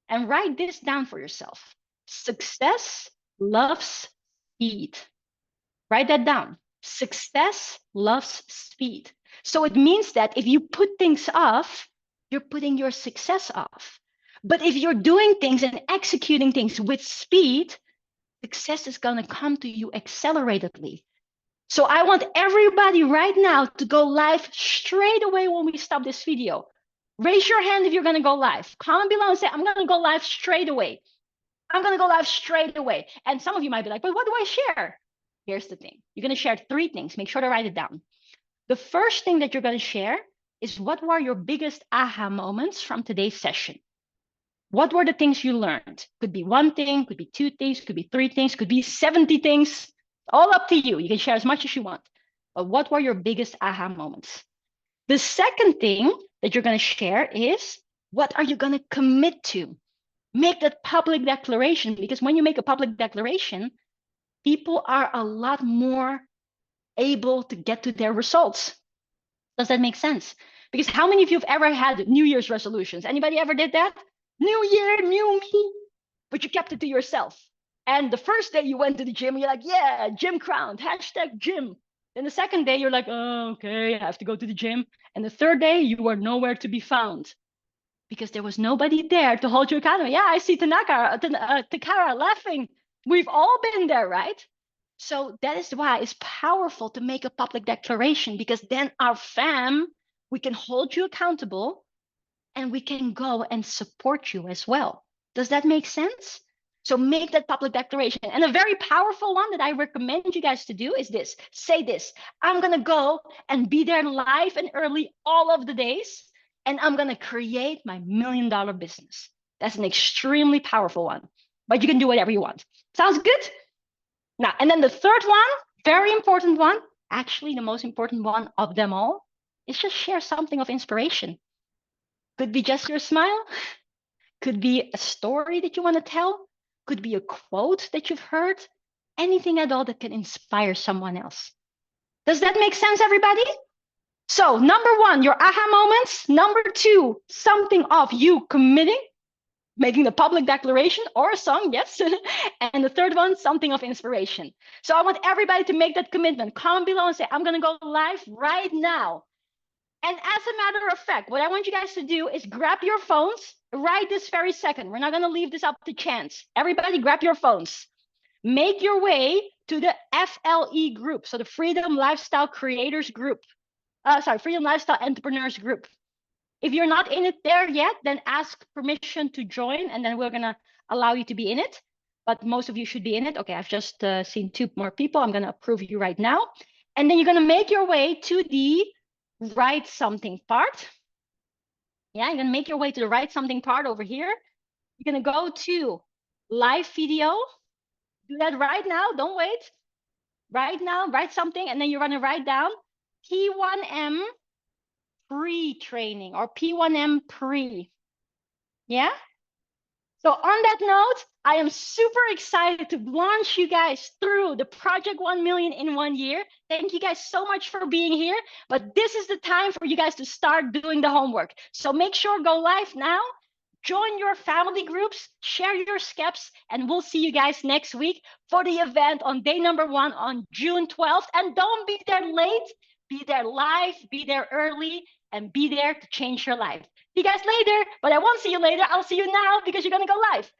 And write this down for yourself. Success loves speed. Write that down. Success loves speed. So it means that if you put things off, you're putting your success off. But if you're doing things and executing things with speed, success is going to come to you acceleratedly. So I want everybody right now to go live straight away when we stop this video. Raise your hand if you're going to go live. Comment below and say, I'm going to go live straight away. I'm going to go live straight away. And some of you might be like, but what do I share? Here's the thing. You're going to share 3 things. Make sure to write it down. The first thing that you're going to share is what were your biggest aha moments from today's session? What were the things you learned? Could be 1 thing, could be 2 things, could be 3 things, could be 70 things. All up to you. You can share as much as you want. But what were your biggest aha moments? The second thing that you're going to share is what are you going to commit to? Make that public declaration, because when you make a public declaration, people are a lot more able to get to their results. Does that make sense? Because how many of you have ever had New Year's resolutions? Anybody ever did that? New year, new me. But you kept it to yourself. And the first day you went to the gym, you're like, yeah, gym crowned, #gym. Then the second day, you're like, oh, okay, I have to go to the gym. And the third day, you were nowhere to be found because there was nobody there to hold you accountable. Yeah, I see Takara laughing. We've all been there, right? So that is why it's powerful to make a public declaration, because then our fam, we can hold you accountable and we can go and support you as well. Does that make sense? So make that public declaration. And a very powerful one that I recommend you guys to do is this. Say this: I'm going to go and be there live and early all of the days, and I'm going to create my $1 million business. That's an extremely powerful one, but you can do whatever you want. Sounds good? Now, and then the third one, very important one, actually the most important one of them all, is just share something of inspiration. Could be just your smile, could be a story that you want to tell, could be a quote that you've heard, anything at all that can inspire someone else. Does that make sense, everybody? So number 1, your aha moments. Number 2, something of you committing. making the public declaration or a song, yes. And the third one, something of inspiration. So I want everybody to make that commitment. Comment below and say, I'm going to go live right now. And as a matter of fact, what I want you guys to do is grab your phones right this very second. We're not going to leave this up to chance. Everybody grab your phones. Make your way to the FLE group. So the Freedom Lifestyle Creators group. Freedom Lifestyle Entrepreneurs group. If you're not in it there yet, then ask permission to join, and then we're going to allow you to be in it. But most of you should be in it. Okay, I've just seen 2 more people. I'm going to approve you right now. And then you're going to make your way to the write something part. Yeah, you're going to make your way to the write something part over here. You're going to go to live video. Do that right now. Don't wait. Right now, write something, and then you're going to write down P1M pre-training or P1M pre. Yeah? So on that note, I am super excited to launch you guys through the Project 1 Million in 1 year. Thank you guys so much for being here. But this is the time for you guys to start doing the homework. So make sure go live now. Join your family groups, share your steps, and we'll see you guys next week for the event on day number 1 on June 12th. And don't be there late, be there live, be there early, and be there to change your life. See you guys later, but I won't see you later. I'll see you now because you're going to go live.